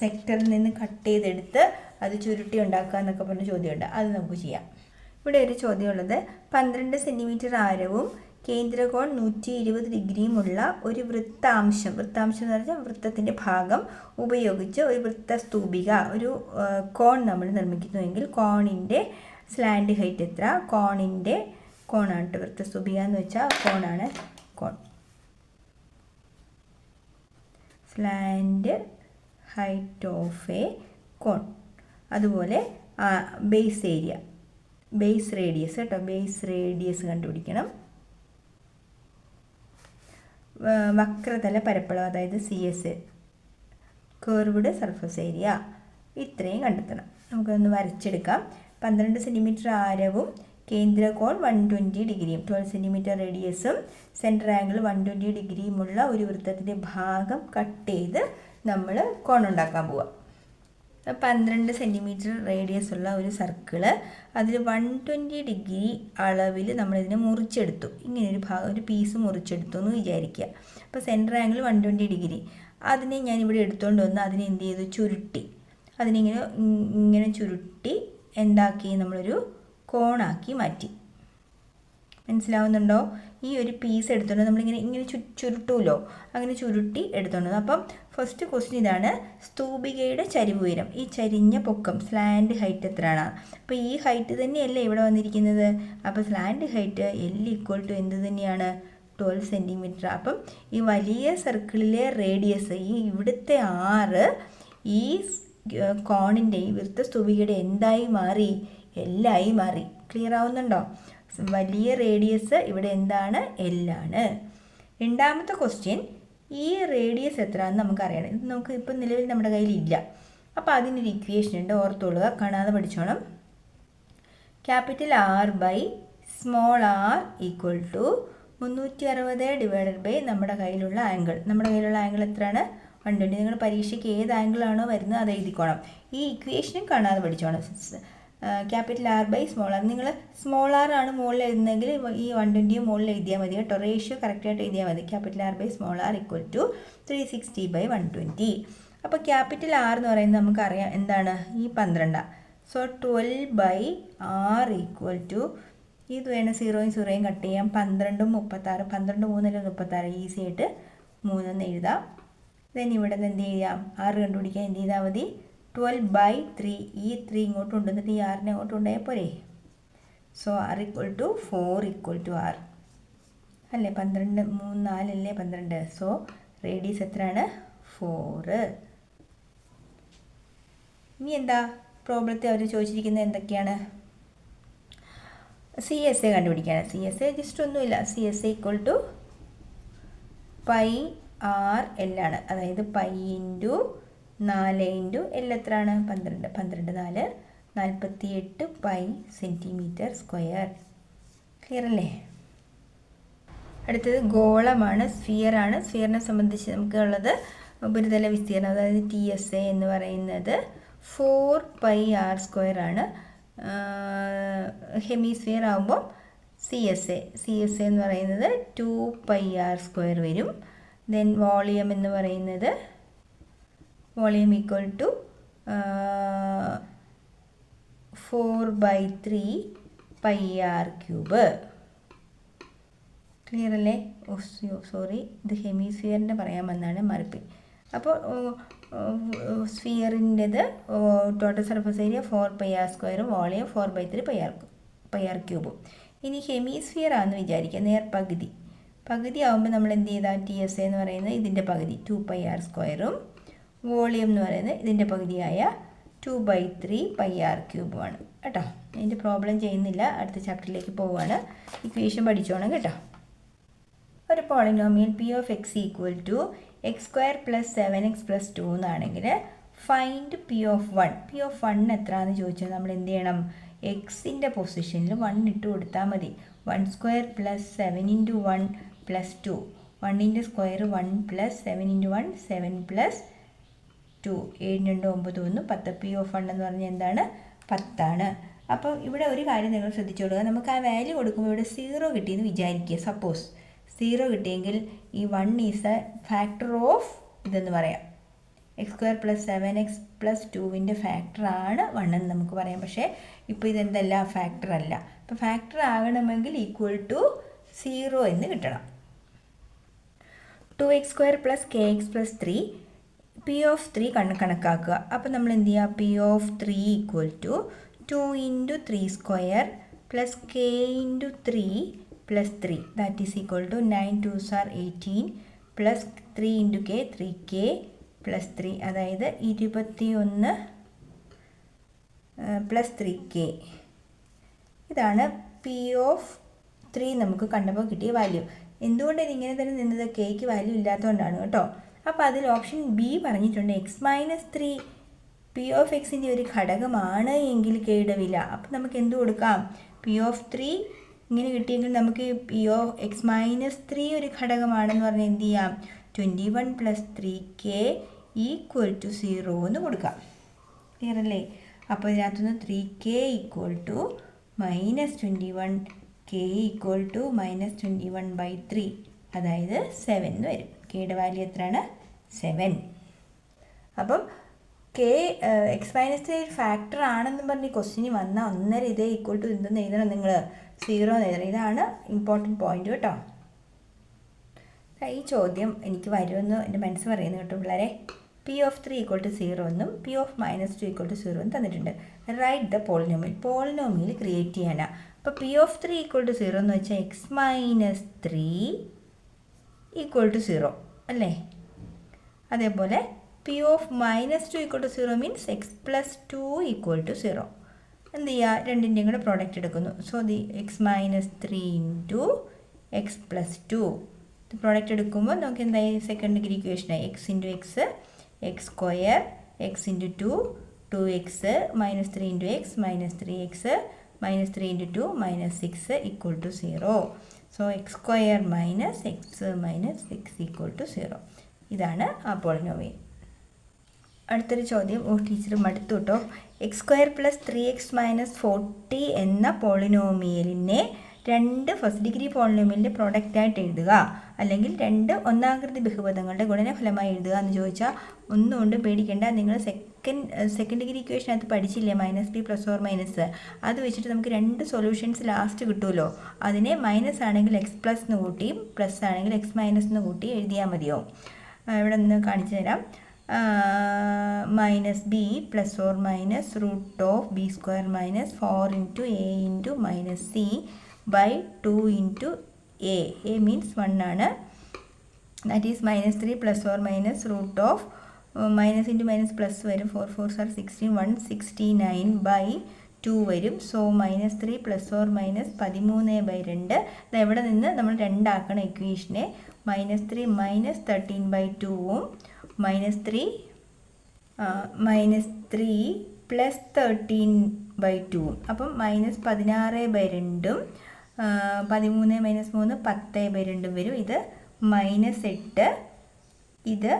സെക്ടറിൽ നിന്ന് കട്ട് ചെയ്തെടുത്ത് അത് ചുരുട്ടി ഉണ്ടാക്കുക എന്നൊക്കെ പറഞ്ഞ ചോദ്യമുണ്ട്. അത് നമുക്ക് ചെയ്യാം. ഇവിടെ ഒരു ചോദ്യമുള്ളത്, 12 സെൻറ്റിമീറ്റർ ആരവും കേന്ദ്രകോൺ 120 ഡിഗ്രിയുമുള്ള ഒരു വൃത്താംശം എന്ന് പറഞ്ഞാൽ വൃത്തത്തിൻ്റെ ഭാഗം ഉപയോഗിച്ച് ഒരു വൃത്തസ്തൂപിക, ഒരു കോൺ നമ്മൾ നിർമ്മിക്കുന്നുവെങ്കിൽ കോണിൻ്റെ സ്ലാൻഡ് ഹൈറ്റ് എത്ര? കോണിൻ്റെ കോണാണ് കേട്ടോ, വൃത്തസ്തൂപിക എന്ന് വെച്ചാൽ കോണാണ്. കോൺ slant height of a cone. അതുപോലെ ബേസ് ഏരിയ, ബേസ് റേഡിയസ് കേട്ടോ, ബേസ് റേഡിയസ് കണ്ടുപിടിക്കണം. വക്രതല പരപ്പളവ്, അതായത് CSA, കർവ്ഡ് സർഫസ് ഏരിയ, ഇത്രയും കണ്ടെത്തണം. നമുക്കൊന്ന് വരച്ചെടുക്കാം. 12 സെൻറ്റിമീറ്റർ ആരവും കേന്ദ്രകോൺ 120 ഡിഗ്രിയും 12 സെൻറ്റിമീറ്റർ റേഡിയസും സെൻറ്റർ ആംഗിൾ 120 ഡിഗ്രിയുമുള്ള ഒരു വൃത്തത്തിൻ്റെ ഭാഗം കട്ട് ചെയ്ത് നമ്മൾ കോൺ ഉണ്ടാക്കാൻ പോവാം. 12 സെൻറ്റിമീറ്റർ റേഡിയസ് ഉള്ള ഒരു സർക്കിള്, അതിൽ 120 ഡിഗ്രി അളവിൽ നമ്മളിതിനെ മുറിച്ചെടുത്തു. ഇങ്ങനെ ഒരു ഭാഗം, ഒരു പീസ് മുറിച്ചെടുത്തു എന്ന് വിചാരിക്കുക. അപ്പോൾ സെൻറ്റർ ആംഗിൾ 120 ഡിഗ്രി. അതിനെ ഞാനിവിടെ എടുത്തുകൊണ്ട് വന്ന് അതിനെ എന്ത് ചെയ്തു? ചുരുട്ടി. ഇങ്ങനെ ചുരുട്ടി എന്താക്കി? നമ്മളൊരു കോണാക്കി മാറ്റി. മനസ്സിലാവുന്നുണ്ടോ? ഈ ഒരു പീസ് എടുത്തോണ്ട് നമ്മളിങ്ങനെ ചുരുട്ടുമല്ലോ, അങ്ങനെ ചുരുട്ടി എടുത്തോണ്ട്. അപ്പം ഫസ്റ്റ് ക്വസ്റ്റ്യൻ ഇതാണ്, സ്തൂപികയുടെ ചരിവ് ഉയരം, ഈ ചരിഞ്ഞ പൊക്കം സ്ലാൻഡ് ഹൈറ്റ് എത്രയാണ്? അപ്പോൾ ഈ ഹൈറ്റ് തന്നെയല്ലേ ഇവിടെ വന്നിരിക്കുന്നത്. അപ്പോൾ സ്ലാൻഡ് ഹൈറ്റ് L = എന്ത് തന്നെയാണ്? 12 സെൻറ്റിമീറ്റർ. അപ്പം ഈ വലിയ സർക്കിളിലെ റേഡിയസ്, ഈ ഇവിടുത്തെ R ഈ കോണിൻ്റെ, ഈ വൃത്തസ്തൂപികയുടെ എന്തായി മാറി? L ആയി മാറി. ക്ലിയർ ആവുന്നുണ്ടോ? വലിയ റേഡിയസ് ഇവിടെ എന്താണ്? L ആണ്. രണ്ടാമത്തെ ക്വസ്റ്റ്യൻ, ഈ റേഡിയസ് എത്രയാണെന്ന് നമുക്കറിയണം. ഇത് നമുക്ക് ഇപ്പം നിലവിൽ നമ്മുടെ കയ്യിലില്ല. അപ്പോൾ അതിനൊരു ഇക്വേഷൻ ഉണ്ട്, ഓർത്തോളുക, കാണാതെ പഠിച്ചോണം. ക്യാപിറ്റൽ R / സ്മോൾ r = 360 / നമ്മുടെ കയ്യിലുള്ള ആംഗിൾ. നമ്മുടെ കയ്യിലുള്ള ആംഗിൾ എത്രയാണ്? 120. നിങ്ങൾ പരീക്ഷയ്ക്ക് ഏത് ആംഗിളാണോ വരുന്നത് അത് എഴുതിക്കോണം. ഈ ഇക്വേഷനും കാണാതെ പഠിച്ചോണം. Capital R / small r. നിങ്ങൾ സ്മോൾ r ആണ് മുകളിൽ എഴുതുന്നതെങ്കിൽ ഈ 120 മുകളിൽ എഴുതിയാൽ മതി കേട്ടോ. റേഷ്യോ കറക്റ്റായിട്ട് എഴുതിയാൽ മതി. Capital R / small r = 360 / 120. അപ്പോൾ ക്യാപിറ്റൽ R എന്ന് പറയുന്നത് നമുക്കറിയാം എന്താണ്? ഈ 12. സോ 12 / R = ഇത് വേണം 0 കട്ട് ചെയ്യാം. 12 36, 12 3 36, ഈസി ആയിട്ട് 3 എഴുതാം. ദെൻ ഇവിടെ നിന്ന് എന്ത് ചെയ്യാം, 6 കണ്ടുപിടിക്കാൻ എന്ത് ചെയ്താൽ മതി, 12/3. ഈ 3 ഇങ്ങോട്ട് കൊണ്ടുവന്നിട്ട് ഈ 6 അങ്ങോട്ട് കൊണ്ടുപോയാൽ പോരെ. സോ r = 4 = r അല്ലേ. 12 3 4 അല്ലേ 12. സോ റേഡിയസ് എത്രയാണ്, 4. ഇനി എന്താ പ്രോബ്ലത്തെ അവർ ചോദിച്ചിരിക്കുന്നത് എന്തൊക്കെയാണ്, CSA കണ്ടുപിടിക്കുകയാണ്. CSA ജസ്റ്റ് ഒന്നുമില്ല, CSA = πr/L ആണ്. അതായത് π × 4 × L എത്രയാണ്, 12. 12 4 48 π cm². ക്ലിയർ അല്ലേ. അടുത്തത് ഗോളമാണ്, സ്ഫിയറാണ്. സ്ഫിയറിനെ സംബന്ധിച്ച് നമുക്കുള്ളത് ഉപരിതല വിസ്തീർണം, അതായത് TSA എന്ന് പറയുന്നത് 4πr² ആണ്. ഹെമിസ്ഫിയർ ആകുമ്പോൾ CSA എന്ന് പറയുന്നത് 2πr² വരും. ദെൻ വോളിയം എന്ന് പറയുന്നത് വോളിയം = 4/3 πr³. ക്ലിയർ അല്ലേ. സോറി, ഇത് ഹെമിസ്ഫിയറിൻ്റെ പറയാൻ വന്നാണ്, മാറിപ്പോയി. അപ്പോൾ സ്ഫിയറിൻ്റെത് total surface area 4πr², volume 4/3 πr³. ഇനി ഹെമിസ്ഫിയർ ആണെന്ന് വിചാരിക്കുക, നേർപകുതി. പകുതി ആകുമ്പോൾ നമ്മൾ എന്ത് ചെയ്താൽ TSA എന്ന് പറയുന്നത് ഇതിൻ്റെ പകുതി 2πr², വോളിയം എന്ന് പറയുന്നത് ഇതിൻ്റെ പകുതിയായ 2/3 πr³ ആണ് കേട്ടോ. അതിൻ്റെ പ്രോബ്ലം ചെയ്യുന്നില്ല, അടുത്ത ചാപ്റ്ററിലേക്ക് പോവുകയാണ്. ഇക്വേഷൻ പഠിച്ചോണം കേട്ടോ. ഒരു പോളിനോമിയൽ P(x) = x² + 7x + 2 എന്നാണെങ്കിൽ ഫൈൻഡ് P(1). P(1) എത്രയാണെന്ന് ചോദിച്ചാൽ നമ്മൾ എന്ത് ചെയ്യണം, എക്സിൻ്റെ പൊസിഷനിൽ 1 ഇട്ട് കൊടുത്താൽ മതി. 1² + 7 × 1 + 2. 1ൻ്റെ സ്ക്വയർ 1 + 7 × 1 7 + 2. 7 2 9 10. P(1) എന്ന് പറഞ്ഞാൽ എന്താണ്, 10 ആണ്. അപ്പോൾ ഇവിടെ ഒരു കാര്യം നിങ്ങൾ ശ്രദ്ധിച്ചോളുക, നമുക്ക് ആ വാല്യൂ കൊടുക്കുമ്പോൾ ഇവിടെ 0 കിട്ടിയെന്ന് വിചാരിക്കുക. സപ്പോസ് 0 കിട്ടിയെങ്കിൽ ഈ 1 ഈസ് എ ഫാക്ടർ ഓഫ് ഇതെന്ന് പറയാം. x² + 7x + 2ൻ്റെ ഫാക്ടറാണ് 1 എന്ന് നമുക്ക് പറയാം. പക്ഷേ ഇപ്പോൾ ഇതെന്തല്ല, ഫാക്ടർ അല്ല. അപ്പോൾ ഫാക്ടർ ആകണമെങ്കിൽ = 0 എന്ന് കിട്ടണം. 2x² + kx + 3. P(3) കണക്കാക്കുക. അപ്പോൾ നമ്മൾ എന്ത് ചെയ്യുക, P(3) = 2 × 3² + k × 3 + 3. That is equal to 9 2s are 18 + 3 × k 3k + 3. അതായത് 21 + 3k. ഇതാണ് P(3) നമുക്ക് കണ്ടപ്പോൾ കിട്ടിയ വാല്യൂ. എന്തുകൊണ്ട് ഇതിങ്ങനെ തന്നെ നിന്നത്, കെയ്ക്ക് വാല്യൂ ഇല്ലാത്തതുകൊണ്ടാണ് കേട്ടോ. അപ്പോൾ അതിൽ ഓപ്ഷൻ ബി പറഞ്ഞിട്ടുണ്ട് x - 3 P(x)ൻ്റെ ഒരു ഘടകമാണ് എങ്കിൽ കെയുടെ വില. അപ്പോൾ നമുക്ക് എന്ത് കൊടുക്കാം, P(3) ഇങ്ങനെ കിട്ടിയെങ്കിൽ നമുക്ക് P(x - 3) ഒരു ഘടകമാണെന്ന് പറഞ്ഞാൽ എന്ത് ചെയ്യാം, 21 + 3k = 0 എന്ന് കൊടുക്കാം. ക്ലിയർ അല്ലേ. അപ്പോൾ ഇതിനകത്തുനിന്ന് 3k = -21, k = -21/3, അതായത് 7 എന്ന് വരും. കെയുടെ വാല്യൂ എത്രയാണ്, 7. അപ്പം x - 3 ഒരു ഫാക്ടർ ആണെന്ന് പറഞ്ഞ് ക്വസ്റ്റ്യന് വന്നാൽ ഒന്നര ഇതേ = എന്തെന്ന് എഴുതണം, നിങ്ങൾ 0 എന്ന് എഴുതണം. ഇതാണ് ഇമ്പോർട്ടൻറ്റ് പോയിന്റ് കേട്ടോ. ഈ ചോദ്യം എനിക്ക് വരുമെന്ന് എൻ്റെ മനസ്സ് പറയുന്നു കേട്ടോ പിള്ളേരെ. P(3) = 0 എന്നും P(-2) = 0 എന്നും തന്നിട്ടുണ്ട്. റൈറ്റ് ദ പോളിനോമിയൽ ക്രിയേറ്റ് ചെയ്യാനാണ്. അപ്പോൾ P(3) = 0 എന്ന് വെച്ചാൽ x - 3 = 0 അല്ലേ. അതേപോലെ P(-2) = 0 മീൻസ് x + 2 = 0. എന്ത് ചെയ്യുക, രണ്ടിൻ്റെയും കൂടെ പ്രോഡക്റ്റ് എടുക്കുന്നു. So the x - 3 × x + 2. Product എടുക്കുമ്പോൾ നമുക്ക് എന്തായി, second degree ഇക്വേഷനായി. x × x, x², x × 2, 2x, -3 × x, -3x, -3 × 2, -6 = 0. So x² - x - x = 0. ഇതാണ് ആ പോളിനോമിയൽ. അടുത്തൊരു ചോദ്യം, ടീച്ചർ മടുത്തു കേട്ടോ. x² + 3x - 40 എന്ന പോളിനോമിയലിനെ 2 ഫസ്റ്റ് ഡിഗ്രി പോളിനോമിയലിൻ്റെ പ്രോഡക്റ്റായിട്ട് എഴുതുക, അല്ലെങ്കിൽ 2 ഒന്നാകൃതി ബഹുപദങ്ങളുടെ ഗുണനഫലമായി എഴുതുക എന്ന് ചോദിച്ചാൽ ഒന്നുകൊണ്ട് പേടിക്കേണ്ട. നിങ്ങൾ സെക്കൻഡ് ഡിഗ്രി ഇക്വേഷനകത്ത് പഠിച്ചില്ലേ -b പ്ലസ് ഓർ മൈനസ്, അത് വെച്ചിട്ട് നമുക്ക് 2 സൊല്യൂഷൻസ് ലാസ്റ്റ് കിട്ടുമല്ലോ. അതിനെ മൈനസ് ആണെങ്കിൽ എക്സ് പ്ലസ് എന്ന് കൂട്ടിയും പ്ലസ് ആണെങ്കിൽ എക്സ് മൈനസ് എന്ന് കൂട്ടി എഴുതിയാൽ മതിയോ. ഇവിടെ നിന്ന് കാണിച്ചു തരാം. -b plus or minus √(b² minus 4 × a × -c by 2 × a. a means 1 ആണ്. That is -3 plus or minus minus into minus plus വരും. 4 4s are 16 169 by 2 വരും. So -3 plus or minus 13/2. എവിടെ നിന്ന് നമ്മൾ 2 ആക്കണം ഇക്വേഷനെ. -3 മൈനസ് 13/2ഉം -3 പ്ലസ് 13/2ഉം. അപ്പം -16/2ഉം 13 - 3 10/2 വരും. ഇത് -8, ഇത്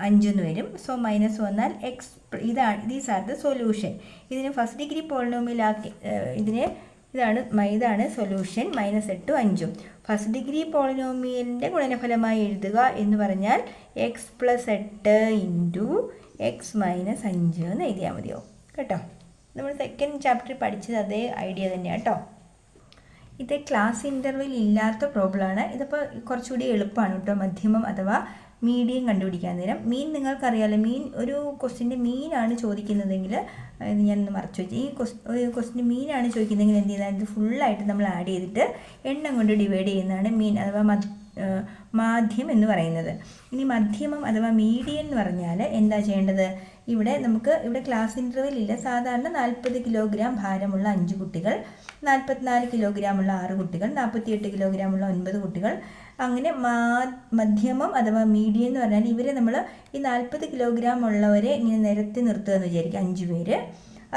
5 എന്ന് വരും. സോ മൈനസ് വന്നാൽ X these are the solution. ഇതിന് ഫസ്റ്റ് ഡിഗ്രി പോളിനോമിയലാക്കി ഇതാണ് സൊല്യൂഷൻ. -8 5. ഫസ്റ്റ് ഡിഗ്രി പോളിനോമിയലിൻ്റെ ഗുണനഫലമായി എഴുതുക എന്ന് പറഞ്ഞാൽ X plus 8 into X minus 5 എന്ന് എഴുതിയാൽ മതിയോ കേട്ടോ. നമ്മൾ സെക്കൻഡ് ചാപ്റ്ററിൽ പഠിച്ചത് അതേ ഐഡിയ തന്നെയാണ് കേട്ടോ. ഇത് ക്ലാസ് ഇൻ്റർവെൽ ഇല്ലാത്ത പ്രോബ്ലമാണ്. ഇതിപ്പോൾ കുറച്ചുകൂടി എളുപ്പമാണ് കേട്ടോ. മധ്യമം അഥവാ മീഡിയം കണ്ടുപിടിക്കാൻ നേരം മീൻ നിങ്ങൾക്കറിയാമല്ലോ. ഒരു ക്വസ്റ്റിൻ്റെ മീനാണ് ചോദിക്കുന്നതെങ്കിൽ ഇത് ഞാനൊന്ന് മറച്ചു വെച്ചു. ഒരു ക്വസ്റ്റിൻ്റെ മീനാണ് ചോദിക്കുന്നതെങ്കിൽ എന്ത് ചെയ്താൽ ഇത് ഫുള്ളായിട്ട് നമ്മൾ ആഡ് ചെയ്തിട്ട് എണ്ണം കൊണ്ട് ഡിവൈഡ് ചെയ്യുന്നതാണ് മീൻ അഥവാ മാധ്യം എന്ന് പറയുന്നത്. ഇനി മധ്യമം അഥവാ മീഡിയൻ എന്ന് പറഞ്ഞാൽ എന്താ ചെയ്യേണ്ടത്? ഇവിടെ ക്ലാസ് ഇൻ്റർവെൽ ഇല്ല. സാധാരണ 40 കിലോഗ്രാം ഭാരമുള്ള 5 കുട്ടികൾ, 44 കിലോഗ്രാമുള്ള 6 കുട്ടികൾ, 48 കിലോഗ്രാമുള്ള 9 കുട്ടികൾ. അങ്ങനെ മധ്യമം അഥവാ മീഡിയൻ എന്ന് പറഞ്ഞാൽ ഇവരെ നമ്മൾ ഈ 40 കിലോഗ്രാം ഉള്ളവരെ ഇങ്ങനെ നിരത്തി നിർത്തുക എന്ന് വിചാരിക്കുക, 5 പേര്.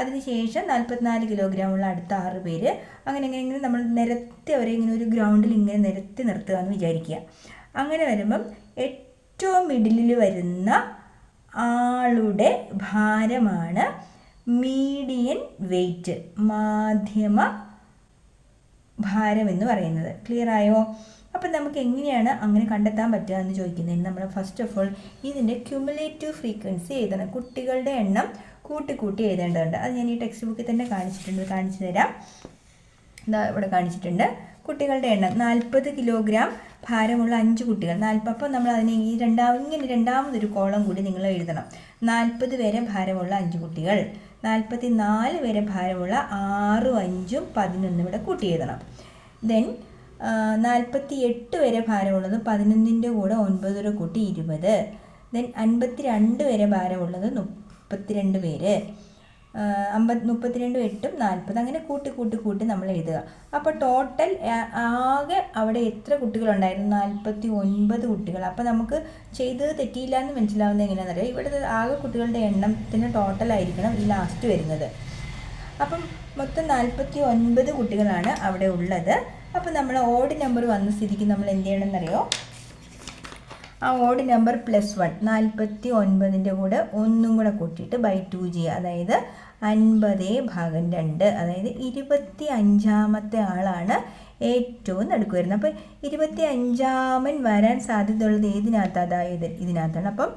അതിനുശേഷം 44 കിലോഗ്രാമുള്ള അടുത്ത 6 പേര്. അങ്ങനെ നമ്മൾ നിരത്തി അവരെ ഇങ്ങനെ ഒരു ഗ്രൗണ്ടിൽ ഇങ്ങനെ നിരത്തി നിർത്തുക എന്ന് വിചാരിക്കുക. അങ്ങനെ വരുമ്പം ഏറ്റവും മിഡിലിൽ വരുന്ന ആളുടെ ഭാരമാണ് മീഡിയൻ വെയ്റ്റ്, മാധ്യമ ഭാരം എന്ന് പറയുന്നത്. ക്ലിയർ ആയോ? അപ്പം നമുക്ക് എങ്ങനെയാണ് അങ്ങനെ കണ്ടെത്താൻ പറ്റുക എന്ന് ചോദിക്കുന്നതിന് നമ്മൾ ഫസ്റ്റ് ഓഫ് ഓൾ ഇതിൻ്റെ ക്യുമുലേറ്റീവ് ഫ്രീക്വൻസി എഴുതണം. കുട്ടികളുടെ എണ്ണം കൂട്ടി എഴുതേണ്ടതുണ്ട്. അത് ഞാൻ ഈ ടെക്സ്റ്റ് ബുക്കിൽ തന്നെ കാണിച്ചു തരാം. ഇവിടെ കാണിച്ചിട്ടുണ്ട്. കുട്ടികളുടെ എണ്ണം 40 കിലോഗ്രാം ഭാരമുള്ള 5 കുട്ടികൾ. അപ്പോൾ നമ്മൾ അതിനെ ഇങ്ങനെ രണ്ടാമതൊരു കോളം കൂടി നിങ്ങൾ എഴുതണം. 40 വരെ ഭാരമുള്ള 5 കുട്ടികൾ, 44 വരെ ഭാരമുള്ള 6 5 11 ഇവിടെ കൂട്ടി എഴുതണം. ദെൻ 48 വരെ ഭാരമുള്ളത് 11ൻ്റെ കൂടെ 9 കൂട്ടി 20. ദെൻ 52 വരെ ഭാരമുള്ളത് 32 പേര്, 32 8 40. അങ്ങനെ കൂട്ടി നമ്മൾ എഴുതുക. അപ്പോൾ ടോട്ടൽ ആകെ അവിടെ എത്ര കുട്ടികളുണ്ടായിരുന്നു? 49 കുട്ടികൾ. അപ്പോൾ നമുക്ക് ചെയ്തത് തെറ്റിയില്ല എന്ന് മനസ്സിലാവുന്നത് എങ്ങനെയാണെന്നറിയാം. ഇവിടെ ആകെ കുട്ടികളുടെ എണ്ണത്തിന് ടോട്ടലായിരിക്കണം ഈ ലാസ്റ്റ് വരുന്നത്. അപ്പം മൊത്തം 49 കുട്ടികളാണ് അവിടെ ഉള്ളത്. അപ്പോൾ നമ്മൾ ഓഡ് നമ്പർ വന്ന സ്ഥിതിക്ക് നമ്മൾ എന്ത് ചെയ്യണമെന്നറിയോ? ആ ഓഡ് നമ്പർ +1 49ൻ്റെ കൂടെ 1 കൂടെ കൂട്ടിയിട്ട് /2 ചെയ്യുക. അതായത് 50/2. അതായത് 25ാമത്തെ ആളാണ് ഏറ്റവും നടുക്ക് വരുന്നത്. അപ്പോൾ 25ാമൻ വരാൻ സാധ്യതയുള്ളത് ഏതിനകത്താണ്? അതായത് ഇതിനകത്താണ്. അപ്പം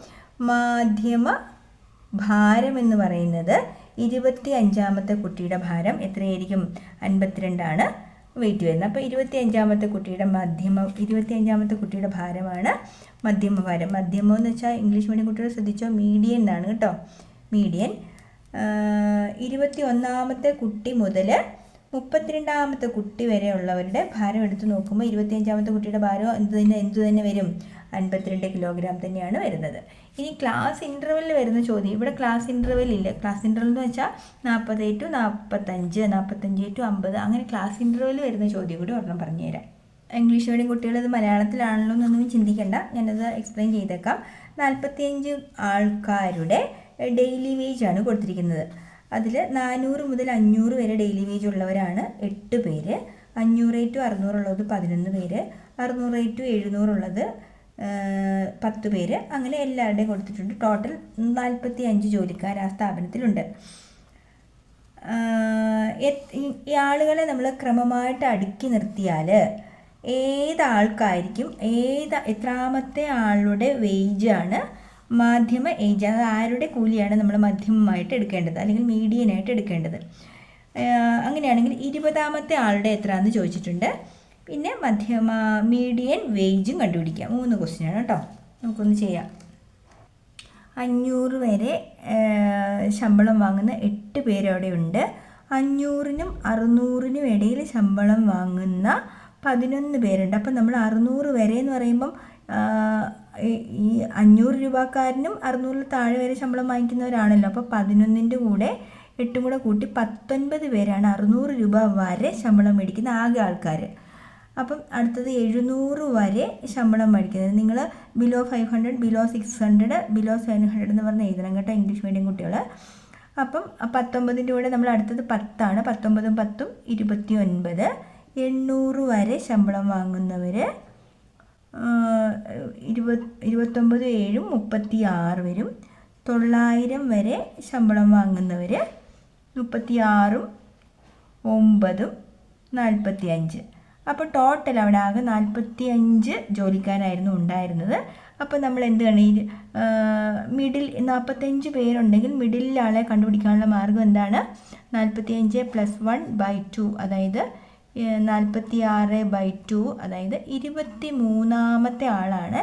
മാധ്യമ ഭാരം എന്ന് പറയുന്നത് 25ാമത്തെ കുട്ടിയുടെ ഭാരം എത്രയായിരിക്കും? 52 വെയിറ്റ് വരുന്നത്. അപ്പോൾ 25ാമത്തെ കുട്ടിയുടെ ഭാരമാണ് മധ്യമഭാരം. മധ്യമം എന്ന് വെച്ചാൽ ഇംഗ്ലീഷ് മീഡിയം കുട്ടികൾ ശ്രദ്ധിച്ചോ, മീഡിയൻ എന്നാണ് കേട്ടോ. മീഡിയൻ 21ാമത്തെ കുട്ടി മുതൽ 32ാമത്തെ കുട്ടി വരെ ഉള്ളവരുടെ ഭാരം എടുത്ത് നോക്കുമ്പോൾ 25ാമത്തെ കുട്ടിയുടെ ഭാരം എന്ത് തന്നെ വരും? 52 കിലോഗ്രാം തന്നെയാണ് വരുന്നത്. ഇനി ക്ലാസ് ഇൻ്റർവെല്ലിൽ വരുന്ന ചോദ്യം, ഇവിടെ ക്ലാസ് ഇൻ്റർവെൽ ഇല്ല. ക്ലാസ് ഇൻ്റർവെൽ എന്ന് വെച്ചാൽ 40 to 45, 45 to 50 അങ്ങനെ ക്ലാസ് ഇൻ്റർവെൽ വരുന്ന ചോദ്യം കൂടി ഒരെണ്ണം പറഞ്ഞുതരാം. ഇംഗ്ലീഷ് മീഡിയം കുട്ടികൾ ഇത് മലയാളത്തിലാണല്ലോ എന്നൊന്നും ചിന്തിക്കേണ്ട, ഞാനത് എക്സ്പ്ലെയിൻ ചെയ്തേക്കാം. 45 ആൾക്കാരുടെ ഡെയിലി വേജ് ആണ് കൊടുത്തിരിക്കുന്നത്. അതിൽ 400 മുതൽ 500 വരെ ഡെയിലി വേജ് ഉള്ളവരാണ് 8 പേര്, 500 to 600 ഉള്ളത് 11 പേര്, 600 to 700 ഉള്ളത് 10 പേര്. അങ്ങനെ എല്ലാവരുടെയും കൊടുത്തിട്ടുണ്ട്. ടോട്ടൽ 45 ജോലിക്കാർ ആ സ്ഥാപനത്തിലുണ്ട്. ഈ ആളുകളെ നമ്മൾ ക്രമമായിട്ട് അടുക്കി നിർത്തിയാൽ ഏതാൾക്കായിരിക്കും എത്രാമത്തെ ആളുടെ വേജാണ് മാധ്യമ ഏജ്, അത് ആരുടെ കൂലിയാണ് നമ്മൾ മധ്യമമായിട്ട് എടുക്കേണ്ടത് അല്ലെങ്കിൽ മീഡിയനായിട്ട് എടുക്കേണ്ടത്. അങ്ങനെയാണെങ്കിൽ 20ാമത്തെ ആളുടെ എത്രയാണെന്ന് ചോദിച്ചിട്ടുണ്ട്. പിന്നെ മീഡിയൻ വേജും കണ്ടുപിടിക്കാം. 3 ക്വസ്റ്റ്യനാണ് കേട്ടോ. നമുക്കൊന്ന് ചെയ്യാം. 500 വരെ ശമ്പളം വാങ്ങുന്ന 8 പേര് അവിടെ ഉണ്ട്. 500നും 600നും ഇടയിൽ ശമ്പളം വാങ്ങുന്ന 11 പേരുണ്ട്. അപ്പം നമ്മൾ 600 വരെ എന്ന് പറയുമ്പം ഈ 500 രൂപക്കാരനും 600 താഴെ വരെ ശമ്പളം വാങ്ങിക്കുന്നവരാണല്ലോ. അപ്പോൾ 11ൻ്റെ കൂടെ 8 കൂടെ കൂട്ടി 19 പേരാണ് 600 രൂപ വരെ ശമ്പളം മേടിക്കുന്ന ആകെ ആൾക്കാർ. അപ്പം അടുത്തത് 700 വരെ ശമ്പളം മേടിക്കുന്നത്. നിങ്ങൾ ബിലോ 500, ബിലോ 600, ബിലോ 700 എന്ന് പറഞ്ഞ് എഴുതണം കേട്ടോ, ഇംഗ്ലീഷ് മീഡിയം കുട്ടികൾ. അപ്പം 19ൻ്റെ കൂടെ നമ്മൾ അടുത്തത് 10ആണ്. 19ഉം 10ഉം 29. 800 വരെ ശമ്പളം വാങ്ങുന്നവർ 29 7ഉം 36 വരും. 900 വരെ ശമ്പളം വാങ്ങുന്നവർ 36ഉം 9ഉം 45. അപ്പോൾ ടോട്ടൽ അവിടെ ആകെ 45 ജോലിക്കാരായിരുന്നു ഉണ്ടായിരുന്നത്. അപ്പോൾ നമ്മൾ എന്ത് ചെയ്യണം, മിഡിൽ 45 പേരുണ്ടെങ്കിൽ മിഡിലിൽ ആളെ കണ്ടുപിടിക്കാനുള്ള മാർഗ്ഗം എന്താണ്? 45 + 1/2, അതായത് 46/2, അതായത് 23ാമത്തെ ആളാണ്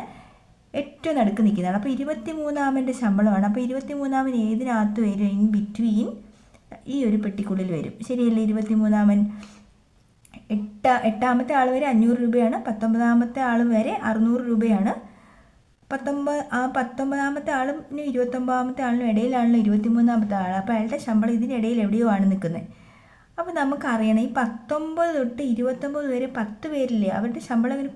ഏറ്റവും നടുക്ക് നിൽക്കുന്നതാണ്. അപ്പോൾ 23ാമൻ്റെ ശമ്പളമാണ്. അപ്പോൾ 23ാമൻ ഏതിനകത്ത് വരും? ഇൻ ബിറ്റ്വീൻ ഈ ഒരു പെട്ടിക്കുള്ളിൽ വരും. ശരിയല്ലേ? 23ാമൻ 8ാമത്തെ ആൾ വരെ 500 രൂപയാണ്. 19ാമത്തെ ആൾ വരെ 600 രൂപയാണ്. 19ാമത്തെ ആളും 29ാമത്തെ ആളിനും ഇടയിലാണല്ലോ 23ാമത്തെ ആൾ. അപ്പോൾ അയാളുടെ ശമ്പളം ഇതിനിടയിൽ എവിടെയോ ആണ് നിൽക്കുന്നത്. അപ്പോൾ നമുക്കറിയണം, ഈ 19 തൊട്ട് 29 വരെ 10 പേരില്ലേ, അവരുടെ ശമ്പളം ഇങ്ങനെ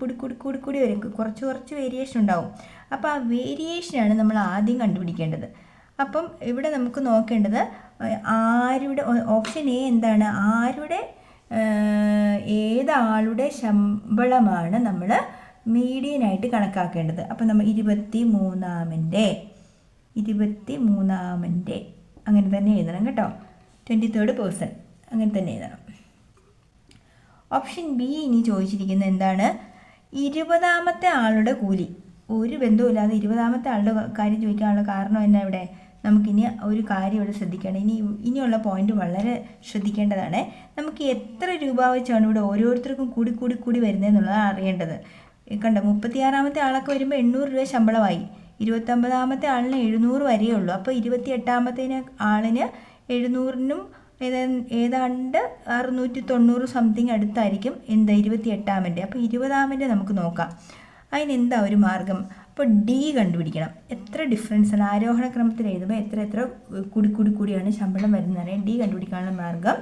കൂടി വരും. കുറച്ച് വേരിയേഷൻ ഉണ്ടാവും. അപ്പോൾ ആ വേരിയേഷനാണ് നമ്മൾ ആദ്യം കണ്ടുപിടിക്കേണ്ടത്. അപ്പം ഇവിടെ നമുക്ക് നോക്കേണ്ടത് ആരുടെ, ഓപ്ഷൻ എ എന്താണ്, ഏതാളുടെ ശമ്പളമാണ് നമ്മൾ മീഡിയനായിട്ട് കണക്കാക്കേണ്ടത്. അപ്പം നമ്മൾ 23ാമൻ്റെ അങ്ങനെ തന്നെ എഴുതണം കേട്ടോ. 23rd person അങ്ങനെ തന്നെ എഴുതണം. ഓപ്ഷൻ ബി ഇനി ചോദിച്ചിരിക്കുന്നത് എന്താണ്? 20ാമത്തെ ആളുടെ കൂലി. ഒരു ബന്ധവുമില്ലാതെ 20ാമത്തെ ആളുടെ കാര്യം ചോദിക്കാനുള്ള കാരണം എന്നാ? ഇവിടെ നമുക്കിനി ഒരു കാര്യം ഇവിടെ ശ്രദ്ധിക്കണം. ഇനിയുള്ള പോയിന്റ് വളരെ ശ്രദ്ധിക്കേണ്ടതാണ്. നമുക്ക് എത്ര രൂപ വെച്ചാണ് ഇവിടെ ഓരോരുത്തർക്കും കൂടി വരുന്നതെന്നുള്ളതാണ് അറിയേണ്ടത്. കണ്ടോ, 36ാമത്തെ ആളൊക്കെ വരുമ്പോൾ 800 രൂപ ശമ്പളമായി. 29ാമത്തെ ആളിന് 700 വരെയേ ഉള്ളൂ. അപ്പോൾ 28ാമത്തെ ആളിന് 700നും ഏതാണ്ട് 690 സംതിങ് അടുത്തായിരിക്കും 28ാമൻ്റെ. അപ്പോൾ 20ാമൻ്റെ നമുക്ക് നോക്കാം. അതിനെന്താ ഒരു മാർഗം? അപ്പോൾ ഡി കണ്ടുപിടിക്കണം. എത്ര ഡിഫറൻസ് ആണ് ആരോഹണ ക്രമത്തിൽ എഴുതുമ്പോൾ എത്ര കൂടിയാണ് ശമ്പളം വരുന്നതാണ്. ഡി കണ്ടുപിടിക്കാനുള്ള മാർഗം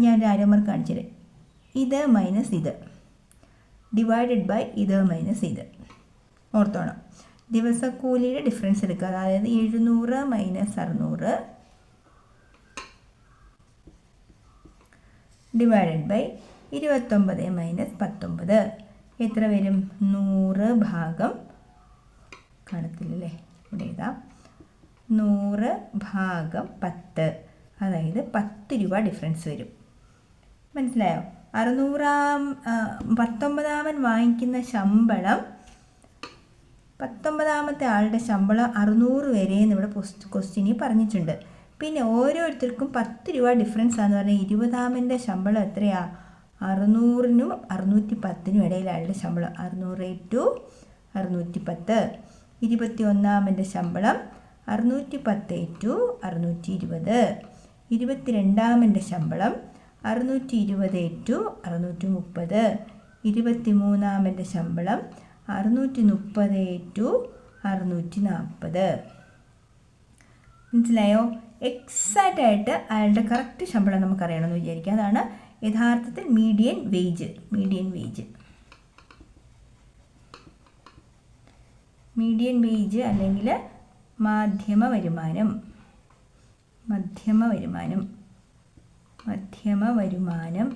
ഞാൻ ഒരു ആരോമർക്ക് കാണിച്ചത്. ഇത് മൈനസ് ഇത് ഡിവൈഡഡ് ബൈ ഇത് മൈനസ് ഇത്. ഓർത്തോണം, ദിവസക്കൂലിയുടെ ഡിഫറൻസ് എടുക്കുക. അതായത് 700 - 600 ഡിവൈഡഡ് ബൈ 29 - 19 എത്ര വരും? 100 ഭാഗം കാണത്തില്ലല്ലേ, ഇവിടെ എഴുതാം. 100 ഭാഗം 10, അതായത് 10 രൂപ ഡിഫറൻസ് വരും. മനസ്സിലായോ? 19ാമൻ വാങ്ങിക്കുന്ന ശമ്പളം, 19ാമത്തെ ആളുടെ ശമ്പളം 600 വരെ എന്നിവിടെ ക്വസ്റ്റ്യനിൽ പറഞ്ഞിട്ടുണ്ട്. പിന്നെ ഓരോരുത്തർക്കും 10 രൂപ ഡിഫറൻസ് ആണെന്ന് പറഞ്ഞാൽ 20ാമൻ്റെ ശമ്പളം എത്രയാ? 600നും 610നും ഇടയിൽ ആളുടെ ശമ്പളം 600 × 610. 21ാമൻ്റെ ശമ്പളം 610 × 620. 22ാമൻ്റെ ശമ്പളം 620 × 630. 23ാമൻ്റെ ശമ്പളം 630 × 640. മനസ്സിലായോ? എക്സാക്റ്റ് ആയിട്ട് അയാളുടെ കറക്റ്റ് ശമ്പളം നമുക്കറിയണമെന്ന് വിചാരിക്കുക. അതാണ് യഥാർത്ഥത്തിൽ മീഡിയൻ വേജ്. മീഡിയൻ വേജ് അല്ലെങ്കിൽ മധ്യമ വരുമാനം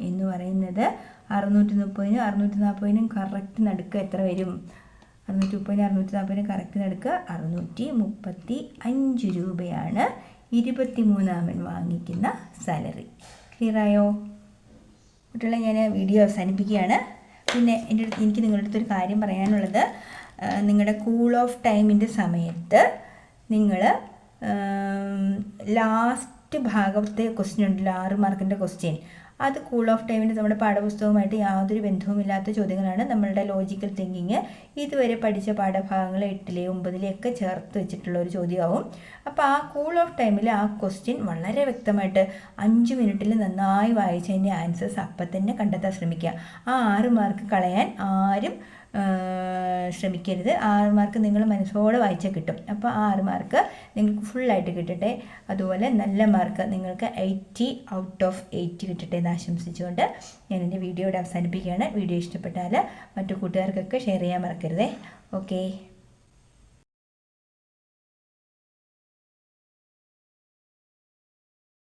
എന്ന് പറയുന്നത് 630നും 640നും കറക്റ്റ് നടുക്ക് എത്ര വരും? 630നും 640നും കറക്റ്റ് നടുക്ക് 635 രൂപയാണ് 23ാമൻ വാങ്ങിക്കുന്ന സാലറി. ക്ലിയറായോ കുട്ടികളെ? ഞാൻ വീഡിയോ അവസാനിപ്പിക്കുകയാണ്. പിന്നെ എനിക്ക് നിങ്ങളുടെ അടുത്തൊരു കാര്യം പറയാനുള്ളത്, നിങ്ങളുടെ കൂൾ ഓഫ് ടൈമിൻ്റെ സമയത്ത് നിങ്ങൾ ലാസ്റ്റ് ഭാഗത്തെ ക്വസ്റ്റ്യൻ ഉണ്ടല്ലോ 6 മാർക്കിൻ്റെ ക്വസ്റ്റ്യൻ, അത് കൂൾ ഓഫ് ടൈമിൻ്റെ നമ്മുടെ പാഠപുസ്തകവുമായിട്ട് യാതൊരു ബന്ധവുമില്ലാത്ത ചോദ്യങ്ങളാണ്. നമ്മളുടെ ലോജിക്കൽ തിങ്കിങ് ഇതുവരെ പഠിച്ച പാഠഭാഗങ്ങൾ 8-ലെ 9-ലെയൊക്കെ ചേർത്ത് വെച്ചിട്ടുള്ള ഒരു ചോദ്യമാവും. അപ്പോൾ ആ കൂൾ ഓഫ് ടൈമിൽ ആ ക്വസ്റ്റ്യൻ വളരെ വ്യക്തമായിട്ട് 5 മിനിറ്റിൽ നന്നായി വായിച്ചതിൻ്റെ ആൻസേഴ്സ് അപ്പം തന്നെ കണ്ടെത്താൻ ശ്രമിക്കുക. ആ 6 മാർക്ക് കളയാൻ ആരും ശ്രമിക്കരുത്. 6 മാർക്ക് നിങ്ങൾ മനസ്സോടെ വായിച്ചാൽ കിട്ടും. അപ്പോൾ ആ 6 മാർക്ക് നിങ്ങൾക്ക് ഫുള്ളായിട്ട് കിട്ടട്ടെ. അതുപോലെ നല്ല മാർക്ക് നിങ്ങൾക്ക് 80 ഔട്ട് ഓഫ് 80 കിട്ടട്ടെ എന്ന് ആശംസിച്ചുകൊണ്ട് ഞാൻ എൻ്റെ വീഡിയോ ഇവിടെ അവസാനിപ്പിക്കുകയാണ്. വീഡിയോ ഇഷ്ടപ്പെട്ടാൽ മറ്റു കൂട്ടുകാർക്കൊക്കെ ഷെയർ ചെയ്യാൻ മറക്കരുതേ. ഓക്കേ.